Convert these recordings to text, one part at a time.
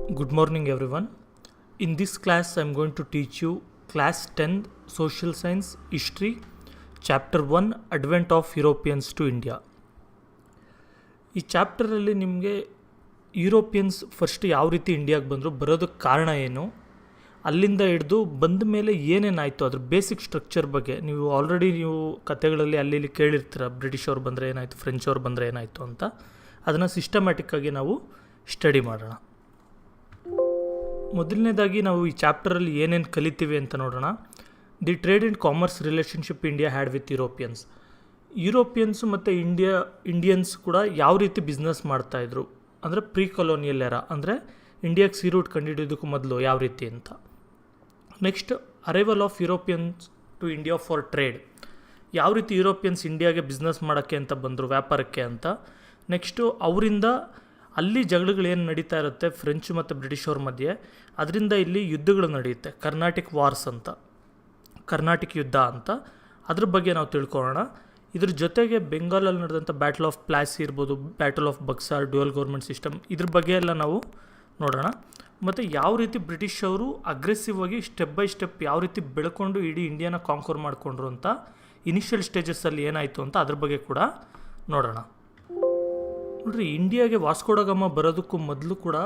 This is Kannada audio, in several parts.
Good morning, everyone. In this class, I'm going to teach you Class 10 Social Science History, Chapter 1 Advent of Europeans to India. ಈ ಚಾಪ್ಟರಲ್ಲಿ ನಿಮಗೆ ಯುರೋಪಿಯನ್ಸ್ ಫಸ್ಟ್ ಯಾವ ರೀತಿ ಇಂಡಿಯಾಗೆ ಬಂದರು, ಬರೋದಕ್ಕೆ ಕಾರಣ ಏನು, ಅಲ್ಲಿಂದ ಹಿಡಿದು ಬಂದ ಮೇಲೆ ಏನೇನಾಯಿತು, ಅದ್ರ ಬೇಸಿಕ್ ಸ್ಟ್ರಕ್ಚರ್ ಬಗ್ಗೆ ನೀವು ಆಲ್ರೆಡಿ ಕತೆಗಳಲ್ಲಿ ಅಲ್ಲಿ ಕೇಳಿರ್ತೀರ. ಬ್ರಿಟಿಷ್ ಅವ್ರು ಬಂದರೆ ಏನಾಯಿತು, ಫ್ರೆಂಚ್ ಅವ್ರು ಬಂದರೆ ಏನಾಯಿತು ಅಂತ. ಅದನ್ನು ಸಿಸ್ಟಮ್ಯಾಟಿಕ್ಕಾಗಿ ನಾವು ಸ್ಟಡಿ ಮಾಡೋಣ. ಮೊದಲನೇದಾಗಿ ನಾವು ಈ ಚಾಪ್ಟರಲ್ಲಿ ಏನೇನು ಕಲಿತೀವಿ ಅಂತ ನೋಡೋಣ. The trade and commerce relationship India had with Europeans. Europeans ಮತ್ತು ಇಂಡಿಯನ್ಸ್ ಕೂಡ ಯಾವ ರೀತಿ ಬಿಸ್ನೆಸ್ ಮಾಡ್ತಾಯಿದ್ರು ಅಂದರೆ ಪ್ರೀ ಕೊಲೋನಿಯಲ್ ಎರಾ, ಅಂದರೆ ಇಂಡಿಯಾಗೆ ಸೀ ರೂಟ್ ಕಂಡುಹಿಡಿಯೋದಕ್ಕೂ ಮೊದಲು ಯಾವ ರೀತಿ ಅಂತ. Next, arrival of Europeans to India for trade. ಯಾವ ರೀತಿ ಯುರೋಪಿಯನ್ಸ್ ಇಂಡಿಯಾಗೆ ಬಿಸ್ನೆಸ್ ಮಾಡೋಕ್ಕೆ ಅಂತ ಬಂದರು, ವ್ಯಾಪಾರಕ್ಕೆ ಅಂತ. ನೆಕ್ಸ್ಟು ಅವರಿಂದ ಅಲ್ಲಿ ಜಗಳಗಳೇನು ನಡೀತಾ ಇರುತ್ತೆ ಫ್ರೆಂಚ್ ಮತ್ತು ಬ್ರಿಟಿಷ್ ಅವ್ರ ಮಧ್ಯೆ, ಅದರಿಂದ ಇಲ್ಲಿ ಯುದ್ಧಗಳು ನಡೆಯುತ್ತೆ, ಕರ್ನಾಟಿಕ್ ವಾರ್ಸ್ ಅಂತ, ಕರ್ನಾಟಿಕ್ ಯುದ್ಧ ಅಂತ. ಅದ್ರ ಬಗ್ಗೆ ನಾವು ತಿಳ್ಕೊಳ್ಳೋಣ. ಇದ್ರ ಜೊತೆಗೆ ಬೆಂಗಾಲಲ್ಲಿ ನಡೆದಂಥ ಬ್ಯಾಟಲ್ ಆಫ್ ಪ್ಲಾಸಿ ಇರ್ಬೋದು, battle of Buxar, dual government system, ಇದ್ರ ಬಗ್ಗೆ ಎಲ್ಲ ನಾವು ನೋಡೋಣ. ಮತ್ತು ಯಾವ ರೀತಿ ಬ್ರಿಟಿಷ್ ಅವರು ಅಗ್ರೆಸಿವ್ ಆಗಿ ಸ್ಟೆಪ್ ಬೈ ಸ್ಟೆಪ್ ಯಾವ ರೀತಿ ಬೆಳ್ಕೊಂಡು ಇಡೀ ಇಂಡಿಯಾನ ಕಾಂಕೋರ್ ಮಾಡಿಕೊಂಡ್ರು ಅಂತ, ಇನಿಷಿಯಲ್ ಸ್ಟೇಜಸ್ಸಲ್ಲಿ ಏನಾಯಿತು ಅಂತ ಅದ್ರ ಬಗ್ಗೆ ಕೂಡ ನೋಡೋಣ. ನೋಡ್ರಿ, ಇಂಡಿಯಾಗೆ ವಾಸ್ಕೋ ಡ ಗಾಮ ಬರೋದಕ್ಕೂ ಮೊದಲು ಕೂಡ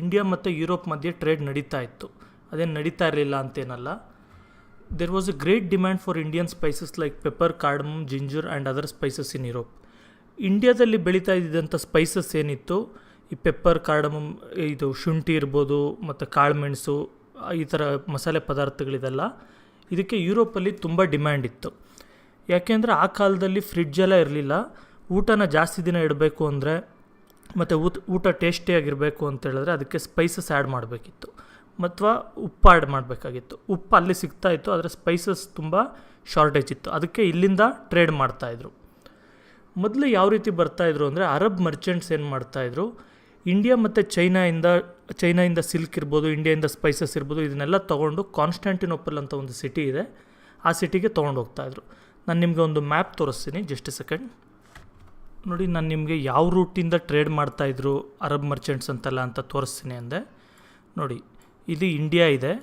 ಇಂಡಿಯಾ ಮತ್ತು ಯುರೋಪ್ ಮಧ್ಯೆ ಟ್ರೇಡ್ ನಡೀತಾ ಇತ್ತು. ಅದೇನು ನಡೀತಾ ಇರಲಿಲ್ಲ ಅಂತೇನಲ್ಲ. There was a great demand for Indian spices like pepper, cardamom, ginger and other spices in Europe. ಇಂಡಿಯಾದಲ್ಲಿ ಬೆಳೀತಾ ಇದ್ದಂಥ ಸ್ಪೈಸಸ್ ಏನಿತ್ತು, ಈ ಪೆಪ್ಪರ್, ಕಾರ್ಡಮಮ್, ಇದು ಶುಂಠಿ ಇರ್ಬೋದು ಮತ್ತು ಕಾಳುಮೆಣಸು, ಈ ಥರ ಮಸಾಲೆ ಪದಾರ್ಥಗಳಿದೆಲ್ಲ, ಇದಕ್ಕೆ ಯುರೋಪಲ್ಲಿ ತುಂಬ ಡಿಮ್ಯಾಂಡ್ ಇತ್ತು. ಯಾಕೆಂದರೆ ಆ ಕಾಲದಲ್ಲಿ ಫ್ರಿಡ್ಜೆಲ್ಲ ಇರಲಿಲ್ಲ. ಊಟನ ಜಾಸ್ತಿ ದಿನ ಇಡಬೇಕು ಅಂದರೆ ಮತ್ತು ಊಟ ಟೇಸ್ಟಿಯಾಗಿರಬೇಕು ಅಂತ ಹೇಳಿದ್ರೆ ಅದಕ್ಕೆ ಸ್ಪೈಸಸ್ ಆ್ಯಡ್ ಮಾಡಬೇಕಿತ್ತು, ಅಥವಾ ಉಪ್ಪು ಆ್ಯಡ್ ಮಾಡಬೇಕಾಗಿತ್ತು. ಉಪ್ಪು ಅಲ್ಲಿ ಸಿಗ್ತಾಯಿತ್ತು, ಆದರೆ ಸ್ಪೈಸಸ್ ತುಂಬ ಶಾರ್ಟೇಜ್ ಇತ್ತು. ಅದಕ್ಕೆ ಇಲ್ಲಿಂದ ಟ್ರೇಡ್ ಮಾಡ್ತಾಯಿದ್ರು. ಮೊದಲು ಯಾವ ರೀತಿ ಬರ್ತಾಯಿದ್ರು ಅಂದರೆ, ಅರಬ್ ಮರ್ಚೆಂಟ್ಸ್ ಏನು ಮಾಡ್ತಾಯಿದ್ರು, ಇಂಡಿಯಾ ಮತ್ತು ಚೈನಾಯಿಂದ ಸಿಲ್ಕ್ ಇರ್ಬೋದು, ಇಂಡಿಯಾದಿಂದ ಸ್ಪೈಸಸ್ ಇರ್ಬೋದು, ಇದನ್ನೆಲ್ಲ ತೊಗೊಂಡು ಕಾನ್ಸ್ಟ್ಯಾಂಟಿನೋಪಲ್ ಅಂತ ಒಂದು ಸಿಟಿ ಇದೆ, ಆ ಸಿಟಿಗೆ ತೊಗೊಂಡು ಹೋಗ್ತಾಯಿದ್ರು. ನಾನು ನಿಮಗೆ ಒಂದು ಮ್ಯಾಪ್ ತೋರಿಸ್ತೀನಿ, ಜಸ್ಟ್ ಎ ಸೆಕೆಂಡ್. ನೋಡಿ, ನಾನು ನಿಮಗೆ ಯಾವ ರೂಟಿಂದ ಟ್ರೇಡ್ ಮಾಡ್ತಾಯಿದ್ರು ಅರಬ್ ಮರ್ಚೆಂಟ್ಸ್ ಅಂತೆಲ್ಲ ಅಂತ ತೋರಿಸ್ತೀನಿ ಅಂದೆ. ನೋಡಿ, ಇದು ಇಂಡಿಯಾ ಇದೆ.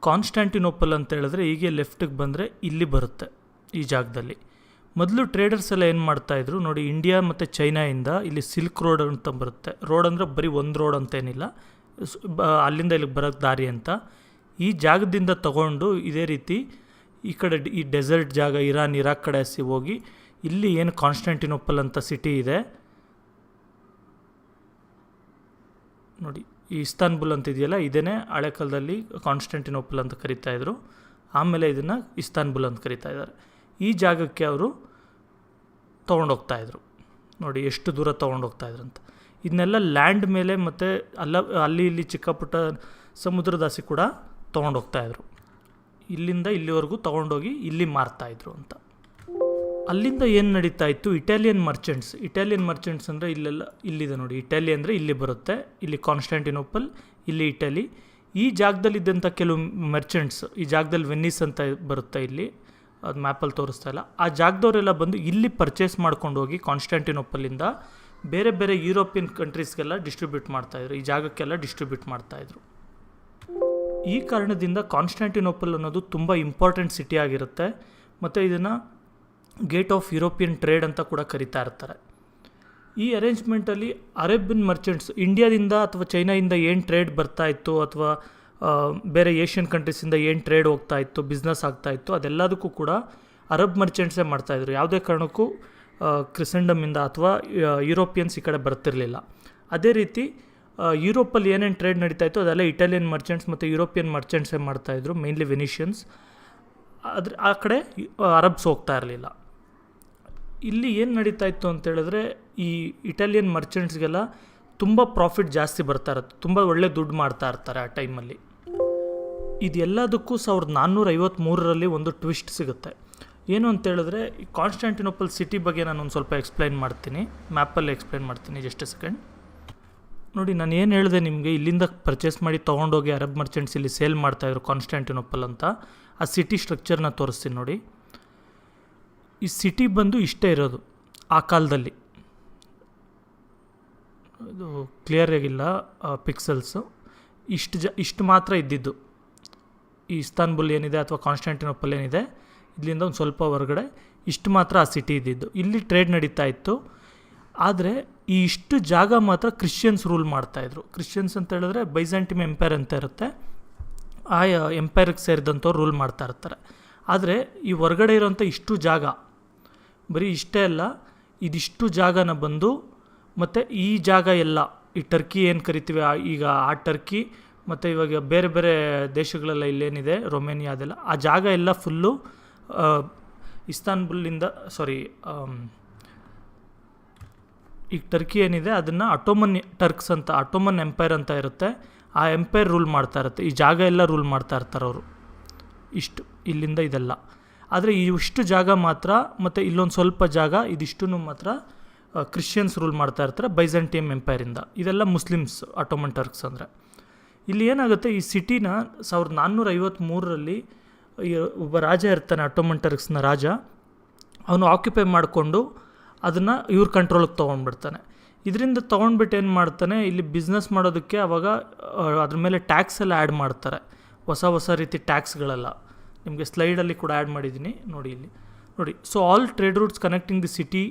ಕಾನ್ಸ್ಟ್ಯಾಂಟಿನೋಪಲ್ ಅಂತ ಹೇಳಿದ್ರೆ ಹೀಗೆ ಲೆಫ್ಟಿಗೆ ಬಂದರೆ ಇಲ್ಲಿ ಬರುತ್ತೆ, ಈ ಜಾಗದಲ್ಲಿ. ಮೊದಲು ಟ್ರೇಡರ್ಸ್ ಎಲ್ಲ ಏನು ಮಾಡ್ತಾಯಿದ್ರು ನೋಡಿ, ಇಂಡಿಯಾ ಮತ್ತು ಚೈನಾಯಿಂದ ಇಲ್ಲಿ ಸಿಲ್ಕ್ ರೋಡ್ ಅಂತ ಬರುತ್ತೆ. ರೋಡ್ ಅಂದರೆ ಬರೀ ಒಂದು ರೋಡ್ ಅಂತೇನಿಲ್ಲ, ಅಲ್ಲಿಂದ ಇಲ್ಲಿಗೆ ಬರೋಕ್ಕೆ ದಾರಿ ಅಂತ. ಈ ಜಾಗದಿಂದ ತಗೊಂಡು ಇದೇ ರೀತಿ ಈ ಕಡೆ ಈ ಡೆಸರ್ಟ್ ಜಾಗ, ಇರಾಕ್ ಕಡೆ ಹೋಗಿ ಇಲ್ಲಿ ಏನು ಕಾನ್ಸ್ಟ್ಯಾಂಟಿನೋಪಲ್ ಅಂತ ಸಿಟಿ ಇದೆ ನೋಡಿ, ಈ ಇಸ್ತಾನ್ಬುಲ್ ಅಂತ ಇದೆಯಲ್ಲ, ಇದೇ ಹಳೆ ಕಾಲದಲ್ಲಿ ಕಾನ್ಸ್ಟ್ಯಾಂಟಿನೋಪಲ್ ಅಂತ ಕರಿತಾಯಿದ್ರು. ಆಮೇಲೆ ಇದನ್ನು ಇಸ್ತಾನ್ಬುಲ್ ಅಂತ ಕರಿತಾ ಇದ್ದಾರೆ. ಈ ಜಾಗಕ್ಕೆ ಅವರು ತೊಗೊಂಡೋಗ್ತಾಯಿದ್ರು. ನೋಡಿ ಎಷ್ಟು ದೂರ ತೊಗೊಂಡೋಗ್ತಾಯಿದ್ರು ಅಂತ. ಇದನ್ನೆಲ್ಲ ಲ್ಯಾಂಡ್ ಮೇಲೆ ಮತ್ತು ಅಲ್ಲಿ ಇಲ್ಲಿ ಚಿಕ್ಕ ಪುಟ್ಟ ಸಮುದ್ರದಾಸಿ ಕೂಡ ತೊಗೊಂಡೋಗ್ತಾಯಿದ್ರು. ಇಲ್ಲಿಂದ ಇಲ್ಲಿವರೆಗೂ ತೊಗೊಂಡೋಗಿ ಇಲ್ಲಿ ಮಾರ್ತಾಯಿದ್ರು ಅಂತ. ಅಲ್ಲಿಂದ ಏನು ನಡೀತಾ ಇತ್ತು, ಇಟಾಲಿಯನ್ ಮರ್ಚೆಂಟ್ಸ್ ಅಂದರೆ ಇಲ್ಲಿದೆ ನೋಡಿ, ಇಟಲಿ ಅಂದರೆ ಇಲ್ಲಿ ಬರುತ್ತೆ, ಇಲ್ಲಿ ಕಾನ್ಸ್ಟ್ಯಾಂಟಿನೋಪಲ್, ಇಲ್ಲಿ ಇಟಲಿ. ಈ ಜಾಗದಲ್ಲಿದ್ದಂಥ ಕೆಲವು ಮರ್ಚೆಂಟ್ಸ್, ಈ ಜಾಗದಲ್ಲಿ ವೆನ್ನಿಸ್ ಅಂತ ಬರುತ್ತೆ, ಇಲ್ಲಿ ಅದು ಮ್ಯಾಪಲ್ಲಿ ತೋರಿಸ್ತಾ ಇಲ್ಲ, ಆ ಜಾಗದವರೆಲ್ಲ ಬಂದು ಇಲ್ಲಿ ಪರ್ಚೇಸ್ ಮಾಡ್ಕೊಂಡು ಹೋಗಿ ಕಾನ್ಸ್ಟ್ಯಾಂಟಿನೋಪಲ್ಲಿಂದ ಬೇರೆ ಬೇರೆ ಯುರೋಪಿಯನ್ ಕಂಟ್ರೀಸ್ಗೆಲ್ಲ ಡಿಸ್ಟ್ರಿಬ್ಯೂಟ್ ಮಾಡ್ತಾಯಿದ್ರು, ಈ ಜಾಗಕ್ಕೆಲ್ಲ ಡಿಸ್ಟ್ರಿಬ್ಯೂಟ್ ಮಾಡ್ತಾಯಿದ್ರು. ಈ ಕಾರಣದಿಂದ ಕಾನ್ಸ್ಟ್ಯಾಂಟಿನೋಪಲ್ ಅನ್ನೋದು ತುಂಬ ಇಂಪಾರ್ಟೆಂಟ್ ಸಿಟಿ ಆಗಿರುತ್ತೆ, ಮತ್ತು ಇದನ್ನು ಗೇಟ್ ಆಫ್ ಯುರೋಪಿಯನ್ ಟ್ರೇಡ್ ಅಂತ ಕೂಡ ಕರಿತಾ ಇರ್ತಾರೆ. ಈ ಅರೇಂಜ್ಮೆಂಟಲ್ಲಿ ಅರೇಬಿಯನ್ ಮರ್ಚೆಂಟ್ಸ್ ಇಂಡಿಯಾದಿಂದ ಅಥವಾ ಚೈನಾದಿಂದ ಏನು ಟ್ರೇಡ್ ಬರ್ತಾಯಿತ್ತು, ಅಥವಾ ಬೇರೆ ಏಷ್ಯನ್ ಕಂಟ್ರೀಸಿಂದ ಏನು ಟ್ರೇಡ್ ಹೋಗ್ತಾಯಿತ್ತು, ಬಿಸ್ನೆಸ್ ಆಗ್ತಾಯಿತ್ತು, ಅದೆಲ್ಲದಕ್ಕೂ ಕೂಡ ಅರಬ್ ಮರ್ಚೆಂಟ್ಸೇ ಮಾಡ್ತಾಯಿದ್ರು. ಯಾವುದೇ ಕಾರಣಕ್ಕೂ ಕ್ರಿಸೆಂಡಮಿಂದ ಅಥವಾ ಯುರೋಪಿಯನ್ಸ್ ಈ ಕಡೆ ಬರ್ತಿರಲಿಲ್ಲ. ಅದೇ ರೀತಿ ಯುರೋಪಲ್ಲಿ ಏನೇನು ಟ್ರೇಡ್ ನಡೀತಾಯಿತ್ತು ಅದೆಲ್ಲ ಇಟಾಲಿಯನ್ ಮರ್ಚೆಂಟ್ಸ್ ಮತ್ತು ಯುರೋಪಿಯನ್ ಮರ್ಚೆಂಟ್ಸೇ ಮಾಡ್ತಾಯಿದ್ರು, ಮೇನ್ಲಿ ವೆನಿಷಿಯನ್ಸ್. ಆ ಕಡೆ ಅರಬ್ಸ್ ಹೋಗ್ತಾ ಇರಲಿಲ್ಲ. ಇಲ್ಲಿ ಏನು ನಡೀತಾ ಇತ್ತು ಅಂತೇಳಿದ್ರೆ, ಈ ಇಟಾಲಿಯನ್ ಮರ್ಚೆಂಟ್ಸ್ಗೆಲ್ಲ ತುಂಬ ಪ್ರಾಫಿಟ್ ಜಾಸ್ತಿ ಬರ್ತಾ ಇರುತ್ತೆ, ತುಂಬ ಒಳ್ಳೆ ದುಡ್ಡು ಮಾಡ್ತಾ ಇರ್ತಾರೆ ಆ ಟೈಮಲ್ಲಿ. ಇದೆಲ್ಲದಕ್ಕೂ 1453ರಲ್ಲಿ ಒಂದು ಟ್ವಿಸ್ಟ್ ಸಿಗುತ್ತೆ. ಏನು ಅಂತೇಳಿದ್ರೆ, ಈ ಕಾನ್ಸ್ಟ್ಯಾಂಟಿನೋಪಲ್ ಸಿಟಿ ಬಗ್ಗೆ ನಾನು ಒಂದು ಸ್ವಲ್ಪ ಎಕ್ಸ್ಪ್ಲೈನ್ ಮಾಡ್ತೀನಿ, ಮ್ಯಾಪಲ್ಲಿ ಎಕ್ಸ್ಪ್ಲೈನ್ ಮಾಡ್ತೀನಿ, ಜಸ್ಟ್ ಎ ಸೆಕೆಂಡ್. ನೋಡಿ, ನಾನು ಏನು ಹೇಳಿದೆ ನಿಮಗೆ, ಇಲ್ಲಿಂದ ಪರ್ಚೇಸ್ ಮಾಡಿ ತೊಗೊಂಡೋಗಿ ಅರಬ್ ಮರ್ಚೆಂಟ್ಸ್ ಇಲ್ಲಿ ಸೇಲ್ ಮಾಡ್ತಾಯಿದ್ರು ಕಾನ್ಸ್ಟ್ಯಾಂಟಿನೋಪಲ್ ಅಂತ. ಆ ಸಿಟಿ ಸ್ಟ್ರಕ್ಚರ್ನ ತೋರಿಸ್ತೀನಿ ನೋಡಿ. ಈ ಸಿಟಿ ಬಂದು ಇಷ್ಟೇ ಇರೋದು ಆ ಕಾಲದಲ್ಲಿ. ಇದು ಕ್ಲಿಯರ್ ಆಗಿಲ್ಲ ಪಿಕ್ಸೆಲ್ಸು. ಇಷ್ಟು ಮಾತ್ರ ಇದ್ದಿದ್ದು. ಈ ಇಸ್ತಾನ್ಬುಲ್ ಏನಿದೆ ಅಥವಾ ಕಾನ್ಸ್ಟಾಂಟಿನೋಪಲ್ ಏನಿದೆ, ಇಲ್ಲಿಂದ ಒಂದು ಸ್ವಲ್ಪ ಹೊರಗಡೆ ಇಷ್ಟು ಮಾತ್ರ ಆ ಸಿಟಿ ಇದ್ದಿದ್ದು. ಇಲ್ಲಿ ಟ್ರೇಡ್ ನಡೀತಾ ಇತ್ತು. ಆದರೆ ಈ ಇಷ್ಟು ಜಾಗ ಮಾತ್ರ ಕ್ರಿಶ್ಚಿಯನ್ಸ್ ರೂಲ್ ಮಾಡ್ತಾಯಿದ್ರು. ಕ್ರಿಶ್ಚಿಯನ್ಸ್ ಅಂತ ಹೇಳಿದ್ರೆ ಬೈಜಾಂಟಿಮ್ ಎಂಪೈರ್ ಅಂತ ಇರುತ್ತೆ, ಆ ಎಂಪೈರ್ಗೆ ಸೇರಿದಂಥವ್ರು ರೂಲ್ ಮಾಡ್ತಾ ಇರ್ತಾರೆ. ಆದರೆ ಈ ಹೊರಗಡೆ ಇರೋಂಥ ಇಷ್ಟು ಜಾಗ, ಬರೀ ಇಷ್ಟೇ ಅಲ್ಲ, ಇದಿಷ್ಟು ಜಾಗನ ಬಂದು ಮತ್ತು ಈ ಜಾಗ ಎಲ್ಲ ಈ ಟರ್ಕಿ ಏನು ಕರಿತೀವಿ ಈಗ, ಆ ಟರ್ಕಿ ಮತ್ತು ಇವಾಗ ಬೇರೆ ಬೇರೆ ದೇಶಗಳೆಲ್ಲ ಇಲ್ಲೇನಿದೆ ರೊಮೇನಿಯಾ ಅದೆಲ್ಲ, ಆ ಜಾಗ ಎಲ್ಲ ಫುಲ್ಲು ಇಸ್ತಾನ್ಬುಲ್ಲಿಂದ ಈಗ ಟರ್ಕಿ ಏನಿದೆ ಅದನ್ನು ಅಟೋಮನ್ ಟರ್ಕ್ಸ್ ಅಂತ, ಅಟೋಮನ್ ಎಂಪೈರ್ ಅಂತ ಇರುತ್ತೆ, ಆ ಎಂಪೈರ್ ರೂಲ್ ಮಾಡ್ತಾ ಇರುತ್ತೆ. ಈ ಜಾಗ ಎಲ್ಲ ರೂಲ್ ಮಾಡ್ತಾ ಇರ್ತಾರೆ ಅವರು, ಇಷ್ಟು ಇಲ್ಲಿಂದ ಇದೆಲ್ಲ. ಆದರೆ ಇಷ್ಟು ಜಾಗ ಮಾತ್ರ ಮತ್ತು ಇಲ್ಲೊಂದು ಸ್ವಲ್ಪ ಜಾಗ, ಇದಿಷ್ಟು ಮಾತ್ರ ಕ್ರಿಶ್ಚಿಯನ್ಸ್ ರೂಲ್ ಮಾಡ್ತಾ ಇರ್ತಾರೆ ಬೈಜಾಂಟಿಯಮ್ ಎಂಪೈರಿಂದ. ಇದೆಲ್ಲ ಮುಸ್ಲಿಮ್ಸ್ ಅಟೋಮನ್ ಟರ್ಕ್ಸ್ ಅಂದರೆ. ಇಲ್ಲಿ ಏನಾಗುತ್ತೆ, ಈ ಸಿಟಿನ 1453ರಲ್ಲಿ ಒಬ್ಬ ರಾಜ ಇರ್ತಾನೆ, ಅಟೋಮನ್ ಟರ್ಕ್ಸ್ನ ರಾಜ. ಅವನು ಆಕ್ಯುಪೈ ಮಾಡಿಕೊಂಡು ಅದನ್ನು ಇವ್ರ ಕಂಟ್ರೋಲಿಗೆ ತೊಗೊಂಡ್ಬಿಡ್ತಾನೆ. ಇದರಿಂದ ತೊಗೊಂಡ್ಬಿಟ್ಟು ಏನು ಮಾಡ್ತಾನೆ, ಇಲ್ಲಿ ಬಿಸ್ನೆಸ್ ಮಾಡೋದಕ್ಕೆ ಅವಾಗ ಅದ್ರ ಮೇಲೆ ಟ್ಯಾಕ್ಸ್ ಎಲ್ಲ ಆ್ಯಡ್ ಮಾಡ್ತಾರೆ, ಹೊಸ ರೀತಿ ಟ್ಯಾಕ್ಸ್ಗಳೆಲ್ಲ. ನಿಮಗೆ ಸ್ಲೈಡಲ್ಲಿ ಕೂಡ ಆ್ಯಡ್ ಮಾಡಿದ್ದೀನಿ ನೋಡಿ, ಇಲ್ಲಿ ನೋಡಿ. So all trade roots connecting the city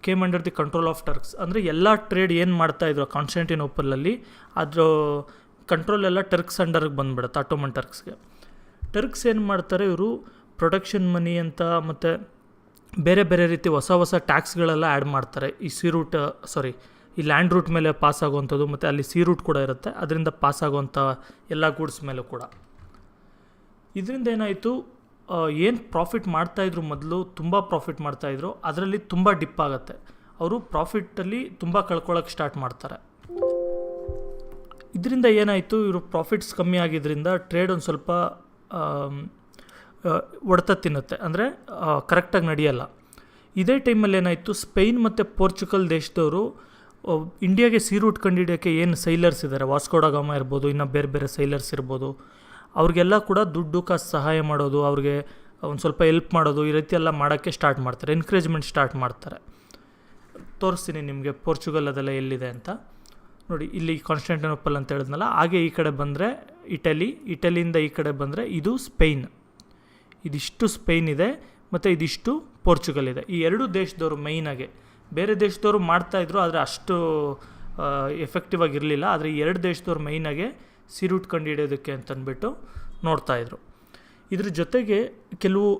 came under the control of Turks. ಅಂದರೆ ಎಲ್ಲ ಟ್ರೇಡ್ ಏನು ಮಾಡ್ತಾಯಿದ್ರು ಕಾನ್ಸ್ಟಾಂಟಿನೋಪಲಲ್ಲಿ, ಅದ್ರ ಕಂಟ್ರೋಲ್ ಎಲ್ಲ ಟರ್ಕ್ಸ್ ಅಂಡರ್ಗೆ ಬಂದುಬಿಡುತ್ತೆ, ಅಟೋಮನ್ ಟರ್ಕ್ಸ್ಗೆ. ಟರ್ಕ್ಸ್ ಏನು ಮಾಡ್ತಾರೆ, ಇವರು ಪ್ರೊಡಕ್ಷನ್ ಮನಿ ಅಂತ ಮತ್ತು ಬೇರೆ ಬೇರೆ ರೀತಿ ಹೊಸ ಟ್ಯಾಕ್ಸ್ಗಳೆಲ್ಲ ಆ್ಯಡ್ ಮಾಡ್ತಾರೆ. ಈ ಈ ಲ್ಯಾಂಡ್ ರೂಟ್ ಮೇಲೆ ಪಾಸ್ ಆಗುವಂಥದ್ದು, ಮತ್ತು ಅಲ್ಲಿ ಸಿ ರೂಟ್ ಕೂಡ ಇರುತ್ತೆ, ಅದರಿಂದ ಪಾಸ್ ಆಗುವಂಥ ಎಲ್ಲ ಗೂಡ್ಸ್ ಮೇಲೂ ಕೂಡ. ಇದರಿಂದ ಏನಾಯಿತು, ಏನು ಪ್ರಾಫಿಟ್ ಮಾಡ್ತಾಯಿದ್ರು ಮೊದಲು, ತುಂಬ ಪ್ರಾಫಿಟ್ ಮಾಡ್ತಾಯಿದ್ರು, ಅದರಲ್ಲಿ ತುಂಬ ಡಿಪ್ ಆಗುತ್ತೆ. ಅವರು ಪ್ರಾಫಿಟ್ಟಲ್ಲಿ ತುಂಬ ಕಳ್ಕೊಳ್ಳೋಕ್ಕೆ ಸ್ಟಾರ್ಟ್ ಮಾಡ್ತಾರೆ. ಇದರಿಂದ ಏನಾಯಿತು, ಇವರು ಪ್ರಾಫಿಟ್ಸ್ ಕಮ್ಮಿ ಆಗಿದ್ದರಿಂದ ಟ್ರೇಡ್ ಒಂದು ಸ್ವಲ್ಪ ಹೊಡೆತ ತಿನ್ನುತ್ತೆ, ಅಂದರೆ ಕರೆಕ್ಟಾಗಿ ನಡೆಯಲ್ಲ. ಇದೇ ಟೈಮಲ್ಲಿ ಏನಾಯಿತು, ಸ್ಪೇನ್ ಮತ್ತು ಪೋರ್ಚುಗಲ್ ದೇಶದವರು ಇಂಡಿಯಾಗೆ ಸಿ ರೂಟ್ ಕಂಡುಹಿಡಿಯೋಕ್ಕೆ ಏನು ಸೈಲರ್ಸ್ ಇದ್ದಾರೆ, ವಾಸ್ಕೋ ಡ ಗಾಮ ಇರ್ಬೋದು, ಇನ್ನು ಬೇರೆ ಬೇರೆ ಸೈಲರ್ಸ್ ಇರ್ಬೋದು, ಅವ್ರಿಗೆಲ್ಲ ಕೂಡ ದುಡ್ಡು ಕಾಸು ಸಹಾಯ ಮಾಡೋದು, ಅವ್ರಿಗೆ ಒಂದು ಸ್ವಲ್ಪ ಹೆಲ್ಪ್ ಮಾಡೋದು, ಈ ರೀತಿ ಎಲ್ಲ ಮಾಡೋಕ್ಕೆ ಸ್ಟಾರ್ಟ್ ಮಾಡ್ತಾರೆ, ಎನ್ಕರೇಜ್ಮೆಂಟ್ ಸ್ಟಾರ್ಟ್ ಮಾಡ್ತಾರೆ. ತೋರಿಸ್ತೀನಿ ನಿಮಗೆ ಪೋರ್ಚುಗಲ್ ಅದೆಲ್ಲ ಎಲ್ಲಿದೆ ಅಂತ ನೋಡಿ. ಇಲ್ಲಿ ಕಾನ್ಸ್ಟಾಂಟಿನೋಪಲ್ ಅಂತ ಹೇಳಿದ್ನಲ್ಲ, ಹಾಗೆ ಈ ಕಡೆ ಬಂದರೆ ಇಟಲಿಯಿಂದ ಈ ಕಡೆ ಬಂದರೆ ಇದು ಸ್ಪೇನ್. ಇದಿಷ್ಟು ಸ್ಪೇನ್ ಇದೆ ಮತ್ತು ಇದಿಷ್ಟು ಪೋರ್ಚುಗಲ್ ಇದೆ. ಈ ಎರಡು ದೇಶದವರು ಮೈನಾಗೆ, ಬೇರೆ ದೇಶದವರು ಮಾಡ್ತಾಯಿದ್ರು ಆದರೆ ಅಷ್ಟು ಎಫೆಕ್ಟಿವ್ ಆಗಿರಲಿಲ್ಲ. ಆದರೆ ಈ ಎರಡು ದೇಶದವ್ರು ಮೈನಾಗೆ ಸಿ ರೂಟ್ ಕಂಡುಹಿಡಿಯೋದಕ್ಕೆ ಅಂತಂದ್ಬಿಟ್ಟು ನೋಡ್ತಾಯಿದ್ರು. ಇದ್ರ ಜೊತೆಗೆ ಕೆಲವು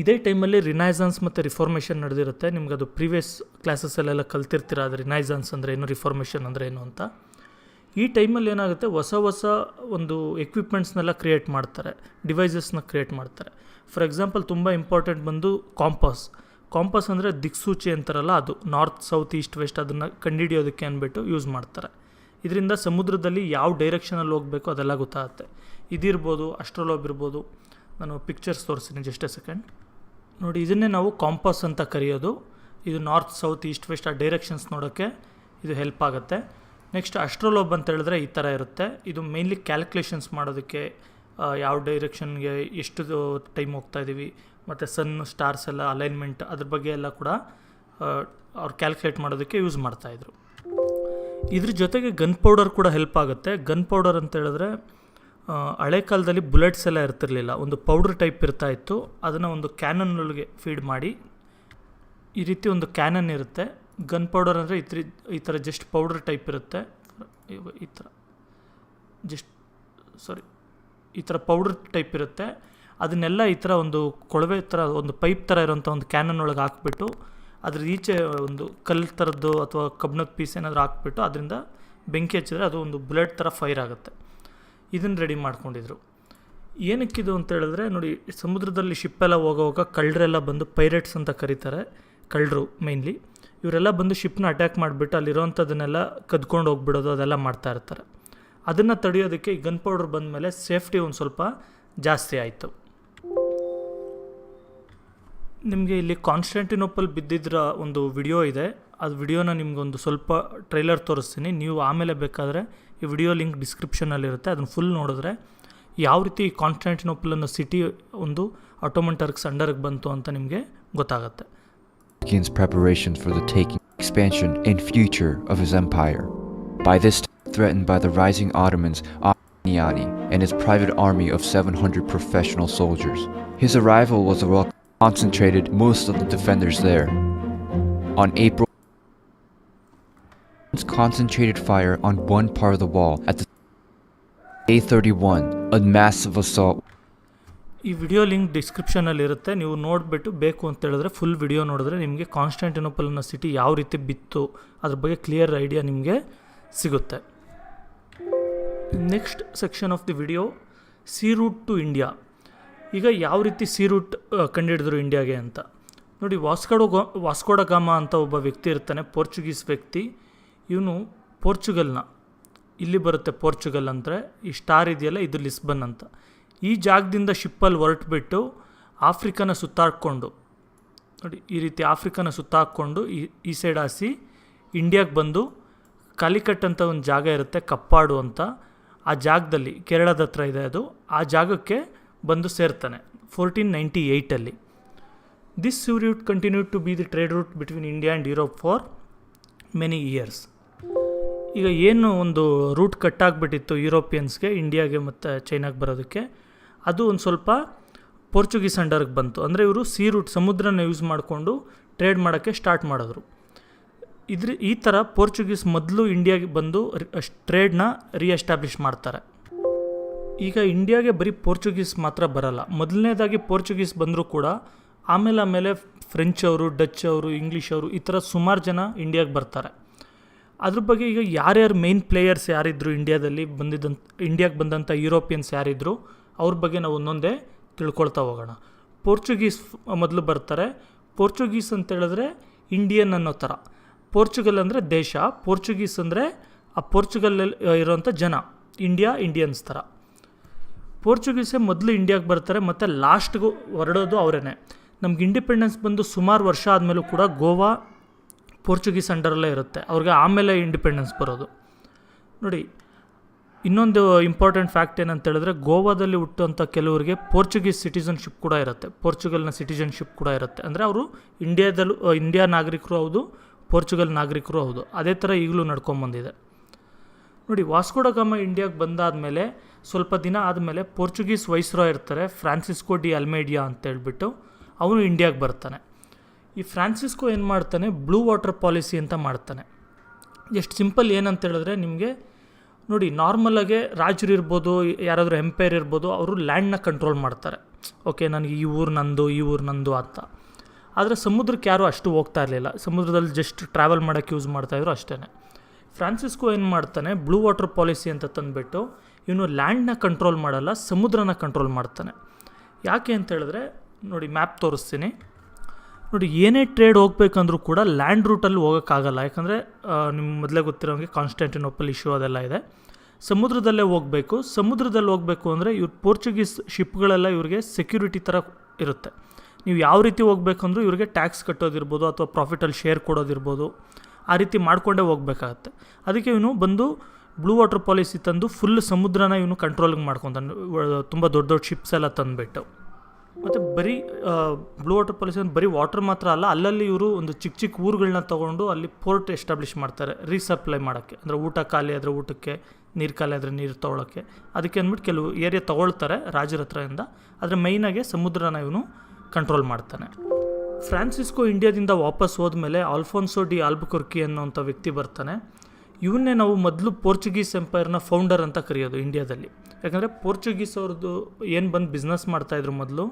ಇದೇ ಟೈಮಲ್ಲಿ ರಿನೈಸನ್ಸ್ ಮತ್ತು ರಿಫಾರ್ಮೇಷನ್ ನಡೆದಿರುತ್ತೆ. ನಿಮ್ಗೆ ಅದು ಪ್ರೀವಿಯಸ್ ಕ್ಲಾಸಸ್ಸಲ್ಲೆಲ್ಲ ಕಲ್ತಿರ್ತೀರ, ಅದು ರಿನೈಸನ್ಸ್ ಅಂದರೆ ಏನು, ರಿಫಾರ್ಮೇಷನ್ ಅಂದರೆ ಏನು ಅಂತ. ಈ ಟೈಮಲ್ಲಿ ಏನಾಗುತ್ತೆ, ಹೊಸ ಒಂದು ಎಕ್ವಿಪ್ಮೆಂಟ್ಸ್ನೆಲ್ಲ ಕ್ರಿಯೇಟ್ ಮಾಡ್ತಾರೆ, ಡಿವೈಸಸ್ನ ಕ್ರಿಯೇಟ್ ಮಾಡ್ತಾರೆ. ಫಾರ್ ಎಕ್ಸಾಂಪಲ್ ತುಂಬ ಇಂಪಾರ್ಟೆಂಟ್ ಬಂದು ಕಾಂಪಾಸ್ ಅಂದರೆ ದಿಕ್ಸೂಚಿ ಅಂತಾರಲ್ಲ, ಅದು ನಾರ್ತ್ ಸೌತ್ ಈಸ್ಟ್ ವೆಸ್ಟ್ ಅದನ್ನು ಕಂಡುಹಿಡಿಯೋದಕ್ಕೆ ಅಂದ್ಬಿಟ್ಟು ಯೂಸ್ ಮಾಡ್ತಾರೆ. ಇದರಿಂದ ಸಮುದ್ರದಲ್ಲಿ ಯಾವ ಡೈರೆಕ್ಷನಲ್ಲಿ ಹೋಗಬೇಕು ಅದೆಲ್ಲ ಗೊತ್ತಾಗುತ್ತೆ. ಇದಿರ್ಬೋದು, ಅಸ್ಟ್ರೋಲೋಬ್ ಇರ್ಬೋದು. ನಾನು ಪಿಕ್ಚರ್ಸ್ ತೋರಿಸ್ತೀನಿ, ಜಸ್ಟ್ ಎ ಸೆಕೆಂಡ್ ನೋಡಿ. ಇದನ್ನೇ ನಾವು ಕಾಂಪಾಸ್ ಅಂತ ಕರೆಯೋದು. ಇದು ನಾರ್ತ್ ಸೌತ್ ಈಸ್ಟ್ ವೆಸ್ಟ್ ಆ ಡೈರೆಕ್ಷನ್ಸ್ ನೋಡೋಕ್ಕೆ ಇದು ಹೆಲ್ಪ್ ಆಗುತ್ತೆ. ನೆಕ್ಸ್ಟ್ ಅಸ್ಟ್ರೋಲೋಬ್ ಅಂತ ಹೇಳಿದ್ರೆ ಈ ಥರ ಇರುತ್ತೆ. ಇದು ಮೇನ್ಲಿ ಕ್ಯಾಲ್ಕುಲೇಷನ್ಸ್ ಮಾಡೋದಕ್ಕೆ, ಯಾವ ಡೈರೆಕ್ಷನ್ಗೆ ಎಷ್ಟು ಟೈಮ್ ಹೋಗ್ತಾಯಿದ್ದೀವಿ, ಮತ್ತು ಸನ್ ಸ್ಟಾರ್ಸ್ ಎಲ್ಲ ಅಲೈನ್ಮೆಂಟ್ ಅದ್ರ ಬಗ್ಗೆ ಎಲ್ಲ ಕೂಡ ಅವ್ರು ಕ್ಯಾಲ್ಕುಲೇಟ್ ಮಾಡೋದಕ್ಕೆ ಯೂಸ್ ಮಾಡ್ತಾಯಿದ್ರು. ಇದ್ರ ಜೊತೆಗೆ ಗನ್ ಪೌಡರ್ ಕೂಡ ಹೆಲ್ಪ್ ಆಗುತ್ತೆ. ಗನ್ ಪೌಡರ್ ಅಂತ ಹೇಳಿದ್ರೆ ಹಳೆ ಕಾಲದಲ್ಲಿ ಬುಲೆಟ್ಸ್ ಎಲ್ಲ ಇರ್ತಿರಲಿಲ್ಲ, ಒಂದು ಪೌಡ್ರ್ ಟೈಪ್ ಇರ್ತಾಯಿತ್ತು. ಅದನ್ನು ಒಂದು ಕ್ಯಾನನ್ನೊಳಗೆ ಫೀಡ್ ಮಾಡಿ, ಈ ರೀತಿ ಒಂದು ಕ್ಯಾನನ್ ಇರುತ್ತೆ. ಗನ್ ಪೌಡರ್ ಅಂದರೆ ಈ ಥರ ಜಸ್ಟ್ ಪೌಡ್ರ್ ಟೈಪ್ ಇರುತ್ತೆ, ಈ ಥರ ಪೌಡ್ರ್ ಟೈಪ್ ಇರುತ್ತೆ. ಅದನ್ನೆಲ್ಲ ಈ ಥರ ಒಂದು ಕೊಳವೆ ಥರ, ಒಂದು ಪೈಪ್ ಥರ ಇರೋಂಥ ಒಂದು ಕ್ಯಾನನ್ ಒಳಗೆ ಹಾಕ್ಬಿಟ್ಟು, ಅದ್ರ ಈಚೆ ಒಂದು ಕಲ್ಲು ಥರದ್ದು ಅಥವಾ ಕಬ್ಬಿಣದ ಪೀಸ್ ಏನಾದರೂ ಹಾಕ್ಬಿಟ್ಟು ಅದರಿಂದ ಬೆಂಕಿ ಹಚ್ಚಿದ್ರೆ ಅದು ಒಂದು ಬುಲೆಟ್ ಥರ ಫೈರ್ ಆಗುತ್ತೆ. ಇದನ್ನು ರೆಡಿ ಮಾಡ್ಕೊಂಡಿದ್ರು. ಏನಕ್ಕಿದು ಅಂತ ಹೇಳಿದ್ರೆ ನೋಡಿ, ಸಮುದ್ರದಲ್ಲಿ ಶಿಪ್ಪೆಲ್ಲ ಹೋಗೋವಾಗ ಕಳ್ಳರೆಲ್ಲ ಬಂದು, ಪೈರೇಟ್ಸ್ ಅಂತ ಕರೀತಾರೆ, ಕಳ್ಳರು ಮೇನ್ಲಿ, ಇವರೆಲ್ಲ ಬಂದು ಶಿಪ್ನ ಅಟ್ಯಾಕ್ ಮಾಡಿಬಿಟ್ಟು ಅಲ್ಲಿರೋವಂಥದ್ದನ್ನೆಲ್ಲ ಕದ್ಕೊಂಡು ಹೋಗ್ಬಿಡೋದು ಅದೆಲ್ಲ ಮಾಡ್ತಾ ಇರ್ತಾರೆ. ಅದನ್ನು ತಡೆಯೋದಕ್ಕೆ ಈ ಗನ್ ಪೌಡರ್ ಬಂದ ಮೇಲೆ ಸೇಫ್ಟಿ ಒಂದು ಸ್ವಲ್ಪ ಜಾಸ್ತಿ ಆಯಿತು. ನಿಮಗೆ ಇಲ್ಲಿ ಕಾನ್ಸ್ಟಾಂಟಿನೋಪಲ್ ಬಿದ್ದಿದ್ರ ಒಂದು ವಿಡಿಯೋ ಇದೆ, ಅದು ವಿಡಿಯೋನ ನಿಮ್ಗೊಂದು ಸ್ವಲ್ಪ ಟ್ರೈಲರ್ ತೋರಿಸ್ತೀನಿ. ನೀವು ಆಮೇಲೆ ಬೇಕಾದರೆ ಈ ವಿಡಿಯೋ ಲಿಂಕ್ ಡಿಸ್ಕ್ರಿಪ್ಷನಲ್ಲಿರುತ್ತೆ, ಅದನ್ನು ಫುಲ್ ನೋಡಿದ್ರೆ ಯಾವ ರೀತಿ ಕಾನ್ಸ್ಟಾಂಟಿನೋಪಲ್ ಅನ್ನೋ ಸಿಟಿ ಒಂದು ಆಟೋಮನ್ ಟರ್ಕ್ಸ್ ಅಂಡರ್ಗೆ ಬಂತು ಅಂತ ನಿಮಗೆ ಗೊತ್ತಾಗುತ್ತೆ. Begins preparations for the taking expansion and future of his empire. By this time, threatened by the rising Ottomans Niani and his private army of 700 professional soldiers. His arrival was a welcome concentrated most of the defenders there. On April, concentrated fire on one part of the wall at the Day 31, a massive assault. ಈ ವಿಡಿಯೋ ಲಿಂಕ್ ಡಿಸ್ಕ್ರಿಪ್ಷನಲ್ಲಿ ಇರುತ್ತೆ, ನೀವು ನೋಡಿಬಿಟ್ಟು ಬೇಕು ಅಂತ ಹೇಳಿದ್ರೆ ಫುಲ್ ವಿಡಿಯೋ ನೋಡಿದ್ರೆ ನಿಮಗೆ ಕಾನ್ಸ್ಟಾಂಟಿನೋಪಲ್ನ ಸಿಟಿ ಯಾವ ರೀತಿ ಬಿತ್ತು ಅದ್ರ ಬಗ್ಗೆ ಕ್ಲಿಯರ್ ಐಡಿಯಾ ನಿಮಗೆ ಸಿಗುತ್ತೆ. Next section of the video, sea route to India. ಈಗ ಯಾವ ರೀತಿ ಸಿ ರೂಟ್ ಕಂಡುಹಿಡಿದ್ರು ಇಂಡಿಯಾಗೆ ಅಂತ ನೋಡಿ. ವಾಸ್ಕೋಡ ಗಾಮ ಅಂತ ಒಬ್ಬ ವ್ಯಕ್ತಿ ಇರ್ತಾನೆ, ಪೋರ್ಚುಗೀಸ್ ವ್ಯಕ್ತಿ. ಇವನು ಪೋರ್ಚುಗಲ್ನ, ಇಲ್ಲಿ ಬರುತ್ತೆ ಪೋರ್ಚುಗಲ್ ಅಂದರೆ ಈ ಸ್ಟಾರ್ ಇದೆಯಲ್ಲ ಇದು ಲಿಸ್ಬನ್ ಅಂತ, ಈ ಜಾಗದಿಂದ ಶಿಪ್ಪಲ್ಲಿ ಹೊರಟುಬಿಟ್ಟು ಆಫ್ರಿಕಾನ ಸುತ್ತಾಡ್ಕೊಂಡು ನೋಡಿ ಈ ರೀತಿ ಆಫ್ರಿಕಾನ ಸುತ್ತಾಕ್ಕೊಂಡು ಈ ಸೈಡ್ ಹಾಸಿ ಇಂಡಿಯಾಗೆ ಬಂದು ಕಾಲಿಕಟ್ ಅಂತ ಒಂದು ಜಾಗ ಇರುತ್ತೆ, ಕಪ್ಪಾಡು ಅಂತ, ಆ ಜಾಗದಲ್ಲಿ ಕೇರಳದ ಹತ್ರ ಇದೆ ಅದು, ಆ ಜಾಗಕ್ಕೆ ಬಂದು ಸೇರ್ತಾನೆ 1498. This sea route continued to be the trade route between India and Europe for many years. ಈಗ ಏನು ಒಂದು ರೂಟ್ ಕಟ್ಟಾಗ್ಬಿಟ್ಟಿತ್ತು ಯುರೋಪಿಯನ್ಸ್ಗೆ ಇಂಡಿಯಾಗೆ ಮತ್ತು ಚೈನಾಗೆ ಬರೋದಕ್ಕೆ, ಅದು ಒಂದು ಸ್ವಲ್ಪ ಪೋರ್ಚುಗೀಸ್ ಅಂಡರ್ಗೆ ಬಂತು. ಅಂದರೆ ಇವರು ಸಿ ರೂಟ್ ಸಮುದ್ರನ ಯೂಸ್ ಮಾಡಿಕೊಂಡು ಟ್ರೇಡ್ ಮಾಡೋಕ್ಕೆ ಸ್ಟಾರ್ಟ್ ಮಾಡಿದ್ರು. ಈ ಥರ ಪೋರ್ಚುಗೀಸ್ ಮೊದಲು ಇಂಡಿಯಾಗೆ ಬಂದು ಟ್ರೇಡ್ನ ರೀಎಸ್ಟಾಬ್ಲಿಷ್ ಮಾಡ್ತಾರೆ. ಈಗ ಇಂಡಿಯಾಗೆ ಬರೀ ಪೋರ್ಚುಗೀಸ್ ಮಾತ್ರ ಬರಲ್ಲ, ಮೊದಲನೇದಾಗಿ ಪೋರ್ಚುಗೀಸ್ ಬಂದರೂ ಕೂಡ ಆಮೇಲೆ ಫ್ರೆಂಚ್ ಅವರು, ಡಚ್ ಅವರು, ಇಂಗ್ಲೀಷ್ ಅವರು, ಈ ಥರ ಸುಮಾರು ಜನ ಇಂಡಿಯಾಗೆ ಬರ್ತಾರೆ. ಅದ್ರ ಬಗ್ಗೆ ಈಗ ಯಾರ್ಯಾರು ಮೇನ್ ಪ್ಲೇಯರ್ಸ್ ಯಾರಿದ್ರು ಇಂಡಿಯಾದಲ್ಲಿ ಇಂಡಿಯಾಗೆ ಬಂದಂಥ ಯುರೋಪಿಯನ್ಸ್ ಯಾರಿದ್ರು ಅವ್ರ ಬಗ್ಗೆ ನಾವು ಒಂದೊಂದೇ ತಿಳ್ಕೊಳ್ತಾ ಹೋಗೋಣ. ಪೋರ್ಚುಗೀಸ್ ಮೊದಲು ಬರ್ತಾರೆ. ಪೋರ್ಚುಗೀಸ್ ಅಂತ ಹೇಳಿದ್ರೆ ಇಂಡಿಯನ್ ಅನ್ನೋ ಥರ, ಪೋರ್ಚುಗಲ್ ಅಂದರೆ ದೇಶ, ಪೋರ್ಚುಗೀಸ್ ಅಂದರೆ ಆ ಪೋರ್ಚುಗಲಲ್ಲಿ ಇರೋಂಥ ಜನ, ಇಂಡಿಯನ್ಸ್ ಥರ. ಪೋರ್ಚುಗೀಸೇ ಮೊದಲು ಇಂಡಿಯಾಗೆ ಬರ್ತಾರೆ ಮತ್ತು ಲಾಸ್ಟ್ಗೂ ಹೊರಡೋದು ಅವರೇ. ನಮ್ಗೆ ಇಂಡಿಪೆಂಡೆನ್ಸ್ ಬಂದು ಸುಮಾರು ವರ್ಷ ಆದಮೇಲೂ ಕೂಡ ಗೋವಾ ಪೋರ್ಚುಗೀಸ್ ಅಂಡರಲ್ಲೇ ಇರುತ್ತೆ, ಅವ್ರಿಗೆ ಆಮೇಲೆ ಇಂಡಿಪೆಂಡೆನ್ಸ್ ಬರೋದು. ನೋಡಿ ಇನ್ನೊಂದು ಇಂಪಾರ್ಟೆಂಟ್ ಫ್ಯಾಕ್ಟ್ ಏನಂತ ಹೇಳಿದ್ರೆ, ಗೋವಾದಲ್ಲಿ ಹುಟ್ಟುವಂಥ ಕೆಲವರಿಗೆ ಪೋರ್ಚುಗೀಸ್ ಸಿಟಿಸನ್ಶಿಪ್ ಕೂಡ ಇರುತ್ತೆ, ಪೋರ್ಚುಗಲ್ನ ಸಿಟಿಸನ್ಶಿಪ್ ಕೂಡ ಇರುತ್ತೆ. ಅಂದರೆ ಅವರು ಇಂಡಿಯಾ ನಾಗರಿಕರು ಹೌದು, ಪೋರ್ಚುಗಲ್ ನಾಗರಿಕರು ಹೌದು. ಅದೇ ಥರ ಈಗಲೂ ನಡ್ಕೊಂಬಂದಿದೆ. ನೋಡಿ ವಾಸ್ಕೋಡ ಗಾಮ ಇಂಡಿಯಾಗೆ ಬಂದಾದಮೇಲೆ ಸ್ವಲ್ಪ ದಿನ ಆದಮೇಲೆ ಪೋರ್ಚುಗೀಸ್ ವೈಸ್ರಾಯ್ ಇರ್ತಾರೆ, ಫ್ರಾನ್ಸಿಸ್ಕೋ ಡಿ ಅಲ್ಮೇಡಿಯಾ ಅಂತೇಳ್ಬಿಟ್ಟು, ಅವನು ಇಂಡಿಯಾಗೆ ಬರ್ತಾನೆ. ಈ ಫ್ರಾನ್ಸಿಸ್ಕೋ ಏನು ಮಾಡ್ತಾನೆ, ಬ್ಲೂ ವಾಟರ್ ಪಾಲಿಸಿ ಅಂತ ಮಾಡ್ತಾನೆ. ಎಷ್ಟು ಸಿಂಪಲ್ ಏನಂತ ಹೇಳಿದ್ರೆ, ನಿಮಗೆ ನೋಡಿ ನಾರ್ಮಲಾಗೆ ರಾಜರು ಇರ್ಬೋದು, ಯಾರಾದರೂ ಎಂಪೈರ್ ಇರ್ಬೋದು, ಅವರು ಲ್ಯಾಂಡ್ನ ಕಂಟ್ರೋಲ್ ಮಾಡ್ತಾರೆ. ಓಕೆ, ನನಗೆ ಈ ಊರು ನಂದು ಅಂತ. ಆದರೆ ಸಮುದ್ರಕ್ಕೆ ಯಾರೂ ಅಷ್ಟು ಹೋಗ್ತಾ ಇರಲಿಲ್ಲ, ಸಮುದ್ರದಲ್ಲಿ ಜಸ್ಟ್ ಟ್ರಾವೆಲ್ ಮಾಡೋಕ್ಕೆ ಯೂಸ್ ಮಾಡ್ತಾಯಿದ್ರು ಅಷ್ಟೇ. ಫ್ರಾನ್ಸಿಸ್ಕೋ ಏನು ಮಾಡ್ತಾನೆ, ಬ್ಲೂ ವಾಟರ್ ಪಾಲಿಸಿ ಅಂತ ತಂದುಬಿಟ್ಟು ಇವನು ಲ್ಯಾಂಡ್ನ ಕಂಟ್ರೋಲ್ ಮಾಡಲ್ಲ, ಸಮುದ್ರನ ಕಂಟ್ರೋಲ್ ಮಾಡ್ತಾನೆ. ಯಾಕೆ ಅಂತ ಹೇಳಿದ್ರೆ, ನೋಡಿ ಮ್ಯಾಪ್ ತೋರಿಸ್ತೀನಿ. ನೋಡಿ ಏನೇ ಟ್ರೇಡ್ ಹೋಗ್ಬೇಕಂದ್ರೂ ಕೂಡ ಲ್ಯಾಂಡ್ ರೂಟಲ್ಲಿ ಹೋಗೋಕ್ಕಾಗಲ್ಲ, ಯಾಕಂದರೆ ನಿಮ್ಗೆ ಮೊದಲೇ ಗೊತ್ತಿರೋಂಗೆ ಕಾನ್ಸ್ಟಾಂಟಿನೋಪಲ್ ಇಶ್ಯೂ ಅದೆಲ್ಲ ಇದೆ. ಸಮುದ್ರದಲ್ಲೇ ಹೋಗಬೇಕು ಅಂದರೆ ಇವ್ರು ಪೋರ್ಚುಗೀಸ್ ಶಿಪ್ಗಳೆಲ್ಲ ಇವ್ರಿಗೆ ಸೆಕ್ಯೂರಿಟಿ ಥರ ಇರುತ್ತೆ. ನೀವು ಯಾವ ರೀತಿ ಹೋಗ್ಬೇಕಂದ್ರೂ ಇವ್ರಿಗೆ ಟ್ಯಾಕ್ಸ್ ಕಟ್ಟೋದಿರ್ಬೋದು ಅಥವಾ ಪ್ರಾಫಿಟಲ್ಲಿ ಶೇರ್ ಕೊಡೋದಿರ್ಬೋದು, ಆ ರೀತಿ ಮಾಡಿಕೊಂಡೇ ಹೋಗ್ಬೇಕಾಗತ್ತೆ. ಅದಕ್ಕೆ ಇವನು ಬಂದು ಬ್ಲೂ ವಾಟರ್ ಪಾಲಿಸಿ ತಂದು ಫುಲ್ ಸಮುದ್ರನ ಇವನು ಕಂಟ್ರೋಲಿಂಗ್ ಮಾಡ್ಕೊತಾನೆ, ತುಂಬ ದೊಡ್ಡ ಶಿಪ್ಸ್ ಎಲ್ಲ ತಂದುಬಿಟ್ಟು. ಮತ್ತು ಬರೀ ಬ್ಲೂ ವಾಟರ್ ಪಾಲಿಸಿ ಅಂದ್ರೆ ಬರೀ ವಾಟರ್ ಮಾತ್ರ ಅಲ್ಲ, ಅಲ್ಲಲ್ಲಿ ಇವರು ಒಂದು ಚಿಕ್ಕ ಊರುಗಳನ್ನ ತೊಗೊಂಡು ಅಲ್ಲಿ ಪೋರ್ಟ್ ಎಸ್ಟಾಬ್ಲಿಷ್ ಮಾಡ್ತಾರೆ ರೀಸಪ್ಲೈ ಮಾಡೋಕ್ಕೆ. ಅಂದರೆ ಊಟ ಖಾಲಿ ಆದರೆ ಊಟಕ್ಕೆ, ನೀರು ಖಾಲಿ ಆದರೆ ನೀರು ತೊಗೊಳಕ್ಕೆ, ಅದಕ್ಕೆ ಅಂದ್ಬಿಟ್ಟು ಕೆಲವು ಏರಿಯಾ ತೊಗೊಳ್ತಾರೆ ರಾಜರ ಹತ್ರದಿಂದ. ಆದರೆ ಮೈನಾಗೆ ಸಮುದ್ರನ ಇವನು ಕಂಟ್ರೋಲ್ ಮಾಡ್ತಾನೆ. ಫ್ರಾನ್ಸಿಸ್ಕೋ ಇಂಡಿಯಾದಿಂದ ವಾಪಸ್ ಹೋದ್ಮೇಲೆ ಆಲ್ಫೋನ್ಸೋ ಡಿ ಆಲ್ಬುಕರ್ಕಿ ಅನ್ನೋಂಥ ವ್ಯಕ್ತಿ ಬರ್ತಾನೆ. ಇವನ್ನೇ ನಾವು ಮೊದಲು ಪೋರ್ಚುಗೀಸ್ ಎಂಪೈರ್ನ ಫೌಂಡರ್ ಅಂತ ಕರೆಯೋದು ಇಂಡಿಯಾದಲ್ಲಿ. ಯಾಕಂದರೆ ಪೋರ್ಚುಗೀಸ್ ಅವ್ರದ್ದು ಏನು ಬಂದು ಬಿಸ್ನೆಸ್ ಮಾಡ್ತಾಯಿದ್ರು ಮೊದಲು,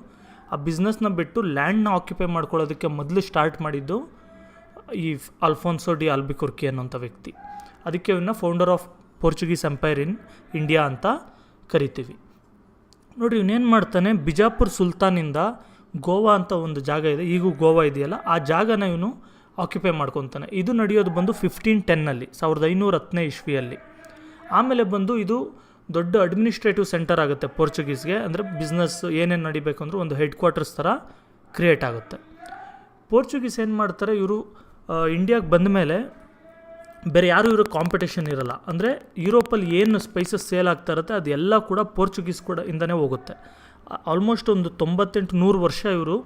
ಆ ಬಿಸ್ನೆಸ್ನ ಬಿಟ್ಟು ಲ್ಯಾಂಡ್ನ ಆಕ್ಯುಪೈ ಮಾಡ್ಕೊಳ್ಳೋದಕ್ಕೆ ಮೊದಲು ಸ್ಟಾರ್ಟ್ ಮಾಡಿದ್ದು ಈ ಆಲ್ಫೋನ್ಸೋ ಡಿ ಆಲ್ಬುಕರ್ಕಿ ಅನ್ನೋಂಥ ವ್ಯಕ್ತಿ. ಅದಕ್ಕೆ ಇವನ್ನ founder of Portuguese empire in India ಅಂತ ಕರಿತೀವಿ. ನೋಡಿ ಇವನೇನು ಮಾಡ್ತಾನೆ, ಬಿಜಾಪುರ್ ಸುಲ್ತಾನಿಂದ ಗೋವಾ ಅಂತ ಒಂದು ಜಾಗ ಇದೆ, ಈಗೂ ಗೋವಾ ಇದೆಯಲ್ಲ, ಆ ಜಾಗನ ಇವನು ಆಕ್ಯುಪೈ ಮಾಡ್ಕೊತಾನೆ. ಇದು ನಡೆಯೋದು ಬಂದು 1510 1510 ಇಸ್ವಿಯಲ್ಲಿ. ಆಮೇಲೆ ಬಂದು ಇದು ದೊಡ್ಡ ಅಡ್ಮಿನಿಸ್ಟ್ರೇಟಿವ್ ಸೆಂಟರ್ ಆಗುತ್ತೆ ಪೋರ್ಚುಗೀಸ್ಗೆ. ಅಂದರೆ ಬಿಸ್ನೆಸ್ ಏನೇನು ನಡಿಬೇಕು ಅಂದರೂ ಒಂದು ಹೆಡ್ ಕ್ವಾರ್ಟರ್ಸ್ ಥರ ಕ್ರಿಯೇಟ್ ಆಗುತ್ತೆ. ಪೋರ್ಚುಗೀಸ್ ಏನು ಮಾಡ್ತಾರೆ, ಇವರು ಇಂಡಿಯಾಗೆ ಬಂದ ಮೇಲೆ ಬೇರೆ ಯಾರೂ ಇರೋ ಕಾಂಪಿಟೇಷನ್ ಇರಲ್ಲ. ಅಂದರೆ ಯುರೋಪಲ್ಲಿ ಏನು ಸ್ಪೈಸಸ್ ಸೇಲ್ ಆಗ್ತಾ ಇರುತ್ತೆ ಅದೆಲ್ಲ ಕೂಡ ಪೋರ್ಚುಗೀಸ್ ಕೂಡ ಇಂದನೇ ಹೋಗುತ್ತೆ. ಆಲ್ಮೋಸ್ಟ್ ಒಂದು 98-100 ವರ್ಷ ಇವರು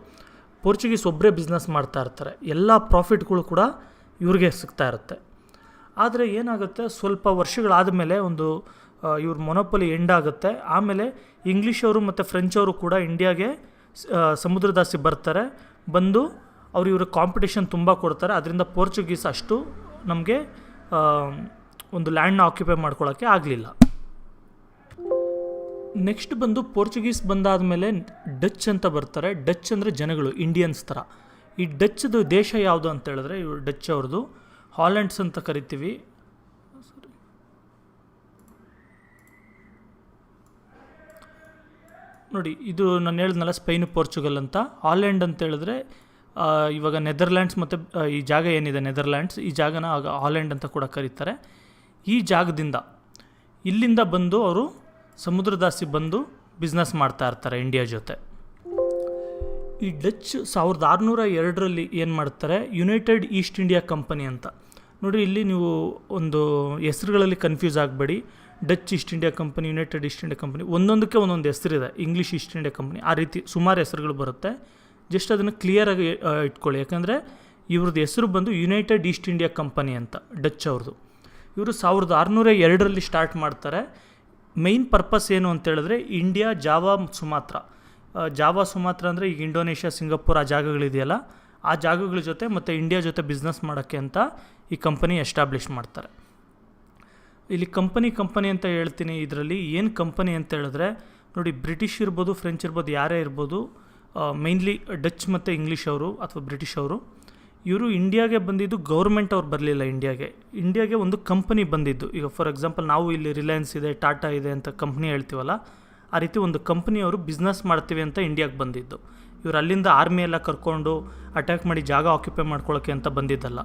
ಪೋರ್ಚುಗೀಸ್ ಒಬ್ಬರೇ ಬಿಸ್ನೆಸ್ ಮಾಡ್ತಾ ಇರ್ತಾರೆ. ಎಲ್ಲ ಪ್ರಾಫಿಟ್ಗಳು ಕೂಡ ಇವ್ರಿಗೆ ಸಿಗ್ತಾ ಇರುತ್ತೆ. ಆದರೆ ಏನಾಗುತ್ತೆ, ಸ್ವಲ್ಪ ವರ್ಷಗಳಾದ ಮೇಲೆ ಒಂದು ಇವ್ರ ಮೊನೊಪೊಲಿ ಎಂಡ್ ಆಗುತ್ತೆ. ಆಮೇಲೆ ಇಂಗ್ಲೀಷವರು ಮತ್ತು ಫ್ರೆಂಚವರು ಕೂಡ ಇಂಡಿಯಾಗೆ ಸಮುದ್ರದಾಚೆ ಬರ್ತಾರೆ. ಬಂದು ಅವ್ರು ಇವ್ರ ಕಾಂಪಿಟೇಷನ್ ತುಂಬ ಕೊಡ್ತಾರೆ. ಅದರಿಂದ ಪೋರ್ಚುಗೀಸ್ ಅಷ್ಟು ನಮಗೆ ಒಂದು ಲ್ಯಾಂಡ್ನ ಆಕ್ಯುಪೈ ಮಾಡ್ಕೊಳ್ಳೋಕ್ಕೆ ಆಗಲಿಲ್ಲ. ನೆಕ್ಸ್ಟ್ ಬಂದು ಪೋರ್ಚುಗೀಸ್ ಬಂದಾದಮೇಲೆ ಡಚ್ ಅಂತ ಬರ್ತಾರೆ. ಡಚ್ ಅಂದರೆ ಜನಗಳು, ಇಂಡಿಯನ್ಸ್ ಥರ. ಈ ಡಚ್ದು ದೇಶ ಯಾವುದು ಅಂತ ಹೇಳಿದ್ರೆ, ಇವರು ಡಚ್ ಅವ್ರದ್ದು ಹಾಲೆಂಡ್ಸ್ ಅಂತ ಕರಿತೀವಿ. ನೋಡಿ, ಇದು ನಾನು ಹೇಳಿದ್ನಲ್ಲ ಸ್ಪೈನು ಪೋರ್ಚುಗಲ್ ಅಂತ. ಹಾಲೆಂಡ್ ಅಂತ ಹೇಳಿದ್ರೆ ಇವಾಗ ನೆದರ್ಲ್ಯಾಂಡ್ಸ್ ಮತ್ತು ಈ ಜಾಗ ಏನಿದೆ ನೆದರ್ಲ್ಯಾಂಡ್ಸ್, ಈ ಜಾಗನ ಆಗ ಹಾಲೆಂಡ್ ಅಂತ ಕೂಡ ಕರೀತಾರೆ. ಈ ಜಾಗದಿಂದ ಇಲ್ಲಿಂದ ಬಂದು ಅವರು ಸಮುದ್ರದಾಚೆ ಬಂದು ಬಿಸ್ನೆಸ್ ಮಾಡ್ತಾ ಇರ್ತಾರೆ ಇಂಡಿಯಾ ಜೊತೆ. ಈ ಡಚ್ 1602 ಏನು ಮಾಡ್ತಾರೆ, ಯುನೈಟೆಡ್ ಈಸ್ಟ್ ಇಂಡಿಯಾ ಕಂಪನಿ ಅಂತ. ನೋಡಿ, ಇಲ್ಲಿ ನೀವು ಒಂದು ಹೆಸರುಗಳಲ್ಲಿ ಕನ್ಫ್ಯೂಸ್ ಆಗಬೇಡಿ. Dutch East India company, United East India company, ಒಂದೊಂದಕ್ಕೆ ಒಂದೊಂದು ಹೆಸರಿದೆ. ಇಂಗ್ಲೀಷ್ ಈಸ್ಟ್ ಇಂಡಿಯಾ ಕಂಪನಿ, ಆ ರೀತಿ ಸುಮಾರು ಹೆಸರುಗಳು ಬರುತ್ತೆ. ಜಸ್ಟ್ ಅದನ್ನು ಕ್ಲಿಯರಾಗಿ ಇಟ್ಕೊಳ್ಳಿ. ಯಾಕಂದರೆ ಇವ್ರದ್ದು ಹೆಸರು ಬಂದು ಯುನೈಟೆಡ್ ಈಸ್ಟ್ ಇಂಡಿಯಾ ಕಂಪನಿ ಅಂತ, ಡಚ್ ಅವ್ರದ್ದು. ಇವರು 1602 ಸ್ಟಾರ್ಟ್ ಮಾಡ್ತಾರೆ. ಮೈನ್ ಪರ್ಪಸ್ ಏನು ಅಂತೇಳಿದ್ರೆ India, Java, Sumatra. Java, Sumatra ಅಂದರೆ ಈಗ ಇಂಡೋನೇಷ್ಯಾ, ಸಿಂಗಾಪುರ್ ಆ ಜಾಗಗಳಿದೆಯಲ್ಲ, ಆ ಜಾಗಗಳ ಜೊತೆ ಮತ್ತು ಇಂಡಿಯಾ ಜೊತೆ ಬಿಸ್ನೆಸ್ ಮಾಡೋಕ್ಕೆ ಅಂತ ಈ ಕಂಪನಿ ಎಸ್ಟಾಬ್ಲಿಷ್ ಮಾಡ್ತಾರೆ. ಇಲ್ಲಿ ಕಂಪನಿ ಅಂತ ಹೇಳ್ತೀನಿ. ಇದರಲ್ಲಿ ಏನು ಕಂಪನಿ ಅಂತ ಹೇಳಿದ್ರೆ, ನೋಡಿ, ಬ್ರಿಟಿಷ್ ಇರ್ಬೋದು, ಫ್ರೆಂಚ್ ಇರ್ಬೋದು, ಯಾರೇ ಇರ್ಬೋದು, ಮೈನ್ಲಿ ಡಚ್ ಮತ್ತು ಇಂಗ್ಲೀಷ್ ಅವರು ಅಥವಾ ಬ್ರಿಟಿಷ್ ಅವರು, ಇವರು ಇಂಡಿಯಾಗೆ ಬಂದಿದ್ದು ಗೌರ್ಮೆಂಟ್ ಅವ್ರು ಬರಲಿಲ್ಲ. ಇಂಡಿಯಾಗೆ ಒಂದು ಕಂಪನಿ ಬಂದಿದ್ದು. ಈಗ ಫಾರ್ ಎಕ್ಸಾಂಪಲ್ ನಾವು ಇಲ್ಲಿ ರಿಲಯನ್ಸ್ ಇದೆ, ಟಾಟಾ ಇದೆ ಅಂತ ಕಂಪ್ನಿ ಹೇಳ್ತೀವಲ್ಲ, ಆ ರೀತಿ ಒಂದು ಕಂಪ್ನಿಯವರು ಬಿಸ್ನೆಸ್ ಮಾಡ್ತೀವಿ ಅಂತ ಇಂಡಿಯಾಗೆ ಬಂದಿದ್ದು. ಇವರು ಅಲ್ಲಿಂದ ಆರ್ಮಿ ಎಲ್ಲ ಕರ್ಕೊಂಡು ಅಟ್ಯಾಕ್ ಮಾಡಿ ಜಾಗ ಆಕ್ಯುಪೈ ಮಾಡ್ಕೊಳ್ಳೋಕ್ಕೆ ಅಂತ ಬಂದಿದ್ದಲ್ಲ.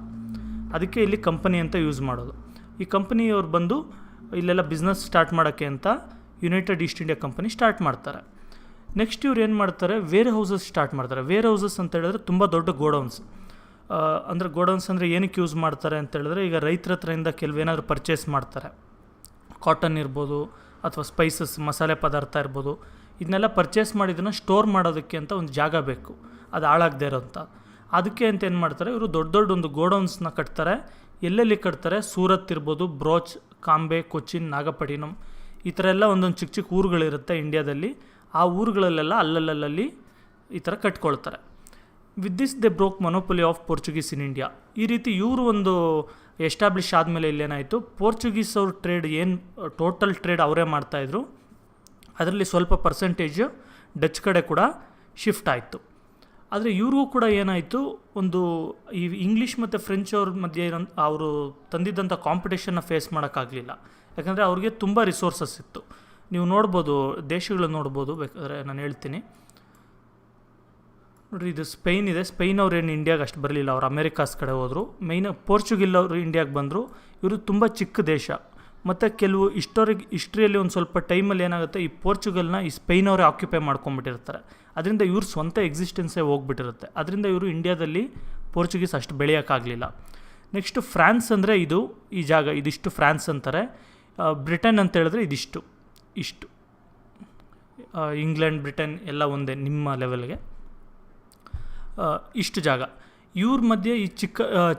ಅದಕ್ಕೆ ಇಲ್ಲಿ ಕಂಪನಿ ಅಂತ ಯೂಸ್ ಮಾಡೋದು. ಈ ಕಂಪನಿಯವ್ರು ಬಂದು ಇಲ್ಲೆಲ್ಲ ಬಿಸ್ನೆಸ್ ಸ್ಟಾರ್ಟ್ ಮಾಡೋಕ್ಕೆ ಅಂತ United East India company start ಮಾಡ್ತಾರೆ. ನೆಕ್ಸ್ಟ್ ಇವ್ರು ಏನು ಮಾಡ್ತಾರೆ, ವೇರ್ ಹೌಸಸ್ ಸ್ಟಾರ್ಟ್ ಮಾಡ್ತಾರೆ. ವೇರ್ ಹೌಸಸ್ ಅಂತ ಹೇಳಿದ್ರೆ ತುಂಬ ದೊಡ್ಡ ಗೋಡೌನ್ಸ್. ಗೋಡೌನ್ಸ್ ಅಂದರೆ ಏನಕ್ಕೆ ಯೂಸ್ ಮಾಡ್ತಾರೆ ಅಂತ ಹೇಳಿದ್ರೆ, ಈಗ ರೈತರ ಹತ್ರದಿಂದ ಕೆಲವೇನಾದರೂ ಪರ್ಚೇಸ್ ಮಾಡ್ತಾರೆ, ಕಾಟನ್ ಇರ್ಬೋದು ಅಥವಾ ಸ್ಪೈಸಸ್, ಮಸಾಲೆ ಪದಾರ್ಥ ಇರ್ಬೋದು, ಇದನ್ನೆಲ್ಲ ಪರ್ಚೇಸ್ ಮಾಡಿದ್ದನ್ನು ಸ್ಟೋರ್ ಮಾಡೋದಕ್ಕೆ ಅಂತ ಒಂದು ಜಾಗ ಬೇಕು, ಅದು ಹಾಳಾಗದೇ ಇರೋಂಥ. ಅದಕ್ಕೆ ಅಂತ ಏನು ಮಾಡ್ತಾರೆ, ಇವರು ದೊಡ್ಡ ಒಂದು ಗೋಡೌನ್ಸ್ನ ಕಟ್ತಾರೆ. ಎಲ್ಲೆಲ್ಲಿ ಕಟ್ತಾರೆ, ಸೂರತ್ ಇರ್ಬೋದು, ಬ್ರೋಚ್, ಕಾಂಬೆ, ಕೊಚ್ಚಿನ್, ನಾಗಪಟ್ಟಿನಂ, ಈ ಥರ ಎಲ್ಲ ಒಂದೊಂದು ಚಿಕ್ಕ ಚಿಕ್ಕ ಊರುಗಳಿರುತ್ತೆ ಇಂಡಿಯಾದಲ್ಲಿ. ಆ ಊರುಗಳಲ್ಲೆಲ್ಲ ಅಲ್ಲಲ್ಲಿ ಈ ಥರ ಕಟ್ಕೊಳ್ತಾರೆ. With this they broke monopoly of Portuguese in India. ಈ ರೀತಿ ಇವರು ಒಂದು ಎಸ್ಟಾಬ್ಲಿಷ್ ಆದಮೇಲೆ ಇಲ್ಲೇನಾಯಿತು, ಪೋರ್ಚುಗೀಸ್ ಅವ್ರ ಟ್ರೇಡ್ ಏನು ಟೋಟಲ್ ಟ್ರೇಡ್ ಅವರೇ ಮಾಡ್ತಾಯಿದ್ರು, ಅದರಲ್ಲಿ ಸ್ವಲ್ಪ ಪರ್ಸೆಂಟೇಜ್ ಡಚ್ ಕಡೆ ಕೂಡ ಶಿಫ್ಟ್ ಆಯಿತು. ಆದರೆ ಇವ್ರಿಗೂ ಕೂಡ ಏನಾಯಿತು, ಒಂದು ಈ ಇಂಗ್ಲೀಷ್ ಮತ್ತು ಫ್ರೆಂಚ್ ಅವ್ರ ಮಧ್ಯೆ ಅವರು ತಂದಿದ್ದಂಥ ಕಾಂಪಿಟೇಷನ್ನ ಫೇಸ್ ಮಾಡೋಕ್ಕಾಗಲಿಲ್ಲ. ಯಾಕಂದರೆ ಅವ್ರಿಗೆ ತುಂಬ ರಿಸೋರ್ಸಸ್ ಇತ್ತು. ನೀವು ನೋಡ್ಬೋದು, ದೇಶಗಳು ನೋಡ್ಬೋದು, ಬೇಕಾದರೆ ನಾನು ಹೇಳ್ತೀನಿ. ನೋಡಿರಿ, ಇದು ಸ್ಪೈನ್ ಇದೆ. ಸ್ಪೈನ್ ಅವ್ರು ಏನು ಇಂಡಿಯಾಗೆ ಅಷ್ಟು ಬರಲಿಲ್ಲ, ಅವ್ರು ಅಮೇರಿಕಾಸ್ ಕಡೆ ಹೋದರು. ಪೋರ್ಚುಗಲ್ ಅವರು ಇಂಡಿಯಾಗೆ ಬಂದರು. ಇವರು ತುಂಬ ಚಿಕ್ಕ ದೇಶ. ಮತ್ತು ಕೆಲವು ಹಿಸ್ಟ್ರಿಯಲ್ಲಿ ಒಂದು ಸ್ವಲ್ಪ ಟೈಮಲ್ಲಿ ಏನಾಗುತ್ತೆ, ಈ ಪೋರ್ಚುಗಲ್ನ ಈ ಸ್ಪೈನ್ ಅವರೇ ಆಕ್ಯುಪೈ ಮಾಡ್ಕೊಂಬಿಟ್ಟಿರ್ತಾರೆ. ಅದರಿಂದ ಇವ್ರ ಸ್ವಂತ ಎಕ್ಸಿಸ್ಟೆನ್ಸೇ ಹೋಗ್ಬಿಟ್ಟಿರುತ್ತೆ. ಅದರಿಂದ ಇವರು ಇಂಡಿಯಾದಲ್ಲಿ ಪೋರ್ಚುಗೀಸ್ ಅಷ್ಟು ಬೆಳೆಯೋಕ್ಕಾಗಲಿಲ್ಲ. ನೆಕ್ಸ್ಟು ಫ್ರಾನ್ಸ್ ಅಂದರೆ ಈ ಜಾಗ ಇದಿಷ್ಟು ಫ್ರಾನ್ಸ್ ಅಂತಾರೆ. ಬ್ರಿಟನ್ ಅಂತ ಹೇಳಿದ್ರೆ ಇಷ್ಟು ಇಂಗ್ಲೆಂಡ್, ಬ್ರಿಟನ್ ಎಲ್ಲ ಒಂದೇ ನಿಮ್ಮ ಲೆವೆಲ್ಗೆ. ಇಷ್ಟು ಜಾಗ ಇವ್ರ ಮಧ್ಯೆ ಈ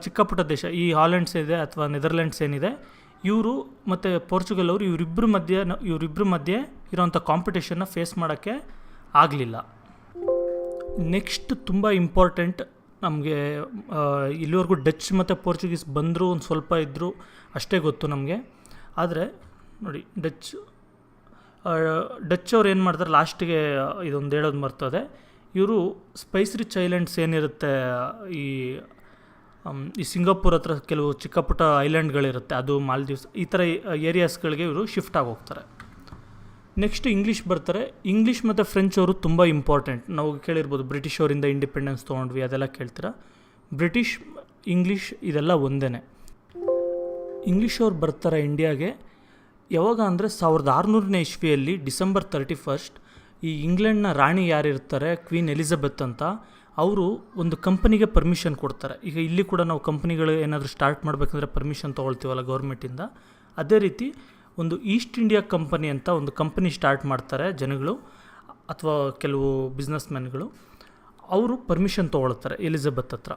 ಚಿಕ್ಕ ಪುಟ್ಟ ದೇಶ, ಈ ಹಾಲೆಂಡ್ಸ್ ಇದೆ ಅಥವಾ ನೆದರ್ಲ್ಯಾಂಡ್ಸ್ ಏನಿದೆ, ಇವರು ಮತ್ತು ಪೋರ್ಚುಗಲ್ ಅವರು ಇವರಿಬ್ಬರ ಮಧ್ಯೆ ಇರೋವಂಥ ಕಾಂಪಿಟೇಷನ್ನ ಫೇಸ್ ಮಾಡೋಕ್ಕೆ ಆಗಲಿಲ್ಲ. ನೆಕ್ಸ್ಟ್ ತುಂಬ ಇಂಪಾರ್ಟೆಂಟ್ ನಮಗೆ, ಇಲ್ಲಿವರೆಗೂ ಡಚ್ ಮತ್ತು ಪೋರ್ಚುಗೀಸ್ ಬಂದರು, ಒಂದು ಸ್ವಲ್ಪ ಇದ್ದರು, ಅಷ್ಟೇ ಗೊತ್ತು ನಮಗೆ. ಆದರೆ ನೋಡಿ, ಡಚ್ ಅವ್ರು ಏನು ಮಾಡ್ತಾರೆ, ಲಾಸ್ಟಿಗೆ ಇದೊಂದು ಹೇಳೋದು ಮರ್ತದೆ. ಇವರು ಸ್ಪೈಸ್ ರಿಚ್ ಐಲ್ಯಾಂಡ್ಸ್ ಏನಿರುತ್ತೆ, ಈ ಸಿಂಗಾಪುರ್ ಹತ್ರ ಕೆಲವು ಚಿಕ್ಕ ಪುಟ್ಟ ಐಲ್ಯಾಂಡ್ಗಳಿರುತ್ತೆ, ಅದು ಮಾಲ್ದೀವ್ಸ್, ಈ ಥರ ಏರಿಯಾಸ್ಗಳಿಗೆ ಇವರು ಶಿಫ್ಟ್ ಆಗಿ ಹೋಗ್ತಾರೆ. ನೆಕ್ಸ್ಟ್ ಇಂಗ್ಲೀಷ್ ಬರ್ತಾರೆ. ಇಂಗ್ಲೀಷ್ ಮತ್ತು ಫ್ರೆಂಚ್ ಅವರು ತುಂಬ ಇಂಪಾರ್ಟೆಂಟ್. ನಾವು ಕೇಳಿರ್ಬೋದು, ಬ್ರಿಟಿಷ್ ಅವರಿಂದ ಇಂಡಿಪೆಂಡೆನ್ಸ್ ತೊಗೊಂಡ್ವಿ, ಅದೆಲ್ಲ ಕೇಳ್ತೀರಾ. ಬ್ರಿಟಿಷ್, ಇಂಗ್ಲೀಷ್ ಇದೆಲ್ಲ ಒಂದೇ. ಇಂಗ್ಲೀಷ್ ಅವ್ರು ಬರ್ತಾರೆ ಇಂಡಿಯಾಗೆ ಯಾವಾಗ ಅಂದರೆ 1600ನೇ ಇಸ್ವಿಯಲ್ಲಿ ಡಿಸೆಂಬರ್ 31 ಈ ಇಂಗ್ಲೆಂಡ್ನ ರಾಣಿ ಯಾರಿರ್ತಾರೆ, ಕ್ವೀನ್ ಎಲಿಜಬೆತ್ ಅಂತ, ಅವರು ಒಂದು ಕಂಪನಿಗೆ ಪರ್ಮಿಷನ್ ಕೊಡ್ತಾರೆ. ಈಗ ಇಲ್ಲಿ ಕೂಡ ನಾವು ಕಂಪ್ನಿಗಳು ಏನಾದರೂ ಸ್ಟಾರ್ಟ್ ಮಾಡಬೇಕಂದ್ರೆ ಪರ್ಮಿಷನ್ ತೊಗೊಳ್ತೀವಲ್ಲ ಗೌರ್ಮೆಂಟಿಂದ, ಅದೇ ರೀತಿ ಒಂದು ಈಸ್ಟ್ ಇಂಡಿಯಾ ಕಂಪನಿ ಅಂತ ಒಂದು ಕಂಪನಿ ಸ್ಟಾರ್ಟ್ ಮಾಡ್ತಾರೆ ಜನಗಳು ಅಥವಾ ಕೆಲವು ಬಿಸ್ನೆಸ್ ಮ್ಯಾನ್ಗಳು. ಅವರು ಪರ್ಮಿಷನ್ ತೊಗೊಳ್ತಾರೆ ಎಲಿಜಬೆತ್ ಹತ್ರ.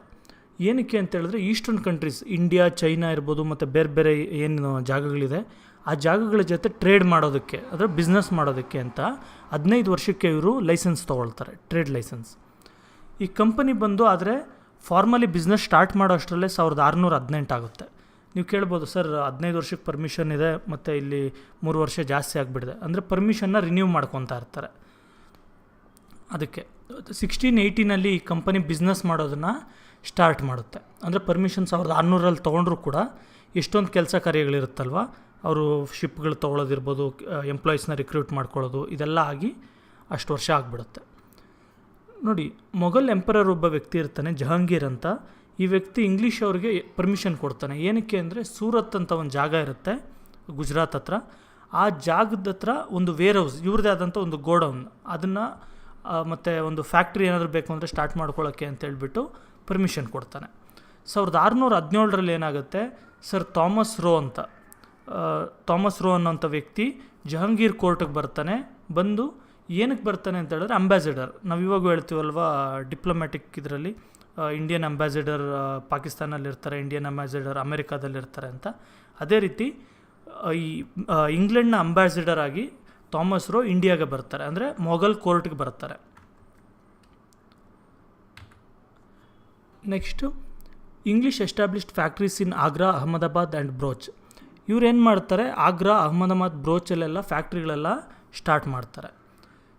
ಏನಕ್ಕೆ ಅಂತ ಹೇಳಿದ್ರೆ ಈಸ್ಟರ್ನ್ ಕಂಟ್ರೀಸ್ ಇಂಡಿಯಾ, ಚೈನಾ ಇರ್ಬೋದು ಮತ್ತು ಬೇರೆ ಬೇರೆ ಏನು ಜಾಗಗಳಿದೆ ಆ ಜಾಗಗಳ ಜೊತೆ ಟ್ರೇಡ್ ಮಾಡೋದಕ್ಕೆ ಅಂದರೆ ಬಿಸ್ನೆಸ್ ಮಾಡೋದಕ್ಕೆ ಅಂತ 15 ವರ್ಷಕ್ಕೆ ಇವರು ಲೈಸೆನ್ಸ್ ತೊಗೊಳ್ತಾರೆ, ಟ್ರೇಡ್ ಲೈಸೆನ್ಸ್. ಈ ಕಂಪನಿ ಬಂದು ಆದರೆ ಫಾರ್ಮಲಿ ಬಿಸ್ನೆಸ್ ಸ್ಟಾರ್ಟ್ ಮಾಡೋ ಅಷ್ಟರಲ್ಲೇ 1618 ಆಗುತ್ತೆ. ನೀವು ಕೇಳ್ಬೋದು ಸರ್ 15 ವರ್ಷಕ್ಕೆ ಪರ್ಮಿಷನ್ ಇದೆ ಮತ್ತು ಇಲ್ಲಿ 3 ವರ್ಷ ಜಾಸ್ತಿ ಆಗಿಬಿಡಿದೆ ಅಂದರೆ ಪರ್ಮಿಷನ್ನ ರಿನ್ಯೂ ಮಾಡ್ಕೊತಾ ಇರ್ತಾರೆ. ಅದಕ್ಕೆ 1680 ಈ ಕಂಪನಿ ಬಿಸ್ನೆಸ್ ಮಾಡೋದನ್ನು ಸ್ಟಾರ್ಟ್ ಮಾಡುತ್ತೆ. ಅಂದರೆ ಪರ್ಮಿಷನ್ 1600 ತೊಗೊಂಡ್ರೂ ಕೂಡ ಎಷ್ಟೊಂದು ಕೆಲಸ ಕಾರ್ಯಗಳಿರುತ್ತಲ್ವ, ಅವರು ಶಿಪ್ಗಳು ತೊಗೊಳೋದಿರ್ಬೋದು, ಎಂಪ್ಲಾಯೀಸ್ನ ರಿಕ್ರೂಟ್ ಮಾಡ್ಕೊಳ್ಳೋದು, ಇದೆಲ್ಲ ಆಗಿ ಅಷ್ಟು ವರ್ಷ ಆಗಿಬಿಡುತ್ತೆ. ನೋಡಿ, ಮೊಘಲ್ ಎಂಪರರ್ ಒಬ್ಬ ವ್ಯಕ್ತಿ ಇರ್ತಾನೆ ಜಹಾಂಗೀರ್ ಅಂತ. ಈ ವ್ಯಕ್ತಿ ಇಂಗ್ಲೀಷ್ ಅವ್ರಿಗೆ ಪರ್ಮಿಷನ್ ಕೊಡ್ತಾನೆ. ಏನಕ್ಕೆ ಅಂದರೆ ಸೂರತ್ ಅಂತ ಒಂದು ಜಾಗ ಇರುತ್ತೆ ಗುಜರಾತ್ ಹತ್ರ. ಆ ಜಾಗದ ಹತ್ರ ಒಂದು ವೇರ್ ಹೌಸ್, ಇವ್ರದ್ದೇ ಆದಂಥ ಒಂದು ಗೋಡೌನ್, ಅದನ್ನು ಮತ್ತು ಒಂದು ಫ್ಯಾಕ್ಟ್ರಿ ಏನಾದರೂ ಬೇಕು ಅಂದರೆ ಸ್ಟಾರ್ಟ್ ಮಾಡ್ಕೊಳ್ಳೋಕ್ಕೆ ಅಂತೇಳ್ಬಿಟ್ಟು ಪರ್ಮಿಷನ್ ಕೊಡ್ತಾನೆ. 1617 ಏನಾಗುತ್ತೆ, ಸರ್ ಥಾಮಸ್ ರೋ ಅನ್ನೋಂಥ ವ್ಯಕ್ತಿ ಜಹಾಂಗೀರ್ ಕೋರ್ಟಿಗೆ ಬರ್ತಾನೆ. ಬಂದು ಏನಕ್ಕೆ ಬರ್ತಾನೆ ಅಂತ ಹೇಳಿದ್ರೆ ಅಂಬಾಸಿಡರ್, ನಾವು ಇವಾಗ ಹೇಳ್ತೀವಲ್ವ ಡಿಪ್ಲೊಮ್ಯಾಟಿಕ್ ಇದರಲ್ಲಿ ಇಂಡಿಯನ್ ಅಂಬಾಸಿಡರ್ ಪಾಕಿಸ್ತಾನಲ್ಲಿರ್ತಾರೆ, ಇಂಡಿಯನ್ ಅಂಬಾಸಿಡರ್ ಅಮೆರಿಕಾದಲ್ಲಿರ್ತಾರೆ ಅಂತ. ಅದೇ ರೀತಿ ಈ ಇಂಗ್ಲೆಂಡ್ನ ಅಂಬಾಸಿಡರ್ ಆಗಿ ಥಾಮಸ್ ರೋ ಇಂಡಿಯಾಗೆ ಬರ್ತಾರೆ, ಅಂದರೆ ಮೊಘಲ್ ಕೋರ್ಟ್ಗೆ ಬರ್ತಾರೆ. Next English established factories in Agra, Ahmedabad and Broach. ಇವ್ರು ಏನು ಮಾಡ್ತಾರೆ, ಆಗ್ರಾ, ಅಹಮದಾಬಾದ್, ಬ್ರೋಚಲ್ಲೆಲ್ಲ ಫ್ಯಾಕ್ಟ್ರಿಗಳೆಲ್ಲ ಸ್ಟಾರ್ಟ್ ಮಾಡ್ತಾರೆ.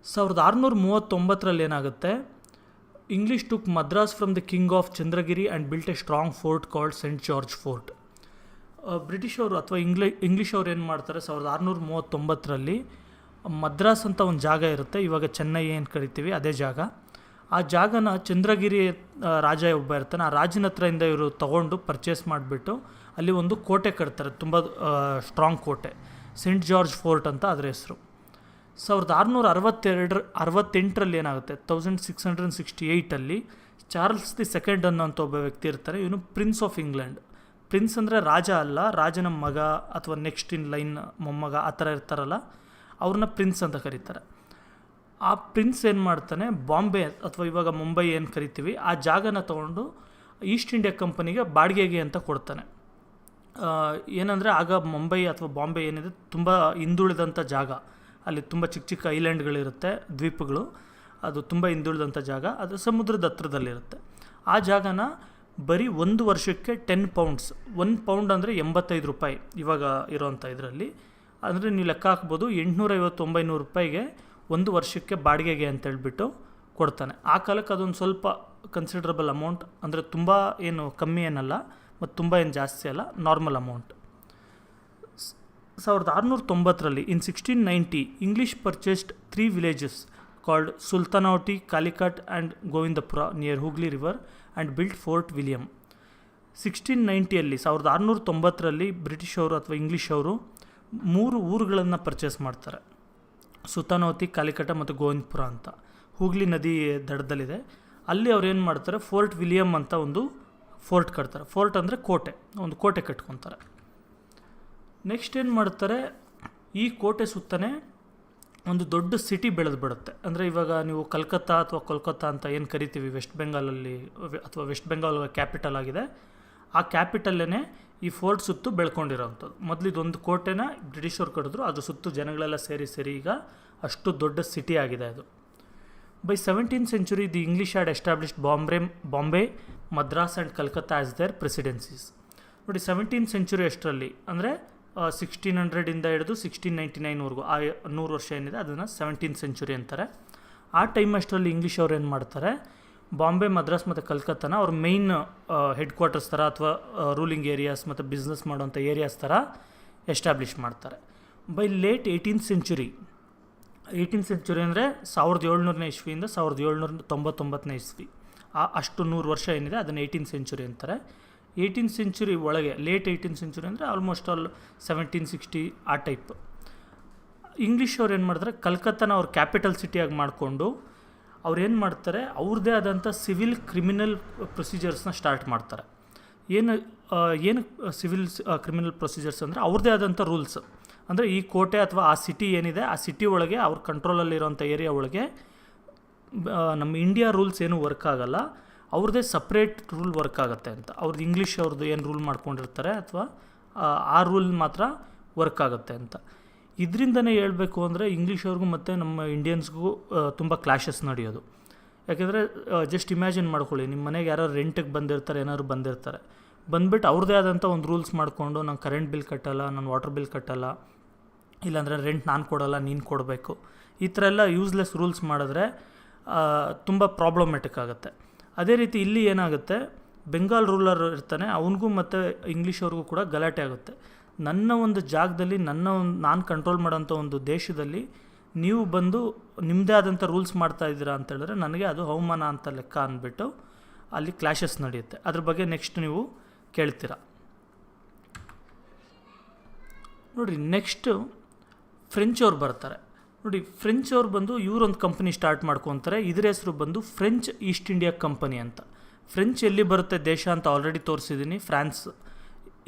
1639 ಏನಾಗುತ್ತೆ, English took Madras from the king of Chandragiri and built a strong fort called Saint George fort. ಬ್ರಿಟಿಷವರು ಅಥವಾ ಇಂಗ್ಲೀಷ್ ಅವ್ರು ಏನು ಮಾಡ್ತಾರೆ, 1639 ಮದ್ರಾಸ್ ಅಂತ ಒಂದು ಜಾಗ ಇರುತ್ತೆ, ಇವಾಗ ಚೆನ್ನೈ ಏನು ಕರಿತೀವಿ ಅದೇ ಜಾಗ. ಆ ಜಾಗನ ಚಂದ್ರಗಿರಿ ರಾಜ ಒಬ್ಬ ಇರ್ತಾನೆ, ಆ ರಾಜನ ಹತ್ರದಿಂದ ಇವರು ತೊಗೊಂಡು ಪರ್ಚೇಸ್ ಮಾಡಿಬಿಟ್ಟು ಅಲ್ಲಿ ಒಂದು ಕೋಟೆ ಕಟ್ತಾರೆ, ತುಂಬ ಸ್ಟ್ರಾಂಗ್ ಕೋಟೆ, ಸೆಂಟ್ ಜಾರ್ಜ್ ಫೋರ್ಟ್ ಅಂತ ಅದರ ಹೆಸರು. 1668 ಏನಾಗುತ್ತೆ, 1668 ಚಾರ್ಲ್ಸ್ ದಿ ಸೆಕೆಂಡ್ ಅನ್ನೋಂಥ ಒಬ್ಬ ವ್ಯಕ್ತಿ ಇರ್ತಾರೆ. ಇವನು ಪ್ರಿನ್ಸ್ ಆಫ್ ಇಂಗ್ಲೆಂಡ್. ಪ್ರಿನ್ಸ್ ಅಂದರೆ ರಾಜ ಅಲ್ಲ, ರಾಜನ ಮಗ ಅಥವಾ ನೆಕ್ಸ್ಟ್ ಇನ್ ಲೈನ್ ಮೊಮ್ಮಗ ಆ ಥರ ಇರ್ತಾರಲ್ಲ, ಅವ್ರನ್ನ ಪ್ರಿನ್ಸ್ ಅಂತ ಕರೀತಾರೆ. ಆ ಪ್ರಿನ್ಸ್ ಏನು ಮಾಡ್ತಾನೆ, ಬಾಂಬೆ ಅಥವಾ ಇವಾಗ ಮುಂಬೈ ಏನು ಕರಿತೀವಿ ಆ ಜಾಗನ ತೊಗೊಂಡು ಈಸ್ಟ್ ಇಂಡಿಯಾ ಕಂಪನಿಗೆ ಬಾಡಿಗೆಗೆ ಅಂತ ಕೊಡ್ತಾನೆ. ಏನಂದರೆ ಆಗ ಮುಂಬೈ ಅಥವಾ ಬಾಂಬೆ ಏನಿದೆ ತುಂಬ ಹಿಂದುಳಿದಂಥ ಜಾಗ, ಅಲ್ಲಿ ತುಂಬ ಚಿಕ್ಕ ಚಿಕ್ಕ ಐಲ್ಯಾಂಡ್ಗಳಿರುತ್ತೆ, ದ್ವೀಪಗಳು, ಅದು ತುಂಬ ಹಿಂದುಳಿದಂಥ ಜಾಗ, ಅದು ಸಮುದ್ರದ ಹತ್ರದಲ್ಲಿರುತ್ತೆ. ಆ ಜಾಗನ ಬರೀ 1 ವರ್ಷಕ್ಕೆ 10 ಪೌಂಡ್ಸ್, 1 ಪೌಂಡ್ ಅಂದರೆ 85 ರೂಪಾಯಿ ಇವಾಗ ಇರೋವಂಥ ಇದರಲ್ಲಿ, ಅಂದರೆ ನೀವು ಲೆಕ್ಕ ಹಾಕ್ಬೋದು 850-900 ರೂಪಾಯಿಗೆ 1 ವರ್ಷಕ್ಕೆ ಬಾಡಿಗೆಗೆ ಅಂತೇಳ್ಬಿಟ್ಟು ಕೊಡ್ತಾನೆ. ಆ ಕಾಲಕ್ಕೆ ಅದೊಂದು ಸ್ವಲ್ಪ ಕನ್ಸಿಡ್ರಬಲ್ ಅಮೌಂಟ್, ಅಂದರೆ ತುಂಬ ಏನು ಕಮ್ಮಿ ಏನಲ್ಲ ಮತ್ತು ತುಂಬ ಏನು ಜಾಸ್ತಿ ಅಲ್ಲ, normal amount. 1690 in 1690 English purchased 3 villages called Sutanuti, Calicut and Govindapur near Hooghly river and built fort William. 1690 ಬ್ರಿಟಿಷವರು ಅಥವಾ ಇಂಗ್ಲೀಷವರು 3 ಊರುಗಳನ್ನು ಪರ್ಚೇಸ್ ಮಾಡ್ತಾರೆ, ಸುಲ್ತಾನೌತಿ, ಕಾಲಿಕಟ ಮತ್ತು ಗೋವಿಂದಪುರ ಅಂತ, ಹೂಗ್ಲಿ ನದಿ ದಡದಲ್ಲಿದೆ. ಅಲ್ಲಿ ಅವ್ರು ಏನು ಮಾಡ್ತಾರೆ, ಫೋರ್ಟ್ ವಿಲಿಯಮ್ ಅಂತ ಒಂದು ಫೋರ್ಟ್ ಕಟ್ತಾರೆ. ಫೋರ್ಟ್ ಅಂದರೆ ಕೋಟೆ, ಒಂದು ಕೋಟೆ ಕಟ್ಕೊತಾರೆ. ನೆಕ್ಸ್ಟ್ ಏನು ಮಾಡ್ತಾರೆ, ಈ ಕೋಟೆ ಸುತ್ತನೇ ಒಂದು ದೊಡ್ಡ ಸಿಟಿ ಬೆಳೆದು ಬಿಡುತ್ತೆ. ಅಂದರೆ ಇವಾಗ ನೀವು ಕಲ್ಕತ್ತಾ ಅಥವಾ ಕೋಲ್ಕತ್ತಾ ಅಂತ ಏನು ಕರಿತೀವಿ ವೆಸ್ಟ್ ಬೆಂಗಾಲಲ್ಲಿ, ಅಥವಾ ವೆಸ್ಟ್ ಬೆಂಗಾಲ್ ಕ್ಯಾಪಿಟಲ್ ಆಗಿದೆ, ಆ ಕ್ಯಾಪಿಟಲ್ಲೇ ಈ ಫೋರ್ಟ್ ಸುತ್ತು ಬೆಳ್ಕೊಂಡಿರೋವಂಥದ್ದು. ಮೊದಲು ಇದೊಂದು ಕೋಟೆನ ಬ್ರಿಟಿಷರು ಕಟ್ಟಿದ್ರು, ಅದು ಸುತ್ತು ಜನಗಳೆಲ್ಲ ಸೇರಿ ಈಗ ಅಷ್ಟು ದೊಡ್ಡ ಸಿಟಿ ಆಗಿದೆ ಅದು. By 17th century the English had established Bombay, Madras and Calcutta as their presidencies. ನೋಡಿ 17th century ಅಷ್ಟರಲ್ಲಿ, ಅಂದರೆ 1600 ಹಿಡಿದು 1699ವರೆಗೂ ಆ 100 ವರ್ಷ ಏನಿದೆ ಅದನ್ನು 17th century ಅಂತಾರೆ. ಆ ಟೈಮ್ ಅಷ್ಟರಲ್ಲಿ ಇಂಗ್ಲೀಷ್ ಅವ್ರು ಏನು ಮಾಡ್ತಾರೆ, ಬಾಂಬೆ, ಮದ್ರಾಸ್ ಮತ್ತು ಕಲ್ಕತ್ತಾನ ಅವ್ರ ಮೇಯ್ನ್ ಹೆಡ್ ಕ್ವಾರ್ಟರ್ಸ್ ಥರ ಅಥವಾ ರೂಲಿಂಗ್ ಏರಿಯಾಸ್ ಮತ್ತು ಬಿಸ್ನೆಸ್ ಮಾಡೋಂಥ ಏರಿಯಾಸ್ ಥರ ಎಸ್ಟಾಬ್ಲಿಷ್ ಮಾಡ್ತಾರೆ. ಬೈ ಲೇಟ್ 18th century ಅಂದರೆ 1700ನೇ ಇಸ್ವಿಯಿಂದ 1799ನೇ ಇಸ್ವಿ, ಅಷ್ಟು 100 ವರ್ಷ ಏನಿದೆ ಅದನ್ನು 18th century ಅಂತಾರೆ. 18th century ಒಳಗೆ, ಲೇಟ್ 18th century ಅಂದರೆ ಆಲ್ಮೋಸ್ಟ್ ಆಲ್ 1760 ಆ ಟೈಪ್. ಇಂಗ್ಲೀಷ್ ಅವ್ರು ಏನು ಮಾಡ್ತಾರೆ, ಕಲ್ಕತ್ತಾನ ಅವ್ರ ಕ್ಯಾಪಿಟಲ್ ಸಿಟಿಯಾಗಿ ಮಾಡಿಕೊಂಡು ಅವ್ರು ಏನು ಮಾಡ್ತಾರೆ, ಅವ್ರದ್ದೇ ಆದಂಥ ಸಿವಿಲ್ ಕ್ರಿಮಿನಲ್ ಪ್ರೊಸೀಜರ್ಸ್ನ ಸ್ಟಾರ್ಟ್ ಮಾಡ್ತಾರೆ. ಏನು ಸಿವಿಲ್ ಕ್ರಿಮಿನಲ್ ಪ್ರೊಸೀಜರ್ಸ್ ಅಂದರೆ ಅವ್ರದ್ದೇ ಆದಂಥ ರೂಲ್ಸ್. ಅಂದರೆ ಈ ಕೋಟೆ ಅಥವಾ ಆ ಸಿಟಿ ಏನಿದೆ ಆ ಸಿಟಿ ಒಳಗೆ ಅವ್ರ ಕಂಟ್ರೋಲಲ್ಲಿರೋಂಥ ಏರಿಯಾ ಒಳಗೆ ನಮ್ಮ ಇಂಡಿಯಾ ರೂಲ್ಸ್ ಏನೂ ವರ್ಕ್ ಆಗೋಲ್ಲ, ಅವ್ರದ್ದೇ ಸಪ್ರೇಟ್ ರೂಲ್ ವರ್ಕ್ ಆಗುತ್ತೆ ಅಂತ. ಅವ್ರದ್ದು ಇಂಗ್ಲೀಷ್ ಅವ್ರದ್ದು ಏನು ರೂಲ್ ಮಾಡ್ಕೊಂಡಿರ್ತಾರೆ ಅಥವಾ ಆ ರೂಲ್ ಮಾತ್ರ ವರ್ಕ್ ಆಗುತ್ತೆ ಅಂತ. ಇದರಿಂದನೇ ಹೇಳಬೇಕು ಅಂದರೆ ಇಂಗ್ಲೀಷ್ ಅವ್ರಿಗೂ ಮತ್ತು ನಮ್ಮ ಇಂಡಿಯನ್ಸ್ಗೂ ತುಂಬ ಕ್ಲಾಶಸ್ ನಡೆಯೋದು. ಯಾಕೆಂದರೆ ಜಸ್ಟ್ ಇಮ್ಯಾಜಿನ್ ಮಾಡ್ಕೊಳ್ಳಿ, ನಿಮ್ಮ ಮನೆಗೆ ಯಾರು ರೆಂಟಿಗೆ ಬಂದಿರ್ತಾರೆ, ಏನಾದ್ರು ಬಂದಿರ್ತಾರೆ, ಬಂದುಬಿಟ್ಟು ಅವ್ರದ್ದೇ ಆದಂಥ ಒಂದು ರೂಲ್ಸ್ ಮಾಡಿಕೊಂಡು ನಾನು ಕರೆಂಟ್ ಬಿಲ್ ಕಟ್ಟಲ್ಲ, ನಾನು ವಾಟರ್ ಬಿಲ್ ಕಟ್ಟಲ್ಲ, ಇಲ್ಲಾಂದರೆ ರೆಂಟ್ ನಾನು ಕೊಡಲ್ಲ ನೀನು ಕೊಡಬೇಕು, ಈ ಥರ ಎಲ್ಲ ಯೂಸ್ಲೆಸ್ ರೂಲ್ಸ್ ಮಾಡಿದ್ರೆ ತುಂಬ ಪ್ರಾಬ್ಲಮೆಟಿಕ್ ಆಗುತ್ತೆ. ಅದೇ ರೀತಿ ಇಲ್ಲಿ ಏನಾಗುತ್ತೆ, ಬೆಂಗಾಲ್ ರೂಲರ್ ಇರ್ತಾನೆ, ಅವನಿಗೂ ಮತ್ತು ಇಂಗ್ಲೀಷ್ ಅವ್ರಿಗೂ ಕೂಡ ಗಲಾಟೆ ಆಗುತ್ತೆ. ನನ್ನ ಒಂದು ಜಾಗದಲ್ಲಿ ನಾನು ಕಂಟ್ರೋಲ್ ಮಾಡೋಂಥ ಒಂದು ದೇಶದಲ್ಲಿ ನೀವು ಬಂದು ನಿಮ್ಮದೇ ಆದಂಥ ರೂಲ್ಸ್ ಮಾಡ್ತಾ ಇದ್ದೀರಾ ಅಂತ ಹೇಳಿದ್ರೆ ನನಗೆ ಅದು ಅವಮಾನ ಅಂತ ಲೆಕ್ಕ ಅಂದ್ಬಿಟ್ಟು ಅಲ್ಲಿ ಕ್ಲಾಶಸ್ ನಡೆಯುತ್ತೆ. ಅದ್ರ ಬಗ್ಗೆ ನೆಕ್ಸ್ಟ್ ನೀವು ಕೇಳ್ತೀರ. ನೋಡಿರಿ, ನೆಕ್ಸ್ಟು ಫ್ರೆಂಚ್ ಅವ್ರು ಬರ್ತಾರೆ. ನೋಡಿ, ಫ್ರೆಂಚ್ ಅವ್ರು ಬಂದು ಇವರೊಂದು ಕಂಪನಿ ಸ್ಟಾರ್ಟ್ ಮಾಡ್ಕೊತಾರೆ. ಇದ್ರ ಹೆಸರು ಬಂದು ಫ್ರೆಂಚ್ ಈಸ್ಟ್ ಇಂಡಿಯಾ ಕಂಪನಿ ಅಂತ. ಫ್ರೆಂಚ್ ಎಲ್ಲಿ ಬರುತ್ತೆ ದೇಶ ಅಂತ ಆಲ್ರೆಡಿ ತೋರಿಸಿದ್ದೀನಿ, ಫ್ರಾನ್ಸ್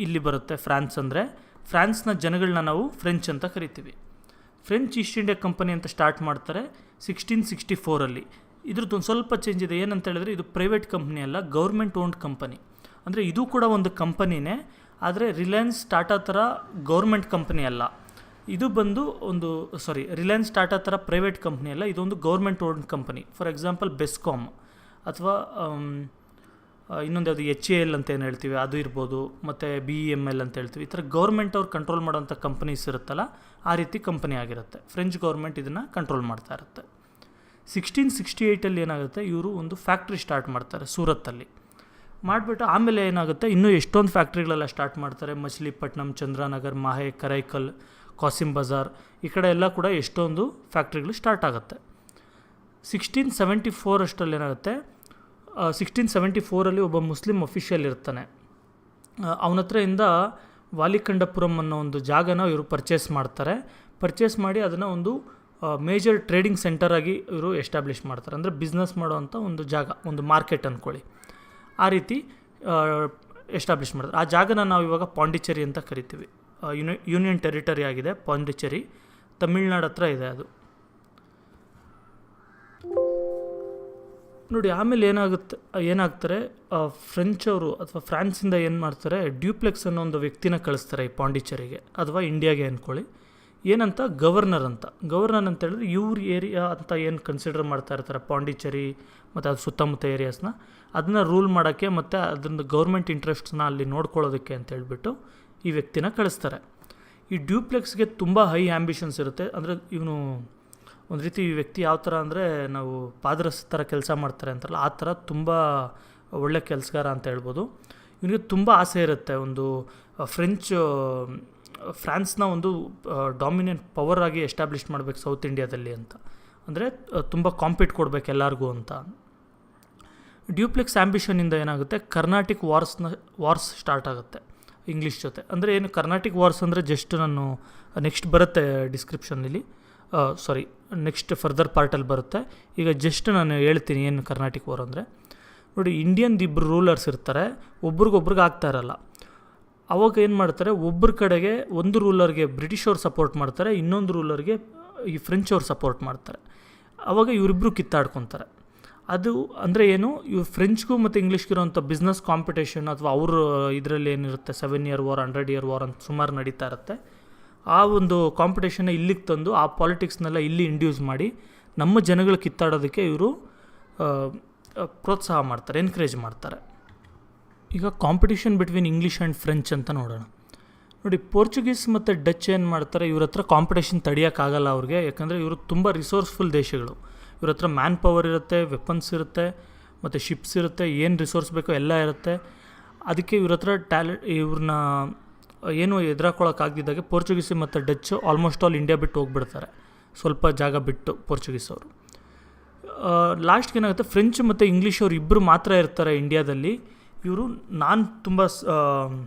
ಇಲ್ಲಿ ಬರುತ್ತೆ. ಫ್ರಾನ್ಸ್ ಅಂದರೆ ಫ್ರಾನ್ಸ್ನ ಜನಗಳನ್ನ ನಾವು ಫ್ರೆಂಚ್ ಅಂತ ಕರಿತೀವಿ. ಫ್ರೆಂಚ್ ಈಸ್ಟ್ ಇಂಡಿಯಾ ಕಂಪನಿ ಅಂತ ಸ್ಟಾರ್ಟ್ ಮಾಡ್ತಾರೆ 1664. ಇದ್ರದ್ದು ಒಂದು ಸ್ವಲ್ಪ ಚೇಂಜ್ ಇದೆ. ಏನಂತ ಹೇಳಿದ್ರೆ ಇದು ಪ್ರೈವೇಟ್ ಕಂಪ್ನಿ ಅಲ್ಲ, ಗೌರ್ಮೆಂಟ್ ಓನ್ಡ್ ಕಂಪನಿ. ಅಂದರೆ ಇದು ಕೂಡ ಒಂದು ಕಂಪನಿನೇ, ಆದರೆ ರಿಲಯನ್ಸ್ ಟಾಟಾ ಥರ ಗೌರ್ಮೆಂಟ್ ಕಂಪನಿ ಅಲ್ಲ. ಇದು ಬಂದು ರಿಲಯನ್ಸ್ ಟಾಟಾ ಥರ ಪ್ರೈವೇಟ್ ಕಂಪ್ನಿ ಅಲ್ಲ, ಇದೊಂದು government owned company. For example BESCOM ಅಥವಾ ಇನ್ನೊಂದು ಯಾವುದು HAL ಅಂತ ಏನು ಹೇಳ್ತೀವಿ ಅದು ಇರ್ಬೋದು, ಮತ್ತು BEML ಅಂತ ಹೇಳ್ತೀವಿ. ಈ ಥರ ಗೌರ್ಮೆಂಟ್ ಅವ್ರು ಕಂಟ್ರೋಲ್ ಮಾಡೋಂಥ ಕಂಪನೀಸ್ ಇರುತ್ತಲ್ಲ, ಆ ರೀತಿ ಕಂಪನಿ ಆಗಿರುತ್ತೆ. ಫ್ರೆಂಚ್ ಗೌರ್ಮೆಂಟ್ ಇದನ್ನು ಕಂಟ್ರೋಲ್ ಮಾಡ್ತಾ ಇರುತ್ತೆ. 1668 ಏನಾಗುತ್ತೆ, ಇವರು ಒಂದು ಫ್ಯಾಕ್ಟ್ರಿ ಸ್ಟಾರ್ಟ್ ಮಾಡ್ತಾರೆ ಸೂರತ್ತಲ್ಲಿ. ಮಾಡಿಬಿಟ್ಟು ಆಮೇಲೆ ಏನಾಗುತ್ತೆ, ಇನ್ನೂ ಎಷ್ಟೊಂದು ಫ್ಯಾಕ್ಟ್ರಿಗಳೆಲ್ಲ ಸ್ಟಾರ್ಟ್ ಮಾಡ್ತಾರೆ. ಮಚಿಲಿಪಟ್ನಮ್, ಚಂದ್ರನಗರ್, ಮಾಹೆ, ಕರೈಕಲ್, ಕಾಸಿಂ ಬಜಾರ್, ಈ ಕಡೆ ಎಲ್ಲ ಕೂಡ ಎಷ್ಟೊಂದು ಫ್ಯಾಕ್ಟ್ರಿಗಳು ಸ್ಟಾರ್ಟ್ ಆಗುತ್ತೆ. 1674 ಅಷ್ಟರಲ್ಲಿ ಏನಾಗುತ್ತೆ, 1674 ಒಬ್ಬ ಮುಸ್ಲಿಂ ಅಫಿಷಿಯಲ್ ಇರ್ತಾನೆ. ಅವನ ಹತ್ರದಿಂದ ವಾಲಿಕಂಡಪುರಂ ಅನ್ನೋ ಒಂದು ಜಾಗನ ಇವರು ಪರ್ಚೇಸ್ ಮಾಡ್ತಾರೆ. ಪರ್ಚೇಸ್ ಮಾಡಿ ಅದನ್ನು ಒಂದು ಮೇಜರ್ ಟ್ರೇಡಿಂಗ್ ಸೆಂಟರ್ ಆಗಿ ಇವರು ಎಸ್ಟಾಬ್ಲಿಷ್ ಮಾಡ್ತಾರೆ. ಅಂದರೆ ಬಿಸ್ನೆಸ್ ಮಾಡೋವಂಥ ಒಂದು ಜಾಗ, ಒಂದು ಮಾರ್ಕೆಟ್ ಅಂದ್ಕೊಳ್ಳಿ, ಆ ರೀತಿ ಎಸ್ಟಾಬ್ಲಿಷ್ ಮಾಡ್ತಾರೆ. ಆ ಜಾಗನ ನಾವು ಇವಾಗ ಪಾಂಡಿಚೇರಿ ಅಂತ ಕರಿತೀವಿ. ಯೂನಿಯನ್ ಟೆರಿಟರಿ ಆಗಿದೆ ಪಾಂಡಿಚೇರಿ, ತಮಿಳ್ನಾಡು ಹತ್ರ ಇದೆ ಅದು. ನೋಡಿ, ಆಮೇಲೆ ಏನಾಗ್ತಾರೆ, ಫ್ರೆಂಚ್ ಅವರು ಅಥವಾ ಫ್ರಾನ್ಸಿಂದ ಏನು ಮಾಡ್ತಾರೆ, ಡ್ಯೂಪ್ಲೆಕ್ಸ್ ಅನ್ನೋ ಒಂದು ವ್ಯಕ್ತಿನ ಕಳಿಸ್ತಾರೆ ಈ ಪಾಂಡಿಚೇರಿಗೆ ಅಥವಾ ಇಂಡಿಯಾಗೆ ಅಂದ್ಕೊಳ್ಳಿ. ಏನಂತ, ಗವರ್ನರ್ ಅಂತ. ಗವರ್ನರ್ ಅಂತ ಹೇಳಿದ್ರೆ ಇವ್ರ ಏರಿಯಾ ಅಂತ ಏನು ಕನ್ಸಿಡರ್ ಮಾಡ್ತಾ ಇರ್ತಾರೆ ಪಾಂಡಿಚೇರಿ ಮತ್ತು ಅದು ಸುತ್ತಮುತ್ತ ಏರಿಯಾಸ್ನ, ಅದನ್ನ ರೂಲ್ ಮಾಡೋಕ್ಕೆ ಮತ್ತು ಅದರಿಂದ ಗೌರ್ಮೆಂಟ್ ಇಂಟ್ರೆಸ್ಟ್ನ ಅಲ್ಲಿ ನೋಡ್ಕೊಳ್ಳೋದಕ್ಕೆ ಅಂತ ಹೇಳ್ಬಿಟ್ಟು ಈ ವ್ಯಕ್ತಿನ ಕಳಿಸ್ತಾರೆ. ಈ ಡ್ಯೂಪ್ಲೆಕ್ಸ್ಗೆ ತುಂಬ ಹೈ ಆ್ಯಂಬಿಷನ್ಸ್ ಇರುತ್ತೆ. ಅಂದರೆ ಇವನು ಒಂದು ರೀತಿ ಈ ವ್ಯಕ್ತಿ ಯಾವ ಥರ ಅಂದರೆ, ನಾವು ಪಾದರಸ್ ಥರ ಕೆಲಸ ಮಾಡ್ತಾರೆ ಅಂತಾರಲ್ಲ, ಆ ಥರ ತುಂಬ ಒಳ್ಳೆ ಕೆಲಸಗಾರ ಅಂತ ಹೇಳ್ಬೋದು. ಇವನಿಗೆ ತುಂಬ ಆಸೆ ಇರುತ್ತೆ, ಒಂದು ಫ್ರಾನ್ಸ್ನ ಒಂದು ಡಾಮಿನೆಂಟ್ ಪವರ್ ಆಗಿ ಎಸ್ಟಾಬ್ಲಿಷ್ ಮಾಡಬೇಕು ಸೌತ್ ಇಂಡಿಯಾದಲ್ಲಿ ಅಂತ. ಅಂದರೆ ತುಂಬ ಕಾಂಪೀಟ್ ಕೊಡಬೇಕು ಎಲ್ಲರಿಗೂ ಅಂತ. ಡ್ಯೂಪ್ಲೆಕ್ಸ್ ಆ್ಯಂಬಿಷನಿಂದ ಏನಾಗುತ್ತೆ, ಕರ್ನಾಟಿಕ್ ವಾರ್ಸ್ ಸ್ಟಾರ್ಟ್ ಆಗುತ್ತೆ ಇಂಗ್ಲೀಷ್ ಜೊತೆ. ಅಂದರೆ ಏನು ಕರ್ನಾಟಿಕ್ ವಾರ್ಸ್ ಅಂದರೆ, ಜಸ್ಟ್ ನಾನು ನೆಕ್ಸ್ಟ್ ಬರುತ್ತೆ ಡಿಸ್ಕ್ರಿಪ್ಷನಲ್ಲಿ, ನೆಕ್ಸ್ಟ್ ಫರ್ದರ್ ಪಾರ್ಟಲ್ಲಿ ಬರುತ್ತೆ. ಈಗ ಜಸ್ಟ್ ನಾನು ಹೇಳ್ತೀನಿ ಏನು ಕರ್ನಾಟಿಕ್ ವಾರ್ ಅಂದರೆ. ನೋಡಿ, ಇಂಡಿಯನ್ದು ಇಬ್ಬರು ರೂಲರ್ಸ್ ಇರ್ತಾರೆ, ಒಬ್ರಿಗೊಬ್ರಿಗೆ ಆಗ್ತಾ ಇರಲ್ಲ. ಅವಾಗ ಏನು ಮಾಡ್ತಾರೆ, ಒಬ್ಬರ ಕಡೆಗೆ ಒಂದು ರೂಲರ್ಗೆ ಬ್ರಿಟಿಷ್ ಅವ್ರು ಸಪೋರ್ಟ್ ಮಾಡ್ತಾರೆ, ಇನ್ನೊಂದು ರೂಲರ್ಗೆ ಈ ಫ್ರೆಂಚ್ ಅವ್ರು ಸಪೋರ್ಟ್ ಮಾಡ್ತಾರೆ. ಆವಾಗ ಇವರಿಬ್ಬರು ಕಿತ್ತಾಡ್ಕೊತಾರೆ. ಅದು ಅಂದರೆ ಏನು, ಇವ್ರು ಫ್ರೆಂಚ್ಗೂ ಮತ್ತು ಇಂಗ್ಲೀಷ್ಗೂ ಇರೋಂಥ ಬಿಸ್ನೆಸ್ ಕಾಂಪಿಟೇಷನ್ ಅಥವಾ ಅವರು ಇದರಲ್ಲಿ ಏನಿರುತ್ತೆ 7 year ವಾರ್ 100 year ವಾರ್ ಅಂತ ಸುಮಾರು ನಡೀತಾ ಇರುತ್ತೆ. ಆ ಒಂದು ಕಾಂಪಿಟೇಷನ್ನ ಇಲ್ಲಿಗೆ ತಂದು ಆ ಪಾಲಿಟಿಕ್ಸ್ನೆಲ್ಲ ಇಲ್ಲಿ ಇಂಡ್ಯೂಸ್ ಮಾಡಿ ನಮ್ಮ ಜನಗಳು ಕಿತ್ತಾಡೋದಕ್ಕೆ ಇವರು ಪ್ರೋತ್ಸಾಹ ಮಾಡ್ತಾರೆ, ಎನ್ಕರೇಜ್ ಮಾಡ್ತಾರೆ. ಈಗ competition between English and French ಅಂತ ನೋಡೋಣ. ನೋಡಿ, ಪೋರ್ಚುಗೀಸ್ ಮತ್ತು ಡಚ್ ಏನು ಮಾಡ್ತಾರೆ, ಇವ್ರ ಹತ್ರ ಕಾಂಪಿಟೇಷನ್ ತಡೆಯೋಕ್ಕಾಗಲ್ಲ ಅವ್ರಿಗೆ. ಯಾಕಂದರೆ ಇವರು ತುಂಬ ರಿಸೋರ್ಸ್ಫುಲ್ ದೇಶಗಳು. ಇವ್ರ ಹತ್ರ ಮ್ಯಾನ್ ಪವರ್ ಇರುತ್ತೆ, ವೆಪನ್ಸ್ ಇರುತ್ತೆ, ಮತ್ತು ಶಿಪ್ಸ್ ಇರುತ್ತೆ, ಏನು ರಿಸೋರ್ಸ್ ಬೇಕೋ ಎಲ್ಲ ಇರುತ್ತೆ. ಅದಕ್ಕೆ ಇವ್ರ ಹತ್ರ ಇವ್ರನ್ನ ಏನು ಎದುರಾಕೊಳ್ಳೋಕ್ಕಾಗದಿದ್ದಾಗೆ ಪೋರ್ಚುಗೀಸ್ ಮತ್ತು ಡಚ್ ಆಲ್ಮೋಸ್ಟ್ ಆಲ್ ಇಂಡಿಯಾ ಬಿಟ್ಟು ಹೋಗ್ಬಿಡ್ತಾರೆ, ಸ್ವಲ್ಪ ಜಾಗ ಬಿಟ್ಟು ಪೋರ್ಚುಗೀಸ್ ಅವರು. ಲಾಸ್ಟ್ಗೆ ಏನಾಗುತ್ತೆ, ಫ್ರೆಂಚ್ ಮತ್ತು ಇಂಗ್ಲೀಷ್ ಅವ್ರು ಇಬ್ಬರು ಮಾತ್ರ ಇರ್ತಾರೆ ಇಂಡಿಯಾದಲ್ಲಿ. ಇವರು ನಾನು ತುಂಬ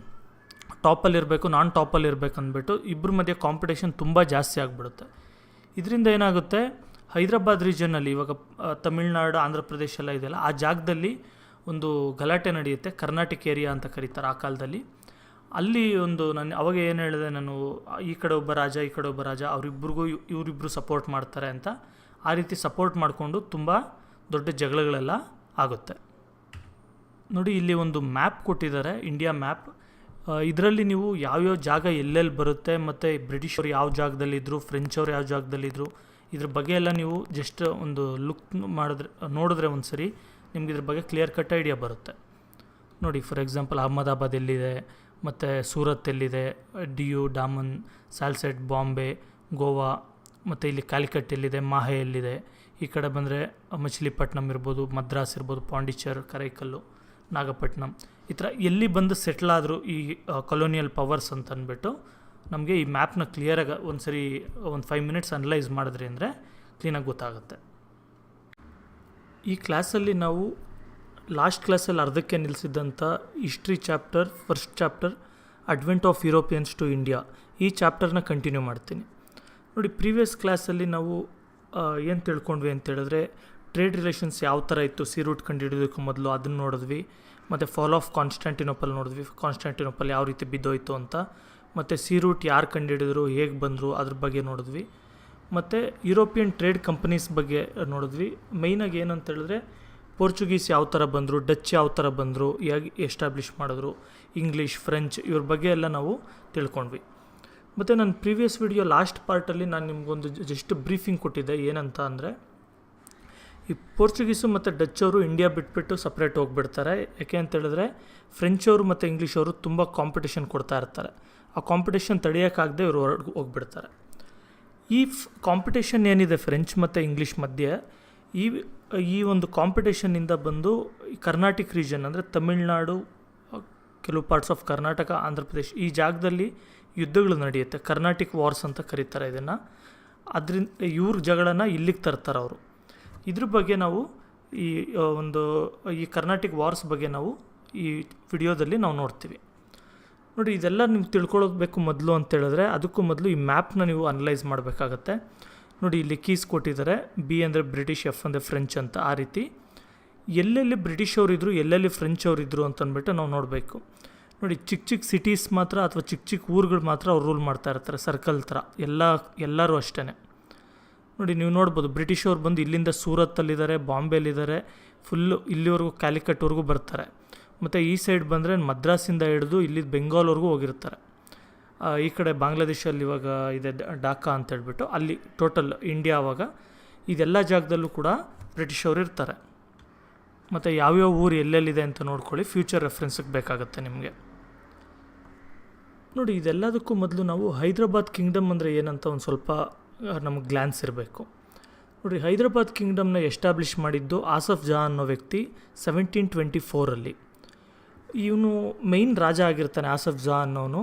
ಟಾಪಲ್ಲಿರಬೇಕು, ನಾನು ಟಾಪಲ್ಲಿರಬೇಕು ಅಂದ್ಬಿಟ್ಟು ಇಬ್ಬರ ಮಧ್ಯೆ ಕಾಂಪಿಟೇಷನ್ ತುಂಬ ಜಾಸ್ತಿ ಆಗಿಬಿಡುತ್ತೆ. ಇದರಿಂದ ಏನಾಗುತ್ತೆ, ಹೈದರಾಬಾದ್ ರೀಜನಲ್ಲಿ ಇವಾಗ ತಮಿಳ್ನಾಡು, ಆಂಧ್ರ ಪ್ರದೇಶ ಎಲ್ಲ ಇದೆಯಲ್ಲ, ಆ ಜಾಗದಲ್ಲಿ ಒಂದು ಗಲಾಟೆ ನಡೆಯುತ್ತೆ. ಕರ್ನಾಟಿಕ್ ಏರಿಯಾ ಅಂತ ಕರೀತಾರೆ ಆ ಕಾಲದಲ್ಲಿ. ಅಲ್ಲಿ ಒಂದು ನಾನು ಅವಾಗ ಏನು ಹೇಳಿದೆ, ನಾನು ಈ ಕಡೆ ಒಬ್ಬ ರಾಜ, ಈ ಕಡೆ ಒಬ್ಬ ರಾಜ, ಇವರಿಬ್ಬರು ಸಪೋರ್ಟ್ ಮಾಡ್ತಾರೆ ಅಂತ. ಆ ರೀತಿ ಸಪೋರ್ಟ್ ಮಾಡಿಕೊಂಡು ತುಂಬ ದೊಡ್ಡ ಜಗಳಗಳೆಲ್ಲ ಆಗುತ್ತೆ. ನೋಡಿ ಇಲ್ಲಿ ಒಂದು ಮ್ಯಾಪ್ ಕೊಟ್ಟಿದ್ದಾರೆ, ಇಂಡಿಯಾ ಮ್ಯಾಪ್. ಇದರಲ್ಲಿ ನೀವು ಯಾವ್ಯಾವ ಜಾಗ ಎಲ್ಲೆಲ್ಲಿ ಬರುತ್ತೆ, ಮತ್ತು ಬ್ರಿಟಿಷರು ಯಾವ ಜಾಗದಲ್ಲಿದ್ದರು, ಫ್ರೆಂಚ್ ಅವರು ಯಾವ ಜಾಗದಲ್ಲಿದ್ದರು, ಇದ್ರ ಬಗ್ಗೆ ಎಲ್ಲ ನೀವು ಜಸ್ಟ್ ಒಂದು ಲುಕ್ ನೋಡಿದ್ರೆ ಒಂದು ಸರಿ ನಿಮ್ಗೆ ಇದ್ರ ಬಗ್ಗೆ ಕ್ಲಿಯರ್ ಕಟ್ ಐಡಿಯಾ ಬರುತ್ತೆ. ನೋಡಿ ಫಾರ್ ಎಕ್ಸಾಂಪಲ್ ಅಹಮದಾಬಾದ್ ಎಲ್ಲಿದೆ, ಮತ್ತು ಸೂರತ್ ಎಲ್ಲಿದೆ, ಡಿಯು, ಡಾಮನ್, ಸಾಲ್ಸೆಟ್, ಬಾಂಬೆ, ಗೋವಾ, ಮತ್ತು ಇಲ್ಲಿ ಕ್ಯಾಲಿಕಟ್ ಎಲ್ಲಿದೆ, ಮಾಹೆ ಎಲ್ಲಿದೆ. ಈ ಕಡೆ ಬಂದರೆ ಮಚಿಲಿಪಟ್ನಮ್ ಇರ್ಬೋದು, ಮದ್ರಾಸ್ ಇರ್ಬೋದು, ಪಾಂಡಿಚೇರ್, ಕರೈಕಲ್ಲು, ನಾಗಪಟ್ಟಣಂ, ಈ ಥರ ಎಲ್ಲಿ ಬಂದು ಸೆಟ್ಲ್ ಆದರೂ ಈ ಕೊಲೋನಿಯಲ್ ಪವರ್ಸ್ ಅಂತ ಅಂದ್ಬಿಟ್ಟು ನಮಗೆ ಈ ಮ್ಯಾಪ್ನ ಕ್ಲಿಯರಾಗಿ ಒಂದು ಸರಿ ಒಂದು 5 ಮಿನಿಟ್ಸ್ ಅನಲೈಸ್ ಮಾಡಿದ್ರಿ ಅಂದರೆ ಕ್ಲೀನಾಗಿ ಗೊತ್ತಾಗುತ್ತೆ. ಈ ಕ್ಲಾಸಲ್ಲಿ ನಾವು ಲಾಸ್ಟ್ ಕ್ಲಾಸಲ್ಲಿ ಅರ್ಧಕ್ಕೆ ನಿಲ್ಲಿಸಿದ್ದಂಥ history chapter, first chapter advent of Europeans to India, ಈ ಚಾಪ್ಟರ್ನ ಕಂಟಿನ್ಯೂ ಮಾಡ್ತೀನಿ. ನೋಡಿ ಪ್ರೀವಿಯಸ್ ಕ್ಲಾಸಲ್ಲಿ ನಾವು ಏನು ತಿಳ್ಕೊಂಡ್ವಿ ಅಂತ ಹೇಳಿದ್ರೆ ಟ್ರೇಡ್ ರಿಲೇಷನ್ಸ್ ಯಾವ ಥರ ಇತ್ತು ಸಿ ರೂಟ್ ಕಂಡುಹಿಡಿಯೋದಕ್ಕೆ ಮೊದಲು, ಅದನ್ನು ನೋಡಿದ್ವಿ. ಮತ್ತು ಫಾಲ್ ಆಫ್ ಕಾನ್ಸ್ಟಾಂಟಿನೋಪಲ್ ನೋಡಿದ್ವಿ, ಕಾನ್ಸ್ಟಾಂಟಿನೋಪಲ್ ಯಾವ ರೀತಿ ಬಿದ್ದೋಯ್ತು ಅಂತ. ಮತ್ತು ಸಿ ರೂಟ್ ಯಾರು ಕಂಡುಹಿಡಿದ್ರು, ಹೇಗೆ ಬಂದರು, ಅದ್ರ ಬಗ್ಗೆ ನೋಡಿದ್ವಿ. ಮತ್ತು ಯುರೋಪಿಯನ್ ಟ್ರೇಡ್ ಕಂಪನೀಸ್ ಬಗ್ಗೆ ನೋಡಿದ್ವಿ. ಮೈನಾಗಿ ಏನಂತ ಹೇಳಿದ್ರೆ ಪೋರ್ಚುಗೀಸ್ ಯಾವ ಥರ ಬಂದರು, ಡಚ್ ಯಾವ ಥರ ಬಂದರು, ಹೇಗೆ ಎಸ್ಟಾಬ್ಲಿಷ್ ಮಾಡಿದ್ರು, ಇಂಗ್ಲೀಷ್, ಫ್ರೆಂಚ್, ಇವ್ರ ಬಗ್ಗೆ ಎಲ್ಲ ನಾವು ತಿಳ್ಕೊಂಡ್ವಿ. ಮತ್ತು ನನ್ನ ಪ್ರೀವಿಯಸ್ ವಿಡಿಯೋ ಲಾಸ್ಟ್ ಪಾರ್ಟಲ್ಲಿ ನಾನು ನಿಮಗೊಂದು ಜಸ್ಟ್ ಬ್ರೀಫಿಂಗ್ ಕೊಟ್ಟಿದ್ದೆ. ಏನಂತ ಅಂದರೆ ಈ ಪೋರ್ಚುಗೀಸು ಮತ್ತು ಡಚ್ ಅವರು ಇಂಡಿಯಾ ಬಿಟ್ಬಿಟ್ಟು ಸಪ್ರೇಟ್ ಹೋಗಿಬಿಡ್ತಾರೆ. ಯಾಕೆ ಅಂತ ಹೇಳಿದ್ರೆ ಫ್ರೆಂಚ್ ಅವರು ಮತ್ತು ಇಂಗ್ಲೀಷ್ ಅವರು ತುಂಬ ಕಾಂಪಿಟೇಷನ್ ಕೊಡ್ತಾ ಇರ್ತಾರೆ. ಆ ಕಾಂಪಿಟೇಷನ್ ತಡೆಯೋಕ್ಕಾಗದೆ ಇವರು ಹೊರಗೆ ಹೋಗಿಬಿಡ್ತಾರೆ. ಈ ಕಾಂಪಿಟೇಷನ್ ಏನಿದೆ ಫ್ರೆಂಚ್ ಮತ್ತು ಇಂಗ್ಲೀಷ್ ಮಧ್ಯೆ, ಈ ಒಂದು ಕಾಂಪಿಟೇಷನ್ನಿಂದ ಬಂದು ಈ ಕರ್ನಾಟಿಕ್ ರೀಜನ್ ಅಂದರೆ ತಮಿಳ್ನಾಡು, ಕೆಲವು ಪಾರ್ಟ್ಸ್ ಆಫ್ ಕರ್ನಾಟಕ, ಆಂಧ್ರ ಪ್ರದೇಶ್, ಈ ಜಾಗದಲ್ಲಿ ಯುದ್ಧಗಳು ನಡೆಯುತ್ತೆ. ಕರ್ನಾಟಿಕ್ ವಾರ್ಸ್ ಅಂತ ಕರೀತಾರೆ ಇದನ್ನು. ಅದರಿಂದ ಇವ್ರ ಜಗಳನ ಇಲ್ಲಿಗೆ ತರ್ತಾರೆ ಅವರು. ಇದ್ರ ಬಗ್ಗೆ ನಾವು ಈ ಕರ್ನಾಟಿಕ್ ವಾರ್ಸ್ ಬಗ್ಗೆ ನಾವು ಈ ವಿಡಿಯೋದಲ್ಲಿ ನಾವು ನೋಡ್ತೀವಿ. ನೋಡಿ ಇದೆಲ್ಲ ನೀವು ತಿಳ್ಕೊಳ್ಳೋಬೇಕು ಮೊದಲು ಅಂತೇಳಿದ್ರೆ ಅದಕ್ಕೂ ಮೊದಲು ಈ ಮ್ಯಾಪ್ನ ನೀವು ಅನಲೈಸ್ ಮಾಡಬೇಕಾಗತ್ತೆ. ನೋಡಿ ಇಲ್ಲಿ ಕೀಸ್ ಕೊಟ್ಟಿದ್ದಾರೆ, ಬಿ ಅಂದರೆ ಬ್ರಿಟಿಷ್, ಎಫ್ ಅಂದರೆ ಫ್ರೆಂಚ್ ಅಂತ. ಆ ರೀತಿ ಎಲ್ಲೆಲ್ಲಿ ಬ್ರಿಟಿಷ್ ಅವರಿದ್ದರು, ಎಲ್ಲೆಲ್ಲಿ ಫ್ರೆಂಚ್ ಅವರಿದ್ದರು ಅಂತಂದ್ಬಿಟ್ಟು ನಾವು ನೋಡಬೇಕು. ನೋಡಿ ಚಿಕ್ಕ ಚಿಕ್ಕ ಸಿಟೀಸ್ ಮಾತ್ರ ಅಥವಾ ಚಿಕ್ಕ ಚಿಕ್ಕ ಊರುಗಳು ಮಾತ್ರ ಅವ್ರು ರೂಲ್ ಮಾಡ್ತಾ ಇರ್ತಾರೆ, ಸರ್ಕಲ್ ಥರ. ಎಲ್ಲರೂ ಅಷ್ಟೇ. ನೋಡಿ ನೀವು ನೋಡ್ಬೋದು ಬ್ರಿಟಿಷ್ ಅವ್ರು ಬಂದು ಇಲ್ಲಿಂದ ಸೂರತ್ತಲ್ಲಿದ್ದಾರೆ, ಬಾಂಬೆಲಿದ್ದಾರೆ, ಫುಲ್ಲು ಇಲ್ಲಿವರೆಗೂ ಕ್ಯಾಲಿಕಟ್ವರೆಗೂ ಬರ್ತಾರೆ. ಮತ್ತು ಈ ಸೈಡ್ ಬಂದರೆ ಮದ್ರಾಸಿಂದ ಹಿಡಿದು ಇಲ್ಲಿ ಬೆಂಗಾಲ್ವರೆಗೂ ಹೋಗಿರ್ತಾರೆ. ಈ ಕಡೆ ಬಾಂಗ್ಲಾದೇಶಲ್ಲಿ ಇವಾಗ ಇದೆ ಢಾಕಾ ಅಂತ ಹೇಳ್ಬಿಟ್ಟು, ಅಲ್ಲಿ ಟೋಟಲ್ ಇಂಡಿಯಾ. ಆವಾಗ ಇದೆಲ್ಲ ಜಾಗದಲ್ಲೂ ಕೂಡ ಬ್ರಿಟಿಷ್ ಅವರು ಇರ್ತಾರೆ. ಮತ್ತು ಯಾವ್ಯಾವ ಊರು ಎಲ್ಲೆಲ್ಲಿದೆ ಅಂತ ನೋಡ್ಕೊಳ್ಳಿ, ಫ್ಯೂಚರ್ ರೆಫರೆನ್ಸಿಗೆ ಬೇಕಾಗುತ್ತೆ ನಿಮಗೆ. ನೋಡಿ ಇದೆಲ್ಲದಕ್ಕೂ ಮೊದಲು ನಾವು ಹೈದ್ರಾಬಾದ್ ಕಿಂಗ್ಡಮ್ ಅಂದರೆ ಏನಂತ ಒಂದು ಸ್ವಲ್ಪ ನಮಗೆ ಗ್ಲ್ಯಾನ್ಸ್ ಇರಬೇಕು. ನೋಡಿ ಹೈದ್ರಾಬಾದ್ ಕಿಂಗ್ಡಮ್ನ ಎಸ್ಟಾಬ್ಲಿಷ್ ಮಾಡಿದ್ದು ಆಸಫ್ ಜಹಾನ್ ಅನ್ನೋ ವ್ಯಕ್ತಿ 1724. ಇವನು ಮೇಯ್ನ್ ರಾಜ ಆಗಿರ್ತಾನೆ ಆಸಫ್ ಜಹಾನ್ ಅನ್ನೋನು.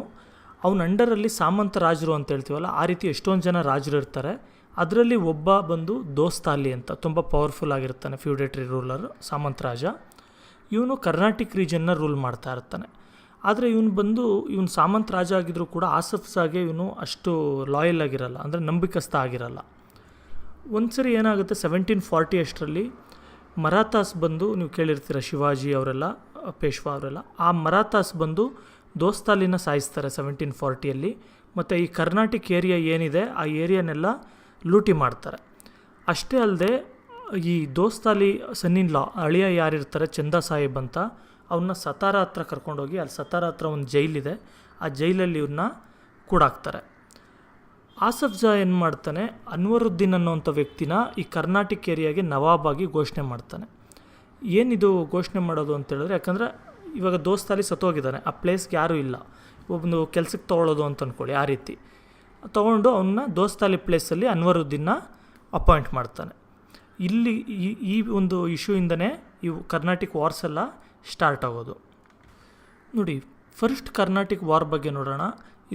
ಅವನ ಅಂಡರಲ್ಲಿ ಸಾಮಂತ ರಾಜರು ಅಂತ ಹೇಳ್ತೀವಲ್ಲ, ಆ ರೀತಿ ಎಷ್ಟೊಂದು ಜನ ರಾಜರು ಇರ್ತಾರೆ. ಅದರಲ್ಲಿ ಒಬ್ಬ ಬಂದು ದೋಸ್ತಾಲಿ ಅಂತ ತುಂಬ ಪವರ್ಫುಲ್ ಆಗಿರ್ತಾನೆ, ಫ್ಯೂಡೇಟ್ರಿ ರೂಲರ್, ಸಾಮಂತ ರಾಜ. ಇವನು ಕರ್ನಾಟಿಕ್ ರೀಜನ್ನ ರೂಲ್ ಮಾಡ್ತಾ ಇರ್ತಾನೆ. ಆದರೆ ಇವನು ಸಾಮಂತ ರಾಜ ಆಗಿದ್ರೂ ಕೂಡ ಆಸಫ್ ಜಾಗೆ ಇವನು ಅಷ್ಟು ಲಾಯಲ್ ಆಗಿರಲ್ಲ, ಅಂದರೆ ನಂಬಿಕಸ್ಥ ಆಗಿರಲ್ಲ. ಒಂದು ಸರಿ ಏನಾಗುತ್ತೆ 1740 ಅಷ್ಟರಲ್ಲಿ ಮರಾಠಾಸ್ ಬಂದು, ನೀವು ಕೇಳಿರ್ತೀರ ಶಿವಾಜಿ ಅವರೆಲ್ಲ, ಪೇಶ್ವಾ ಅವರೆಲ್ಲ, ಆ ಮರಾಠಾಸ್ ಬಂದು ದೋಸ್ತಾಲಿನ ಸಾಯಿಸ್ತಾರೆ 1740. ಮತ್ತು ಈ ಕರ್ನಾಟಿಕ್ ಏರಿಯಾ ಏನಿದೆ ಆ ಏರಿಯಾನೆಲ್ಲ ಲೂಟಿ ಮಾಡ್ತಾರೆ. ಅಷ್ಟೇ ಅಲ್ಲದೆ ಈ ದೋಸ್ತಾಲಿ ಸನ್ನಿನ್ ಲಾ ಅಳಿಯ ಯಾರಿರ್ತಾರೆ ಚಂದಾ ಸಾಹೇಬ್ ಅಂತ, ಅವನ್ನ ಸತಾರ ಹತ್ರ ಕರ್ಕೊಂಡೋಗಿ, ಅಲ್ಲಿ ಸತಾರ ಹತ್ರ ಒಂದು ಜೈಲಿದೆ, ಆ ಜೈಲಲ್ಲಿ ಇವ್ರನ್ನ ಕೂಡಾಕ್ತಾರೆ. ಆಸಫ್ ಜಾ ಏನು ಮಾಡ್ತಾನೆ, ಅನ್ವರುದ್ದೀನ್ ಅನ್ನೋವಂಥ ವ್ಯಕ್ತಿನ ಈ ಕರ್ನಾಟಿಕ್ ಏರಿಯಾಗೆ ನವಾಬಾಗಿ ಘೋಷಣೆ ಮಾಡ್ತಾನೆ. ಏನಿದು ಘೋಷಣೆ ಮಾಡೋದು ಅಂತೇಳಿದ್ರೆ, ಯಾಕಂದರೆ ಇವಾಗ ದೋಸ್ತಾಲಿ ಸತ್ತೋಗಿದ್ದಾನೆ, ಆ ಪ್ಲೇಸ್ಗೆ ಯಾರೂ ಇಲ್ಲ, ಒಂದು ಕೆಲಸಕ್ಕೆ ತೊಗೊಳ್ಳೋದು ಅಂತ ಅಂದ್ಕೊಳ್ಳಿ. ಆ ರೀತಿ ತೊಗೊಂಡು ಅವನ್ನ ದೋಸ್ತಾಲಿ ಪ್ಲೇಸಲ್ಲಿ ಅನ್ವರುದ್ದೀನ್ನ ಅಪಾಯಿಂಟ್ ಮಾಡ್ತಾನೆ. ಇಲ್ಲಿ ಈ ಒಂದು ಇಶ್ಯೂಯಿಂದನೇ ಇವು ಕರ್ನಾಟಿಕ್ ವಾರ್ಸ್ ಎಲ್ಲ ಸ್ಟಾರ್ಟ್ ಆಗೋದು. ನೋಡಿ ಫಸ್ಟ್ ಕರ್ನಾಟಿಕ್ ವಾರ್ ಬಗ್ಗೆ ನೋಡೋಣ.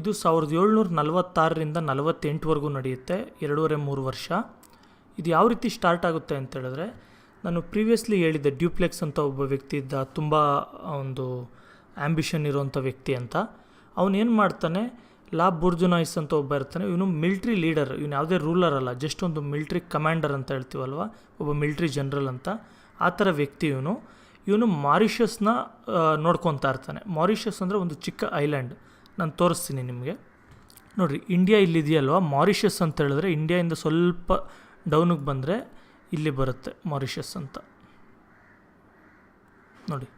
ಇದು 1746ರಿಂದ 48ವರೆಗೂ ನಡೆಯುತ್ತೆ, 2.5-3 ವರ್ಷ. ಇದು ಯಾವ ರೀತಿ ಸ್ಟಾರ್ಟ್ ಆಗುತ್ತೆ ಅಂತೇಳಿದ್ರೆ, ನಾನು ಪ್ರೀವಿಯಸ್ಲಿ ಹೇಳಿದ್ದೆ ಡ್ಯೂಪ್ಲೆಕ್ಸ್ ಅಂತ ಒಬ್ಬ ವ್ಯಕ್ತಿ ಇದ್ದ, ತುಂಬ ಒಂದು ಆ್ಯಂಬಿಷನ್ ಇರೋವಂಥ ವ್ಯಕ್ತಿ ಅಂತ. ಅವನೇನು ಮಾಡ್ತಾನೆ, ಲಾ ಬುರ್ಜುನಾಯಿಸ್ ಅಂತ ಒಬ್ಬ ಇರ್ತಾನೆ. ಇವನು ಮಿಲ್ಟ್ರಿ ಲೀಡರ್, ಇವನು ಯಾವುದೇ ರೂಲರ್ ಅಲ್ಲ, ಜಸ್ಟ್ ಒಂದು ಮಿಲ್ಟ್ರಿ ಕಮಾಂಡರ್ ಅಂತ ಹೇಳ್ತೀವಲ್ವ, ಒಬ್ಬ ಮಿಲ್ಟ್ರಿ ಜನರಲ್ ಅಂತ. ಆ ಥರ ವ್ಯಕ್ತಿ ಇವನು ಮಾರಿಷಸ್ನ ನೋಡ್ಕೊತಾ ಇರ್ತಾನೆ. ಮಾರಿಷಸ್ ಅಂದರೆ ಒಂದು ಚಿಕ್ಕ ಐಲ್ಯಾಂಡ್, ನಾನು ತೋರಿಸ್ತೀನಿ ನಿಮಗೆ. ನೋಡಿರಿ ಇಂಡಿಯಾ ಇಲ್ಲಿದೆಯಲ್ವ, ಮಾರಿಷಸ್ ಅಂತ ಹೇಳಿದ್ರೆ ಇಂಡಿಯಾಯಿಂದ ಸ್ವಲ್ಪ ಡೌನಿಗೆ ಬಂದರೆ ಇಲ್ಲಿ ಬರುತ್ತೆ ಮಾರಿಷಸ್ ಅಂತ. ನೋಡಿ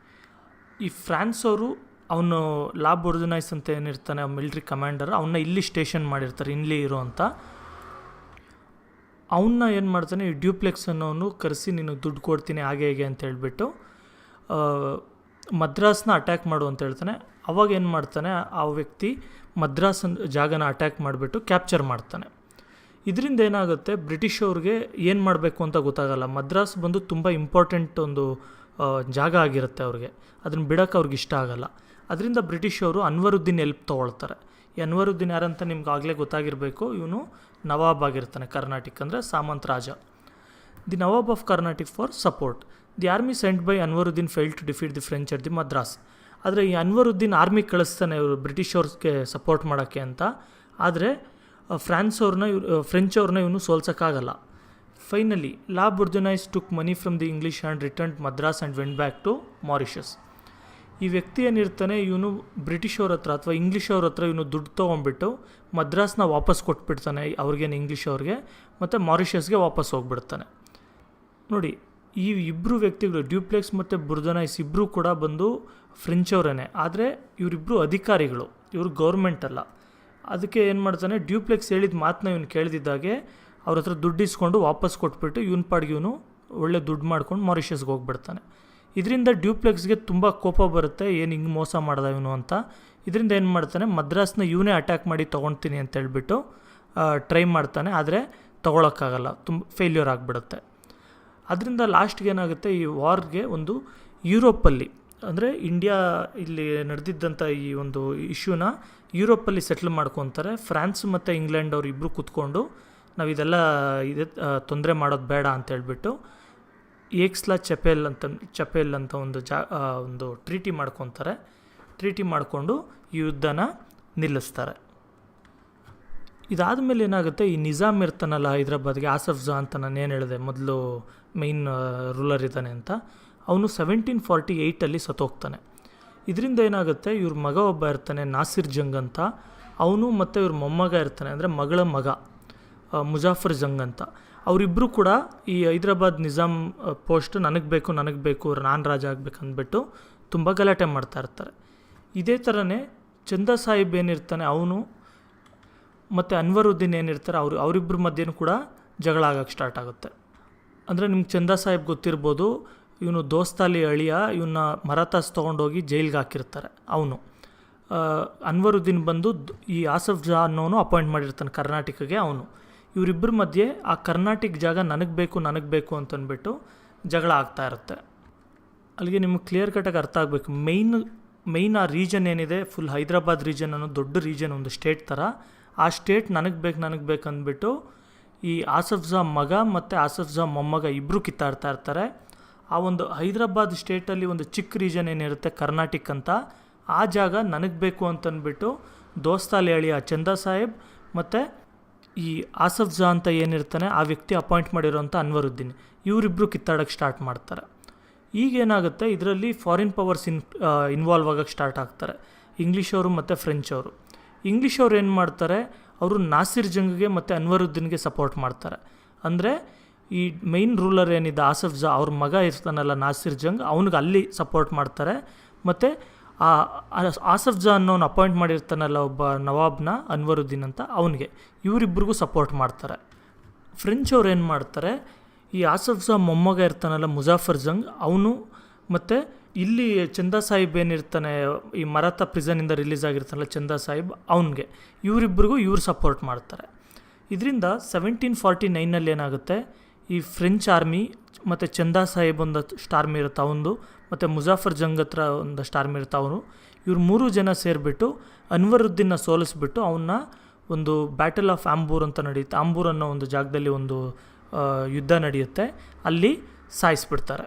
ಈ ಫ್ರಾನ್ಸ್ ಅವರು ಅವನು ಲಾ ಬೊರ್ಜನೈಸ್ ಅಂತ ಏನಿರ್ತಾನೆ ಮಿಲಿಟ್ರಿ ಕಮಾಂಡರ್, ಅವನ್ನ ಇಲ್ಲಿ ಸ್ಟೇಷನ್ ಮಾಡಿರ್ತಾರೆ, ಇಲ್ಲಿ ಇರೋ ಅಂತ. ಅವನ್ನ ಏನು ಮಾಡ್ತಾನೆ, ಈ ಡ್ಯೂಪ್ಲೆಕ್ಸ್ ಅನ್ನೋನು ಕರೆಸಿ ನೀನು ದುಡ್ಡು ಕೊಡ್ತೀನಿ ಹಾಗೆ ಹೇಗೆ ಅಂತ ಹೇಳ್ಬಿಟ್ಟು ಮದ್ರಾಸ್ನ ಅಟ್ಯಾಕ್ ಮಾಡು ಅಂತ ಹೇಳ್ತಾನೆ. ಅವಾಗ ಏನು ಮಾಡ್ತಾನೆ, ಆ ವ್ಯಕ್ತಿ ಮದ್ರಾಸ್ ಜಾಗನ ಅಟ್ಯಾಕ್ ಮಾಡಿಬಿಟ್ಟು ಕ್ಯಾಪ್ಚರ್ ಮಾಡ್ತಾನೆ. ಇದರಿಂದ ಏನಾಗುತ್ತೆ, ಬ್ರಿಟಿಷ್ ಅವ್ರಿಗೆ ಏನು ಮಾಡಬೇಕು ಅಂತ ಗೊತ್ತಾಗಲ್ಲ. ಮದ್ರಾಸ್ ಬಂದು ತುಂಬ ಇಂಪಾರ್ಟೆಂಟ್ ಒಂದು ಜಾಗ ಆಗಿರುತ್ತೆ ಅವ್ರಿಗೆ, ಅದನ್ನು ಬಿಡೋಕ್ಕೆ ಅವ್ರಿಗೆ ಇಷ್ಟ ಆಗಲ್ಲ. ಅದರಿಂದ ಬ್ರಿಟಿಷ್ ಅವರು ಅನ್ವರುದ್ದೀನ್ ಹೆಲ್ಪ್ ತೊಗೊಳ್ತಾರೆ. ಈ ಅನ್ವರುದ್ದೀನ್ ಯಾರಂತ ನಿಮ್ಗೆ ಆಗಲೇ ಗೊತ್ತಾಗಿರಬೇಕು. ಇವನು ನವಾಬ್ ಆಗಿರ್ತಾನೆ ಕರ್ನಾಟಕ, ಅಂದರೆ ಸಾಮಂತ್ ರಾಜ. The Nawab of Karnataka for support. The army sent by Anwaruddin fail to defeat the French at the Madras. ಆದರೆ ಈ ಅನ್ವರುದ್ದೀನ್ ಆರ್ಮಿ ಕಳಿಸ್ತಾನೆ ಇವರು ಬ್ರಿಟಿಷ್ ಅವ್ರಿಗೆ ಸಪೋರ್ಟ್ ಮಾಡೋಕ್ಕೆ ಅಂತ. ಆದರೆ ಫ್ರೆಂಚ್ ಅವ್ರನ್ನ ಇವನು ಸೋಲ್ಸೋಕ್ಕಾಗಲ್ಲ. Finally La Bourdonnais took money from the English and return Madras and went back to Mauritius. ಈ ವ್ಯಕ್ತಿ ಏನಿರ್ತಾನೆ, ಇವನು ಬ್ರಿಟಿಷ್ ಅವ್ರ ಹತ್ರ ಅಥವಾ ಇಂಗ್ಲೀಷ್ ಅವ್ರ ಹತ್ರ ಇವನು ದುಡ್ಡು ತೊಗೊಂಡ್ಬಿಟ್ಟು ಮದ್ರಾಸ್ನ ವಾಪಸ್ ಕೊಟ್ಬಿಡ್ತಾನೆ ಅವ್ರಿಗೇನು ಇಂಗ್ಲೀಷ್ ಅವ್ರಿಗೆ, ಮತ್ತು ಮಾರಿಷಸ್ಗೆ ವಾಪಸ್ ಹೋಗ್ಬಿಡ್ತಾನೆ. ನೋಡಿ, ಈ ಇಬ್ಬರು ವ್ಯಕ್ತಿಗಳು ಡ್ಯೂಪ್ಲೆಕ್ಸ್ ಮತ್ತು ಬೊರ್ಜನೈಸ್ ಇಬ್ಬರು ಕೂಡ ಬಂದು ಫ್ರೆಂಚ್ ಅವರೇ. ಆದರೆ ಇವರಿಬ್ಬರು ಅಧಿಕಾರಿಗಳು, ಇವರು ಗೌರ್ಮೆಂಟ್ ಅಲ್ಲ. ಅದಕ್ಕೆ ಏನು ಮಾಡ್ತಾನೆ, ಡ್ಯೂಪ್ಲೆಕ್ಸ್ ಹೇಳಿದ ಮಾತನ್ನ ಇವನು ಕೇಳ್ದಿದ್ದಾಗೆ ಅವ್ರ ಹತ್ರ ದುಡ್ಡು ಇಸ್ಕೊಂಡು ವಾಪಸ್ ಕೊಟ್ಬಿಟ್ಟು ಇವನ ಪಾಡಿಗೆ ಇವನು ಒಳ್ಳೆ ದುಡ್ಡು ಮಾಡ್ಕೊಂಡು ಮಾರಿಷಸ್ಗೆ ಹೋಗ್ಬಿಡ್ತಾನೆ. ಇದರಿಂದ ಡ್ಯೂಪ್ಲೆಕ್ಸ್ಗೆ ತುಂಬ ಕೋಪ ಬರುತ್ತೆ, ಏನು ಹಿಂಗೆ ಮೋಸ ಮಾಡ್ದ ಇವನು ಅಂತ. ಇದರಿಂದ ಏನು ಮಾಡ್ತಾನೆ, ಮದ್ರಾಸ್ನ ಇವನೇ ಅಟ್ಯಾಕ್ ಮಾಡಿ ತೊಗೊಳ್ತೀನಿ ಅಂತ ಹೇಳ್ಬಿಟ್ಟು ಟ್ರೈ ಮಾಡ್ತಾನೆ. ಆದರೆ ತೊಗೊಳಕ್ಕಾಗಲ್ಲ, ತುಂಬ ಫೇಲ್ಯೂರ್ ಆಗಿಬಿಡುತ್ತೆ. ಅದರಿಂದ ಲಾಸ್ಟ್ಗೆ ಏನಾಗುತ್ತೆ, ಈ ವಾರ್ಗೆ ಒಂದು ಯುರೋಪಲ್ಲಿ, ಅಂದರೆ ಇಂಡಿಯಾ ಇಲ್ಲಿ ನಡೆದಿದ್ದಂಥ ಈ ಒಂದು ಇಶ್ಯೂನ ಯುರೋಪಲ್ಲಿ ಸೆಟ್ಲ್ ಮಾಡ್ಕೊತಾರೆ. ಫ್ರಾನ್ಸ್ ಮತ್ತು ಇಂಗ್ಲೆಂಡ್ ಅವರು ಇಬ್ಬರು ಕೂತ್ಕೊಂಡು ನಾವು ಇದೆಲ್ಲ ತೊಂದರೆ ಮಾಡೋದು ಬೇಡ ಅಂತ ಹೇಳ್ಬಿಟ್ಟು ಏಕ್ಸ್ಲಾ ಚಪೆಲ್ ಅಂತ ಒಂದು ಟ್ರೀಟಿ ಮಾಡ್ಕೊತಾರೆ. ಟ್ರೀಟಿ ಮಾಡಿಕೊಂಡು ಈ ಯುದ್ಧನ ನಿಲ್ಲಿಸ್ತಾರೆ. ಇದಾದಮೇಲೆ ಏನಾಗುತ್ತೆ, ಈ ನಿಜಾಮ್ ಇರ್ತಾನಲ್ಲ ಹೈದ್ರಾಬಾದ್ಗೆ, ಆಸಫ್ ಜಾ ಅಂತ ನಾನು ಏನು ಹೇಳಿದೆ ಮೊದಲು ಮೈನ್ ರೂಲರ್ ಇದ್ದಾನೆ ಅಂತ, ಅವನು 1748 ಸತ್ತೋಗ್ತಾನೆ. ಇದರಿಂದ ಏನಾಗುತ್ತೆ, ಇವ್ರ ಮಗ ಒಬ್ಬ ಇರ್ತಾನೆ ನಾಸಿರ್ ಜಂಗ್ ಅಂತ, ಅವನು ಮತ್ತು ಇವ್ರ ಮೊಮ್ಮಗ ಇರ್ತಾನೆ, ಅಂದರೆ ಮಗಳ ಮಗ ಮುಜಾಫರ್ ಜಂಗ್ ಅಂತ. ಅವರಿಬ್ಬರು ಕೂಡ ಈ ಹೈದ್ರಾಬಾದ್ ನಿಜಾಮ್ ಪೋಸ್ಟ್ ನನಗೆ ಬೇಕು ನಾನು ರಾಜ ಆಗಬೇಕು ಅಂದ್ಬಿಟ್ಟು ತುಂಬ ಗಲಾಟೆ ಮಾಡ್ತಾ ಇರ್ತಾರೆ. ಇದೇ ಥರನೇ ಚಂದಾ ಸಾಹಿಬ್ ಏನಿರ್ತಾನೆ ಅವನು ಮತ್ತು ಅನ್ವರುದ್ದೀನ್ ಏನಿರ್ತಾರೆ ಅವರಿಬ್ಬರ ಮಧ್ಯೆನೂ ಕೂಡ ಜಗಳ ಆಗೋಕ್ಕೆ ಸ್ಟಾರ್ಟ್ ಆಗುತ್ತೆ. ಅಂದರೆ ನಿಮ್ಗೆ ಚಂದಾ ಸಾಹಿಬ್ ಗೊತ್ತಿರ್ಬೋದು, ಇವನು ದೋಸ್ತಾಲಿ ಅಳಿಯ, ಇವನ್ನ ಮರಾಠಾಸ್ ತೊಗೊಂಡೋಗಿ ಜೈಲಿಗೆ ಹಾಕಿರ್ತಾರೆ. ಅವನು ಅನ್ವರುದ್ದೀನ್ ಬಂದು ಈ ಆಸಫ್ ಜಾ ಅನ್ನೋನು ಅಪಾಯಿಂಟ್ ಮಾಡಿರ್ತಾನೆ ಕರ್ನಾಟಕಕ್ಕೆ. ಅವನು ಇವರಿಬ್ಬರ ಮಧ್ಯೆ ಆ ಕರ್ನಾಟಕ ಜಾಗ ನನಗೆ ಬೇಕು ಅಂತಂದ್ಬಿಟ್ಟು ಜಗಳ ಆಗ್ತಾ ಇರುತ್ತೆ. ಅಲ್ಲಿಗೆ ನಿಮಗೆ ಕ್ಲಿಯರ್ ಕಟಾಗಿ ಅರ್ಥ ಆಗಬೇಕು. ಮೈನ್ ಆ ರೀಜನ್ ಏನಿದೆ, ಫುಲ್ ಹೈದ್ರಾಬಾದ್ ರೀಜನ್ ಅನ್ನೋ ದೊಡ್ಡ ರೀಜನ್, ಒಂದು ಸ್ಟೇಟ್ ಥರ. ಆ ಸ್ಟೇಟ್ ನನಗೆ ಬೇಕು ಅಂದ್ಬಿಟ್ಟು ಈ ಆಸಫ್ ಜಾ ಮಗ ಮತ್ತು ಆಸಫ್ ಜಾ ಮೊಮ್ಮಗ ಇಬ್ಬರು ಕಿತ್ತಾಡ್ತಾ ಇರ್ತಾರೆ. ಆ ಒಂದು ಹೈದ್ರಾಬಾದ್ ಸ್ಟೇಟಲ್ಲಿ ಒಂದು ಚಿಕ್ಕ ರೀಜನ್ ಏನಿರುತ್ತೆ ಕರ್ನಾಟಕ ಅಂತ, ಆ ಜಾಗ ನನಗೆ ಬೇಕು ಅಂತಂದ್ಬಿಟ್ಟು ದೋಸ್ತಾಲಿ ಅಳಿಯ ಚಂದಾ ಸಾಹೇಬ್ ಮತ್ತು ಈ ಆಸಫ್ ಜಾ ಅಂತ ಏನಿರ್ತಾನೆ ಆ ವ್ಯಕ್ತಿ ಅಪಾಯಿಂಟ್ ಮಾಡಿರೋಂಥ ಅನ್ವರುದ್ದೀನ್, ಇವರಿಬ್ಬರು ಕಿತ್ತಾಡೋಕ್ಕೆ ಸ್ಟಾರ್ಟ್ ಮಾಡ್ತಾರೆ. ಈಗೇನಾಗುತ್ತೆ, ಇದರಲ್ಲಿ ಫಾರಿನ್ ಪವರ್ಸ್ ಇನ್ವಾಲ್ವ್ ಆಗೋಕ್ಕೆ ಸ್ಟಾರ್ಟ್ ಆಗ್ತಾರೆ, ಇಂಗ್ಲೀಷವರು ಮತ್ತು ಫ್ರೆಂಚ್ ಅವರು. ಇಂಗ್ಲೀಷವ್ರು ಏನು ಮಾಡ್ತಾರೆ, ಅವರು ನಾಸಿರ್ ಜಂಗ್ಗೆ ಮತ್ತು ಅನ್ವರುದ್ದೀನ್ಗೆ ಸಪೋರ್ಟ್ ಮಾಡ್ತಾರೆ. ಅಂದರೆ ಈ ಮೈನ್ ರೂಲರ್ ಏನಿದೆ ಆಸಫ್ ಜಾ, ಅವ್ರ ಮಗ ಇರ್ತಾನಲ್ಲ ನಾಸಿರ್ ಜಂಗ್, ಅವ್ನಿಗೆ ಅಲ್ಲಿ ಸಪೋರ್ಟ್ ಮಾಡ್ತಾರೆ. ಮತ್ತು ಆ ಆಸಫ್ ಜಾ ಅನ್ನೋನು ಅಪಾಯಿಂಟ್ ಮಾಡಿರ್ತಾನಲ್ಲ ಒಬ್ಬ ನವಾಬ್ನ ಅನ್ವರುದ್ದೀನ್ ಅಂತ, ಅವನಿಗೆ ಇವರಿಬ್ಬರಿಗೂ ಸಪೋರ್ಟ್ ಮಾಡ್ತಾರೆ. ಫ್ರೆಂಚ್ ಅವ್ರು ಏನು ಮಾಡ್ತಾರೆ, ಈ ಆಸಫ್ ಜಾ ಮೊಮ್ಮಗ ಇರ್ತಾನಲ್ಲ ಮುಜಾಫರ್ ಜಂಗ್, ಅವನು ಮತ್ತು ಇಲ್ಲಿ ಚಂದಾ ಸಾಹಿಬ್ ಏನಿರ್ತಾನೆ ಈ ಮರಾಠಾ ಪ್ರಿಸನಿಂದ ರಿಲೀಸ್ ಆಗಿರ್ತಾನಲ್ಲ ಚಂದಾ ಸಾಹಿಬ್, ಅವನಿಗೆ ಇವರಿಬ್ಬರಿಗೂ ಇವ್ರು ಸಪೋರ್ಟ್ ಮಾಡ್ತಾರೆ. ಇದರಿಂದ 1749 ಏನಾಗುತ್ತೆ, ಈ ಫ್ರೆಂಚ್ ಆರ್ಮಿ ಮತ್ತು ಚಂದಾ ಸಾಹಿಬ್ ಒಂದಷ್ಟು ಆರ್ಮಿ ಇರುತ್ತೆ ಅವನು, ಮತ್ತು ಮುಜಾಫರ್ ಜಂಗ್ ಹತ್ರ ಒಂದಷ್ಟು ಆರ್ಮಿ ಇರುತ್ತೆ ಅವನು, ಇವ್ರು 3 ಜನ ಸೇರಿಬಿಟ್ಟು ಅನ್ವರುದ್ದೀನ್ನ ಸೋಲಿಸ್ಬಿಟ್ಟು ಅವನ್ನ ಒಂದು ಬ್ಯಾಟಲ್ ಆಫ್ ಆಂಬೂರ್ ಅಂತ ನಡೆಯುತ್ತೆ. ಆಂಬೂರ್ ಅನ್ನೋ ಒಂದು ಜಾಗದಲ್ಲಿ ಒಂದು ಯುದ್ಧ ನಡೆಯುತ್ತೆ, ಅಲ್ಲಿ ಸಾಯಿಸ್ಬಿಡ್ತಾರೆ.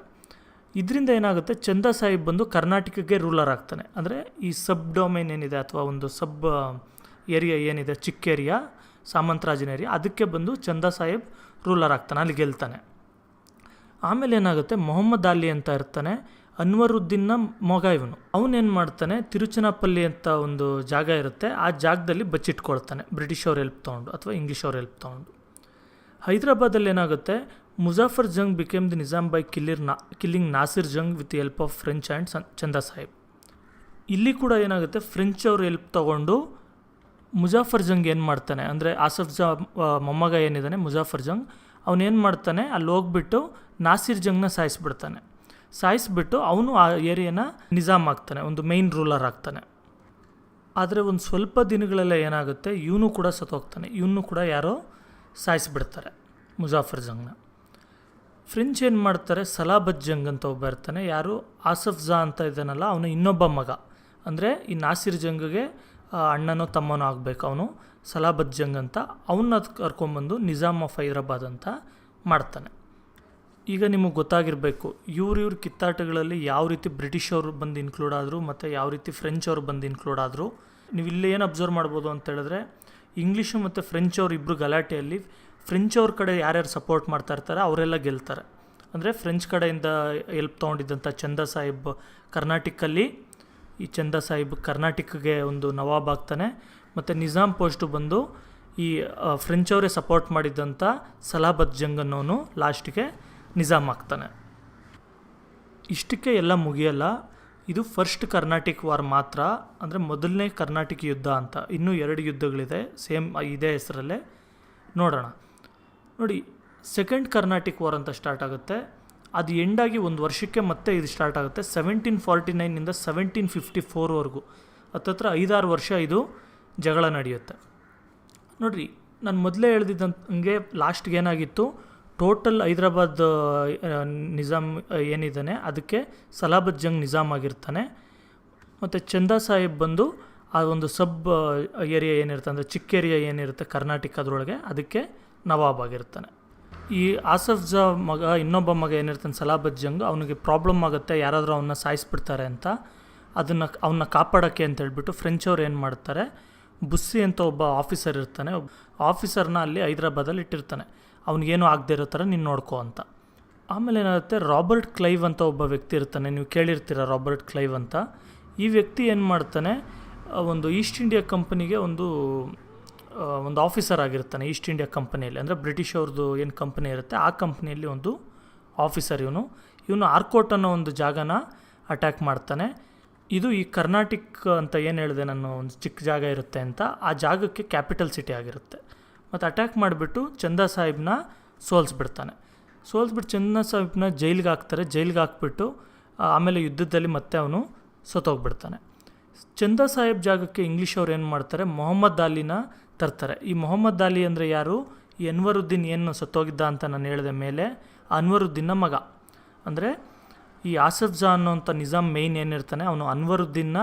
ಇದರಿಂದ ಏನಾಗುತ್ತೆ, ಚಂದಾ ಸಾಹಿಬ್ ಬಂದು ಕರ್ನಾಟಕಕ್ಕೆ ರೂಲರ್ ಆಗ್ತಾನೆ. ಅಂದರೆ ಈ ಸಬ್ ಡೊಮೈನ್ ಏನಿದೆ ಅಥವಾ ಒಂದು ಸಬ್ ಏರಿಯಾ ಏನಿದೆ, ಚಿಕ್ಕ ಏರಿಯಾ, ಸಾಮಂತರಾಜನ ಏರಿಯಾ, ಅದಕ್ಕೆ ಬಂದು ಚಂದಾ ಸಾಹಿಬ್ ರೂಲರ್ ಆಗ್ತಾನೆ, ಅಲ್ಲಿ ಗೆಲ್ತಾನೆ. ಆಮೇಲೆ ಏನಾಗುತ್ತೆ, ಮೊಹಮ್ಮದ್ ಅಲಿ ಅಂತ ಇರ್ತಾನೆ, ಅನ್ವರುದ್ದೀನ್ನ ಮಗ ಇವನು. ಅವನೇನು ಮಾಡ್ತಾನೆ, ತಿರುಚನಾಪಲ್ಲಿ ಅಂತ ಒಂದು ಜಾಗ ಇರುತ್ತೆ, ಆ ಜಾಗದಲ್ಲಿ ಬಚ್ಚಿಟ್ಕೊಳ್ತಾನೆ ಬ್ರಿಟಿಷ್ ಅವ್ರ ಹೆಲ್ಪ್ ತೊಗೊಂಡು ಅಥವಾ ಇಂಗ್ಲೀಷ್ ಅವ್ರ ಹೆಲ್ಪ್ ತೊಗೊಂಡು. ಹೈದ್ರಾಬಾದಲ್ಲಿ ಏನಾಗುತ್ತೆ, Muzaffar Jang became the Nizam by killing Nasir Jang with the help of French and Chanda Sahib. ಇಲ್ಲಿ ಕೂಡ ಏನಾಗುತ್ತೆ, ಫ್ರೆಂಚ್ ಅವ್ರ ಹೆಲ್ಪ್ ತೊಗೊಂಡು ಮುಜಾಫರ್ ಜಂಗ್ ಏನು ಮಾಡ್ತಾನೆ ಅಂದರೆ ಆಸಫ್ ಜಾ ಮೊಮ್ಮಗ ಏನಿದ್ದಾನೆ ಮುಜಾಫರ್ ಜಂಗ್, ಅವನೇನು ಮಾಡ್ತಾನೆ, ಅಲ್ಲಿ ಹೋಗ್ಬಿಟ್ಟು ನಾಸಿರ್ ಜಂಗ್ನ ಸಾಯಿಸ್ಬಿಟ್ಟು ಅವನು ಆ ಏರಿಯಾನ ನಿಜಾಮ್ ಆಗ್ತಾನೆ, ಒಂದು ಮೇಯ್ನ್ ರೂಲರ್ ಆಗ್ತಾನೆ. ಆದರೆ ಒಂದು ಸ್ವಲ್ಪ ದಿನಗಳೆಲ್ಲ ಏನಾಗುತ್ತೆ, ಇವನು ಕೂಡ ಸತ್ತೋಗ್ತಾನೆ, ಇವನು ಕೂಡ ಯಾರೋ ಸಾಯಿಸಿಬಿಡ್ತಾರೆ ಮುಜಾಫರ್ ಜಂಗ್ನ. ಫ್ರೆಂಚ್ ಏನು ಮಾಡ್ತಾರೆ, ಸಲಾಬತ್ ಜಂಗ್ ಅಂತ ಒಬ್ಬ ಇರ್ತಾನೆ, ಯಾರು ಆಸಫ್ ಜಾ ಅಂತ ಇದ್ದಾನಲ್ಲ ಅವನು ಇನ್ನೊಬ್ಬ ಮಗ, ಅಂದರೆ ಈ ನಾಸಿರ್ ಜಂಗ್ಗೆ ಅಣ್ಣನೋ ತಮ್ಮನೋ ಆಗಬೇಕು, ಅವನು ಸಲಾಬತ್ ಜಂಗ್ ಅಂತ, ಅವನ್ನ ಕರ್ಕೊಂಬಂದು ನಿಜಾಮ್ ಆಫ್ ಹೈದರಾಬಾದ್ ಅಂತ ಮಾಡ್ತಾನೆ. ಈಗ ನಿಮಗೆ ಗೊತ್ತಾಗಿರಬೇಕು ಇವ್ರ ಕಿತ್ತಾಟಗಳಲ್ಲಿ ಯಾವ ರೀತಿ ಬ್ರಿಟಿಷ್ ಅವರು ಬಂದು ಇನ್ಕ್ಲೂಡ್ ಆದರು ಮತ್ತು ಯಾವ ರೀತಿ ಫ್ರೆಂಚ್ ಅವರು ಬಂದು ಇನ್ಕ್ಲೂಡ್ ಆದರು. ನೀವು ಇಲ್ಲೇ ಏನು ಅಬ್ಸರ್ವ್ ಮಾಡ್ಬೋದು ಅಂತ ಹೇಳಿದ್ರೆ, ಇಂಗ್ಲೀಷು ಮತ್ತು ಫ್ರೆಂಚ್ ಅವ್ರ ಇಬ್ಬರು ಗಲಾಟೆಯಲ್ಲಿ ಫ್ರೆಂಚ್ ಅವ್ರ ಕಡೆ ಯಾರ್ಯಾರು ಸಪೋರ್ಟ್ ಮಾಡ್ತಾ ಇರ್ತಾರೆ ಅವರೆಲ್ಲ ಗೆಲ್ತಾರೆ. ಅಂದರೆ ಫ್ರೆಂಚ್ ಕಡೆಯಿಂದ ಹೆಲ್ಪ್ ತೊಗೊಂಡಿದ್ದಂಥ ಚಂದಾ ಸಾಹಿಬ್ ಕರ್ನಾಟಕಲ್ಲಿ, ಈ ಚಂದಾ ಸಾಹಿಬ್ ಕರ್ನಾಟಕಕ್ಕೆ ಒಂದು ನವಾಬ್ ಆಗ್ತಾನೆ, ಮತ್ತು ನಿಜಾಮ್ ಪೋಸ್ಟು ಬಂದು ಈ ಫ್ರೆಂಚ್ ಅವರೇ ಸಪೋರ್ಟ್ ಮಾಡಿದ್ದಂಥ ಸಲಾಬತ್ ಜಂಗ್ ಅನ್ನೋನು ಲಾಸ್ಟಿಗೆ ನಿಜಾಮ್ ಆಗ್ತಾನೆ. ಇಷ್ಟಕ್ಕೆ ಎಲ್ಲ ಮುಗಿಯಲ್ಲ, ಇದು ಫಸ್ಟ್ ಕರ್ನಾಟಿಕ್ ವಾರ್ ಮಾತ್ರ, ಅಂದರೆ ಮೊದಲನೇ ಕರ್ನಾಟಕ ಯುದ್ಧ ಅಂತ. ಇನ್ನೂ 2 ಯುದ್ಧಗಳಿದೆ ಸೇಮ್ ಇದೇ ಹೆಸರಲ್ಲೇ, ನೋಡೋಣ. ನೋಡಿ, ಸೆಕೆಂಡ್ ಕರ್ನಾಟಿಕ್ ವಾರ್ ಅಂತ ಸ್ಟಾರ್ಟ್ ಆಗುತ್ತೆ, ಅದು ಎಂಡಾಗಿ 1 ವರ್ಷಕ್ಕೆ ಮತ್ತೆ ಇದು ಸ್ಟಾರ್ಟ್ ಆಗುತ್ತೆ. 1749 1754ವರೆಗೂ ಹತ್ತತ್ರ 5-6 ವರ್ಷ ಇದು ಜಗಳ ನಡೆಯುತ್ತೆ. ನೋಡಿರಿ, ನಾನು ಮೊದಲೇ ಹೇಳ್ದಿದ್ದಂಗೆ ಲಾಸ್ಟ್ಗೆ ಏನಾಗಿತ್ತು, ಟೋಟಲ್ ಹೈದರಾಬಾದ್ ನಿಜಾಮ್ ಏನಿದ್ದಾನೆ ಅದಕ್ಕೆ ಸಲಾಬತ್ ಜಂಗ್ ನಿಜಾಮ್ ಆಗಿರ್ತಾನೆ, ಮತ್ತು ಚಂದಾ ಸಾಹಿಬ್ ಬಂದು ಆ ಒಂದು ಸಬ್ ಏರಿಯಾ ಏನಿರುತ್ತೆ, ಅಂದರೆ ಚಿಕ್ಕ ಏರಿಯಾ ಏನಿರುತ್ತೆ ಕರ್ನಾಟಕದ್ರೊಳಗೆ, ಅದಕ್ಕೆ ನವಾಬ್ ಆಗಿರ್ತಾನೆ. ಈ ಆಸಫ್ ಜಾ ಮಗ, ಇನ್ನೊಬ್ಬ ಮಗ ಏನಿರ್ತಾನೆ ಸಲಾಬತ್ ಜಂಗ್, ಅವನಿಗೆ ಪ್ರಾಬ್ಲಮ್ ಆಗುತ್ತೆ, ಯಾರಾದರೂ ಅವನ್ನ ಸಾಯಿಸ್ಬಿಡ್ತಾರೆ ಅಂತ. ಅವನ್ನ ಕಾಪಾಡೋಕ್ಕೆ ಅಂತ ಹೇಳ್ಬಿಟ್ಟು ಫ್ರೆಂಚ್ ಅವ್ರು ಏನು ಮಾಡ್ತಾರೆ, ಬುಸ್ಸಿ ಅಂತ ಒಬ್ಬ ಆಫೀಸರ್ ಇರ್ತಾನೆ, ಆಫೀಸರ್ನ ಅಲ್ಲಿ ಹೈದರಾಬಾದಲ್ಲಿ ಇಟ್ಟಿರ್ತಾನೆ, ಅವ್ನಿಗೇನು ಆಗದೆ ಇರೋ ಥರ ನೀನು ನೋಡ್ಕೋ ಅಂತ. ಆಮೇಲೆ ಏನಾಗುತ್ತೆ, ರಾಬರ್ಟ್ ಕ್ಲೈವ್ ಅಂತ ಒಬ್ಬ ವ್ಯಕ್ತಿ ಇರ್ತಾನೆ, ನೀವು ಕೇಳಿರ್ತೀರ ರಾಬರ್ಟ್ ಕ್ಲೈವ್ ಅಂತ. ಈ ವ್ಯಕ್ತಿ ಏನು ಮಾಡ್ತಾನೆ, ಒಂದು ಈಸ್ಟ್ ಇಂಡಿಯಾ ಕಂಪನಿಗೆ ಒಂದು ಆಫೀಸರ್ ಆಗಿರ್ತಾನೆ ಈಸ್ಟ್ ಇಂಡಿಯಾ ಕಂಪನಿಯಲ್ಲಿ, ಅಂದರೆ ಬ್ರಿಟಿಷ್ ಅವ್ರದ್ದು ಏನು ಕಂಪನಿ ಇರುತ್ತೆ ಆ ಕಂಪ್ನಿಯಲ್ಲಿ ಒಂದು ಆಫೀಸರ್. ಇವನು ಆರ್ಕೋಟ್ ಅನ್ನೋ ಒಂದು ಜಾಗನ ಅಟ್ಯಾಕ್ ಮಾಡ್ತಾನೆ. ಇದು ಈ ಕರ್ನಾಟಕ ಅಂತ ಏನು ಹೇಳಿದೆ ನಾನು, ಒಂದು ಚಿಕ್ಕ ಜಾಗ ಇರುತ್ತೆ ಅಂತ, ಆ ಜಾಗಕ್ಕೆ ಕ್ಯಾಪಿಟಲ್ ಸಿಟಿ ಆಗಿರುತ್ತೆ. ಮತ್ತು ಅಟ್ಯಾಕ್ ಮಾಡಿಬಿಟ್ಟು ಚಂದಾ ಸಾಹಿಬ್ನ ಸೋಲಿಸ್ಬಿಡ್ತಾನೆ. ಚಂದಾ ಸಾಹಿಬ್ನ ಜೈಲಿಗೆ ಹಾಕ್ಬಿಟ್ಟು ಆಮೇಲೆ ಯುದ್ಧದಲ್ಲಿ ಮತ್ತೆ ಅವನು ಸತ್ತೋಗ್ಬಿಡ್ತಾನೆ. ಚಂದಾ ಸಾಹಿಬ್ ಜಾಗಕ್ಕೆ ಇಂಗ್ಲೀಷ್ ಅವ್ರು ಏನು ಮಾಡ್ತಾರೆ, ಮೊಹಮ್ಮದ್ ಅಲಿನ ತರ್ತಾರೆ. ಈ ಮೊಹಮ್ಮದ್ ಅಲಿ ಅಂದರೆ ಯಾರು, ಈ ಅನ್ವರುದ್ದೀನ್ ಏನು ಸತ್ತೋಗಿದ್ದ ಅಂತ ನಾನು ಹೇಳಿದೆ ಮೇಲೆ, ಅನ್ವರುದ್ದೀನ್ನ ಮಗ. ಅಂದರೆ ಈ ಆಸಫ್ ಜಾ ಅನ್ನೋಂಥ ನಿಜಾಮ್ ಮೇಯ್ನ್ ಏನಿರ್ತಾನೆ, ಅವನು ಅನ್ವರುದ್ದೀನ್ನ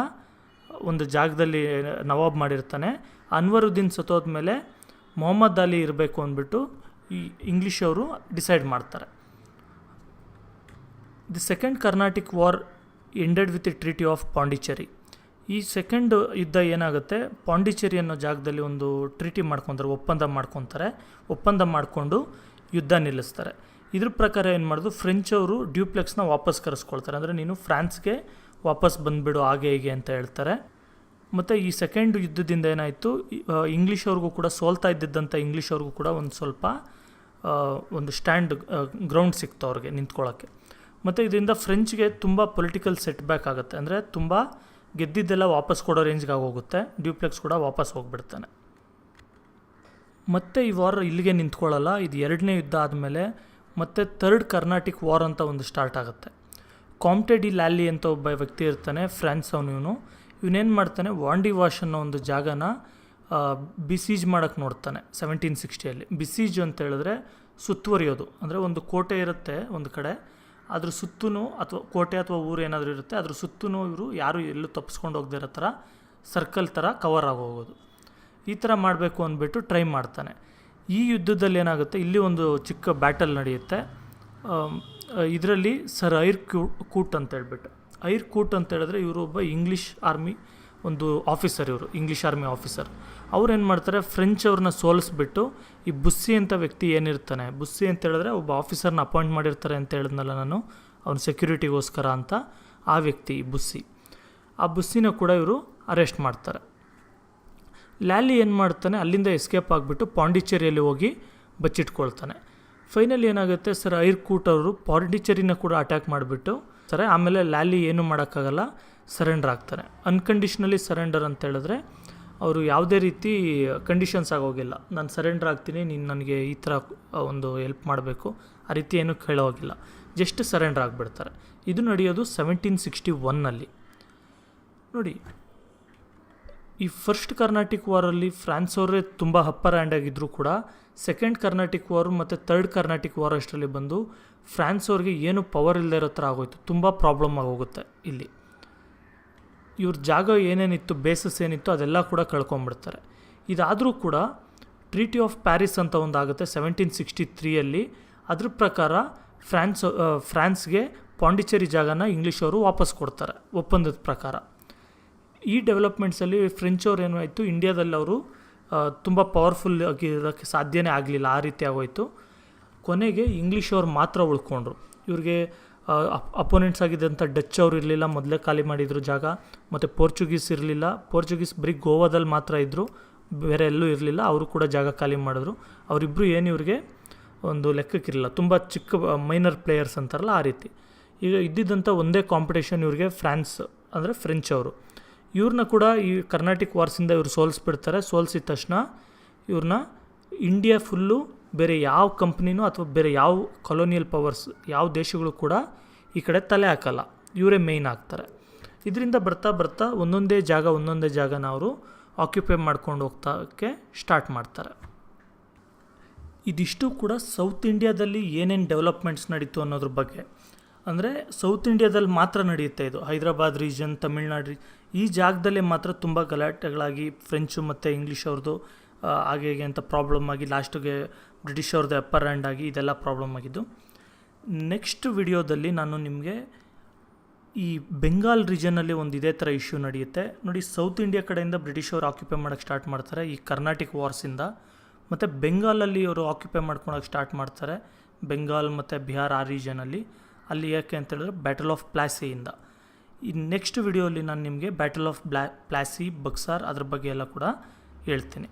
ಒಂದು ಜಾಗದಲ್ಲಿ ನವಾಬ್ ಮಾಡಿರ್ತಾನೆ. ಅನ್ವರುದ್ದೀನ್ ಸತ್ತೋದ್ಮೇಲೆ ಮೊಹಮ್ಮದ್ ಅಲಿ ಇರಬೇಕು ಅಂದ್ಬಿಟ್ಟು ಈ ಇಂಗ್ಲೀಷ್ ಅವರು ಡಿಸೈಡ್ ಮಾಡ್ತಾರೆ. The second Carnatic war ended with the treaty of Pondicherry. ಈ ಸೆಕೆಂಡ್ ಯುದ್ಧ ಏನಾಗುತ್ತೆ, ಪಾಂಡಿಚೇರಿ ಅನ್ನೋ ಜಾಗದಲ್ಲಿ ಒಂದು ಟ್ರೀಟಿ ಮಾಡ್ಕೊತಾರೆ, ಒಪ್ಪಂದ ಮಾಡಿಕೊಂಡು ಯುದ್ಧ ನಿಲ್ಲಿಸ್ತಾರೆ. ಇದ್ರ ಪ್ರಕಾರ ಏನು ಮಾಡೋದು, ಫ್ರೆಂಚ್ ಅವರು ಡ್ಯೂಪ್ಲೆಕ್ಸ್ನ ವಾಪಸ್ ಕರೆಸ್ಕೊಳ್ತಾರೆ, ಅಂದರೆ ನೀನು ಫ್ರಾನ್ಸ್ಗೆ ವಾಪಸ್ ಬಂದುಬಿಡು ಹಾಗೆ ಹೀಗೆ ಅಂತ ಹೇಳ್ತಾರೆ. ಮತ್ತು ಈ ಸೆಕೆಂಡ್ ಯುದ್ಧದಿಂದ ಏನಾಯಿತು, ಇಂಗ್ಲೀಷ್ ಅವ್ರಿಗೂ ಕೂಡ ಸೋಲ್ತಾ ಇದ್ದಿದ್ದಂಥ ಇಂಗ್ಲೀಷ್ ಅವ್ರಿಗೂ ಕೂಡ ಒಂದು ಸ್ವಲ್ಪ ಒಂದು ಗ್ರೌಂಡ್ ಸಿಕ್ತು ಅವ್ರಿಗೆ ನಿಂತ್ಕೊಳ್ಳೋಕ್ಕೆ. ಮತ್ತು ಇದರಿಂದ ಫ್ರೆಂಚ್ಗೆ ತುಂಬ ಪೊಲಿಟಿಕಲ್ ಸೆಟ್ ಬ್ಯಾಕ್ ಆಗುತ್ತೆ, ಅಂದರೆ ತುಂಬ ಗೆದ್ದಿದ್ದೆಲ್ಲ ವಾಪಸ್ ಕೊಡೋ ರೇಂಜ್ಗೆ ಆಗೋಗುತ್ತೆ. ಡ್ಯೂಪ್ಲೆಕ್ಸ್ ಕೂಡ ವಾಪಸ್ ಹೋಗ್ಬಿಡ್ತಾನೆ. ಮತ್ತು ಈ ವಾರ್ ಇಲ್ಲಿಗೆ ನಿಂತ್ಕೊಳ್ಳಲ್ಲ, ಇದು 2ನೇ ಯುದ್ಧ ಆದಮೇಲೆ ಮತ್ತು ಥರ್ಡ್ ಕರ್ನಾಟಿಕ್ ವಾರ್ ಅಂತ ಒಂದು ಸ್ಟಾರ್ಟ್ ಆಗುತ್ತೆ. ಕಾಮ್ಟೆ ಡಿ ಲ್ಯಾಲಿ ಅಂತ ಒಬ್ಬ ವ್ಯಕ್ತಿ ಇರ್ತಾನೆ, ಫ್ರಾನ್ಸ್ ಇವನೇನು ಮಾಡ್ತಾನೆ, ವಾಂಡಿವಾಶ್ ಅನ್ನೋ ಒಂದು ಜಾಗನ ಬಿಸೀಜ್ ಮಾಡೋಕ್ಕೆ ನೋಡ್ತಾನೆ 1760. ಬಿಸೀಜ್ ಅಂತ ಹೇಳಿದ್ರೆ ಸುತ್ತುವರಿಯೋದು, ಅಂದರೆ ಒಂದು ಕೋಟೆ ಇರುತ್ತೆ ಒಂದು ಕಡೆ, ಅದ್ರ ಸುತ್ತೂ ಅಥವಾ ಕೋಟೆ ಅಥವಾ ಊರು ಏನಾದರೂ ಇರುತ್ತೆ, ಅದ್ರ ಸುತ್ತೂ ಇವರು ಯಾರು ಎಲ್ಲೂ ತಪ್ಪಿಸ್ಕೊಂಡು ಹೋಗದೇ ಇರೋ ಥರ ಸರ್ಕಲ್ ಥರ ಕವರ್ ಆಗೋಗೋದು. ಈ ಥರ ಮಾಡಬೇಕು ಅಂದ್ಬಿಟ್ಟು ಟ್ರೈ ಮಾಡ್ತಾನೆ. ಈ ಯುದ್ಧದಲ್ಲಿ ಏನಾಗುತ್ತೆ, ಇಲ್ಲಿ ಒಂದು ಚಿಕ್ಕ ಬ್ಯಾಟಲ್ ನಡೆಯುತ್ತೆ. ಇದರಲ್ಲಿ ಸರ್ ಐರ್ ಕೂಟ್ ಅಂತ ಹೇಳ್ಬಿಟ್ಟು, ಐರ್ ಕೂಟ್ ಅಂತ ಹೇಳಿದ್ರೆ ಇವರು ಒಬ್ಬ ಇಂಗ್ಲೀಷ್ ಆರ್ಮಿ ಒಂದು ಆಫೀಸರ್, ಇಂಗ್ಲೀಷ್ ಆರ್ಮಿ ಆಫೀಸರ್. ಅವ್ರು ಏನು ಮಾಡ್ತಾರೆ, ಫ್ರೆಂಚ್ ಅವ್ರನ್ನ ಸೋಲಿಸ್ಬಿಟ್ಟು ಈ ಬುಸ್ಸಿ ಅಂತ ವ್ಯಕ್ತಿ ಏನಿರ್ತಾನೆ, ಬುಸ್ಸಿ ಅಂತ ಹೇಳಿದ್ರೆ ಒಬ್ಬ ಆಫೀಸರ್ನ ಅಪಾಯಿಂಟ್ ಮಾಡಿರ್ತಾರೆ ಅಂತ ಹೇಳಿದ್ನಲ್ಲ ನಾನು, ಅವ್ನ ಸೆಕ್ಯೂರಿಟಿಗೋಸ್ಕರ ಅಂತ, ಆ ವ್ಯಕ್ತಿ ಬುಸ್ಸಿ. ಆ ಬುಸ್ಸಿನ ಕೂಡ ಇವರು ಅರೆಸ್ಟ್ ಮಾಡ್ತಾರೆ. ಲ್ಯಾಲಿ ಏನು ಮಾಡ್ತಾನೆ, ಅಲ್ಲಿಂದ ಎಸ್ಕೇಪ್ ಆಗಿಬಿಟ್ಟು ಪಾಂಡಿಚೇರಿಯಲ್ಲಿ ಹೋಗಿ ಬಚ್ಚಿಟ್ಕೊಳ್ತಾನೆ. ಫೈನಲಿ ಏನಾಗುತ್ತೆ, ಸರ್ ಐರ್ ಕೂಟ್ ಅವರು ಪಾಂಡಿಚೇರಿನ ಕೂಡ ಅಟ್ಯಾಕ್ ಮಾಡಿಬಿಟ್ಟು ಆಮೇಲೆ ಲ್ಯಾಲಿ ಏನೂ ಮಾಡೋಕ್ಕಾಗಲ್ಲ, ಸರೆಂಡರ್ ಆಗ್ತಾರೆ. ಅನ್ಕಂಡೀಷ್ನಲಿ ಸರೆಂಡರ್ ಅಂತ ಹೇಳಿದ್ರೆ ಅವರು ಯಾವುದೇ ರೀತಿ ಕಂಡೀಷನ್ಸ್ ಆಗೋಗಿಲ್ಲ, ನಾನು ಸರೆಂಡರ್ ಆಗ್ತೀನಿ, ನೀನು ನನಗೆ ಈ ಥರ ಒಂದು ಹೆಲ್ಪ್ ಮಾಡಬೇಕು, ಆ ರೀತಿ ಏನೂ ಕೇಳೋಗಿಲ್ಲ, ಜಸ್ಟ್ ಸರೆಂಡರ್ ಆಗಿಬಿಡ್ತಾರೆ. ಇದು ನಡೆಯೋದು 1761ನಲ್ಲಿ. ನೋಡಿ, ಈ ಫಸ್ಟ್ ಕರ್ನಾಟಿಕ್ ವಾರಲ್ಲಿ ಫ್ರಾನ್ಸ್ ಅವರೇ ತುಂಬ ಅಪ್ಪರ್ ಹ್ಯಾಂಡ್ ಆಗಿದ್ದರೂ ಕೂಡ ಸೆಕೆಂಡ್ ಕರ್ನಾಟಿಕ್ ವಾರು ಮತ್ತು ಥರ್ಡ್ ಕರ್ನಾಟಿಕ್ ವಾರ್ ಅಷ್ಟರಲ್ಲಿ ಬಂದು ಫ್ರಾನ್ಸ್ ಅವ್ರಿಗೆ ಏನು ಪವರ್ ಇಲ್ಲದೆ ಇರೋ ಥರ ಆಗೋಯ್ತು, ತುಂಬ ಪ್ರಾಬ್ಲಮ್ ಆಗೋಗುತ್ತೆ. ಇಲ್ಲಿ ಇವ್ರ ಜಾಗ ಏನೇನಿತ್ತು, ಬೇಸಸ್ ಏನಿತ್ತು ಅದೆಲ್ಲ ಕೂಡ ಕಳ್ಕೊಂಬಿಡ್ತಾರೆ. ಇದಾದರೂ ಕೂಡ ಟ್ರೀಟಿ ಆಫ್ ಪ್ಯಾರಿಸ್ ಅಂತ ಒಂದು ಆಗುತ್ತೆ 1763ಯಲ್ಲಿ. ಅದ್ರ ಪ್ರಕಾರ ಫ್ರಾನ್ಸ್ಗೆ ಪಾಂಡಿಚೇರಿ ಜಾಗನ ಇಂಗ್ಲೀಷ್ ಅವರು ವಾಪಸ್ ಕೊಡ್ತಾರೆ ಒಪ್ಪಂದದ ಪ್ರಕಾರ. ಈ ಡೆವಲಪ್ಮೆಂಟ್ಸಲ್ಲಿ ಫ್ರೆಂಚ್ ಅವ್ರು ಏನಾಯಿತು, ಇಂಡಿಯಾದಲ್ಲಿ ಅವರು ತುಂಬ ಪವರ್ಫುಲ್ ಆಗಿರೋಕ್ಕೆ ಸಾಧ್ಯನೇ ಆಗಲಿಲ್ಲ, ಆ ರೀತಿ ಆಗೋಯಿತು. ಕೊನೆಗೆ ಇಂಗ್ಲೀಷ್ ಅವ್ರು ಮಾತ್ರ ಉಳ್ಕೊಂಡ್ರು. ಇವ್ರಿಗೆ ಅಪೋನೆಂಟ್ಸ್ ಆಗಿದ್ದಂಥ ಡಚ್ ಅವರು ಇರಲಿಲ್ಲ, ಮೊದಲೇ ಖಾಲಿ ಮಾಡಿದ್ರು ಜಾಗ, ಮತ್ತು ಪೋರ್ಚುಗೀಸ್ ಇರಲಿಲ್ಲ. ಪೋರ್ಚುಗೀಸ್ ಬರೀ ಗೋವಾದಲ್ಲಿ ಮಾತ್ರ ಇದ್ದರು, ಬೇರೆ ಎಲ್ಲೂ ಇರಲಿಲ್ಲ, ಅವರು ಕೂಡ ಜಾಗ ಖಾಲಿ ಮಾಡಿದ್ರು. ಅವರಿಬ್ಬರು ಏನು ಇವ್ರಿಗೆ ಒಂದು ಲೆಕ್ಕಕ್ಕಿರಲಿಲ್ಲ, ತುಂಬ ಚಿಕ್ಕ ಮೈನರ್ ಪ್ಲೇಯರ್ಸ್ ಅಂತಾರಲ್ಲ ಆ ರೀತಿ. ಈಗ ಇದ್ದಿದ್ದಂಥ ಒಂದೇ ಕಾಂಪಿಟೇಷನ್ ಇವ್ರಿಗೆ ಫ್ರಾನ್ಸ್ ಅಂದರೆ ಫ್ರೆಂಚ್ ಅವರು. ಇವ್ರನ್ನ ಕೂಡ ಈ ಕರ್ನಾಟಿಕ್ ವಾರ್ಸಿಂದ ಇವರು ಸೋಲಿಸ್ಬಿಡ್ತಾರೆ. ಸೋಲಿಸಿದ ತಕ್ಷಣ ಇವ್ರನ್ನ ಇಂಡಿಯಾ ಫುಲ್ಲು ಬೇರೆ ಯಾವ ಕಂಪ್ನಿನೂ ಅಥವಾ ಬೇರೆ ಯಾವ ಕೊಲೋನಿಯಲ್ ಪವರ್ಸ್ ಯಾವ ದೇಶಗಳು ಕೂಡ ಈ ಕಡೆ ತಲೆ ಹಾಕಲ್ಲ, ಇವರೇ ಮೇಯ್ನ್ ಆಗ್ತಾರೆ. ಇದರಿಂದ ಬರ್ತಾ ಬರ್ತಾ ಒಂದೊಂದೇ ಜಾಗನ ಅವರು ಆಕ್ಯುಪೈ ಮಾಡ್ಕೊಂಡು ಹೋಗ್ತಾಕ್ಕೆ ಸ್ಟಾರ್ಟ್ ಮಾಡ್ತಾರೆ. ಇದಿಷ್ಟು ಕೂಡ ಸೌತ್ ಇಂಡಿಯಾದಲ್ಲಿ ಏನೇನು ಡೆವಲಪ್ಮೆಂಟ್ಸ್ ನಡೀತು ಅನ್ನೋದ್ರ ಬಗ್ಗೆ. ಅಂದರೆ ಸೌತ್ ಇಂಡಿಯಾದಲ್ಲಿ ಮಾತ್ರ ನಡೆಯುತ್ತೆ ಇದು, ಹೈದರಾಬಾದ್ ರೀಜನ್, ತಮಿಳ್ನಾಡು ಈ ಜಾಗದಲ್ಲೇ ಮಾತ್ರ ತುಂಬ ಗಲಾಟೆಗಳಾಗಿ ಫ್ರೆಂಚು ಮತ್ತು ಇಂಗ್ಲೀಷ್ ಅವ್ರದ್ದು ಹಾಗೆ ಹೀಗೆ ಅಂತ ಪ್ರಾಬ್ಲಮ್ ಆಗಿ ಲಾಸ್ಟಿಗೆ ಬ್ರಿಟಿಷ್ ಅವ್ರದ್ದು ಅಪ್ಪರ್ ಹ್ಯಾಂಡ್ ಆಗಿ ಇದೆಲ್ಲ ಪ್ರಾಬ್ಲಮ್ ಆಗಿದ್ದು. ನೆಕ್ಸ್ಟ್ ವಿಡಿಯೋದಲ್ಲಿ ನಾನು ನಿಮಗೆ ಈ ಬೆಂಗಾಲ್ ರೀಜನಲ್ಲಿ ಒಂದು ಇದೇ ಥರ ಇಶ್ಯೂ ನಡೆಯುತ್ತೆ ನೋಡಿ. ಸೌತ್ ಇಂಡಿಯಾ ಕಡೆಯಿಂದ ಬ್ರಿಟಿಷ್ ಅವರು ಆಕ್ಯುಪೈ ಮಾಡೋಕ್ಕೆ ಸ್ಟಾರ್ಟ್ ಮಾಡ್ತಾರೆ ಈ ಕರ್ನಾಟಿಕ್ ವಾರ್ಸಿಂದ, ಮತ್ತು ಬೆಂಗಾಲಲ್ಲಿ ಅವರು ಆಕ್ಯುಪೈ ಮಾಡ್ಕೊಳಕ್ಕೆ ಸ್ಟಾರ್ಟ್ ಮಾಡ್ತಾರೆ, ಬೆಂಗಾಲ್ ಮತ್ತು ಬಿಹಾರ್ ಆ ರೀಜನಲ್ಲಿ. ಅಲ್ಲಿ ಯಾಕೆ ಅಂತ ಹೇಳಿದ್ರೆ ಬ್ಯಾಟಲ್ ಆಫ್ ಪ್ಲಾಸಿಯಿಂದ. ಈ ನೆಕ್ಸ್ಟ್ ವಿಡಿಯೋಲಿ ನಾನು ನಿಮಗೆ ಬ್ಯಾಟಲ್ ಆಫ್ ಪ್ಲಾಸಿ, ಬಕ್ಸಾರ್ ಅದ್ರ ಬಗ್ಗೆ ಎಲ್ಲ ಕೂಡ ಹೇಳ್ತೀನಿ.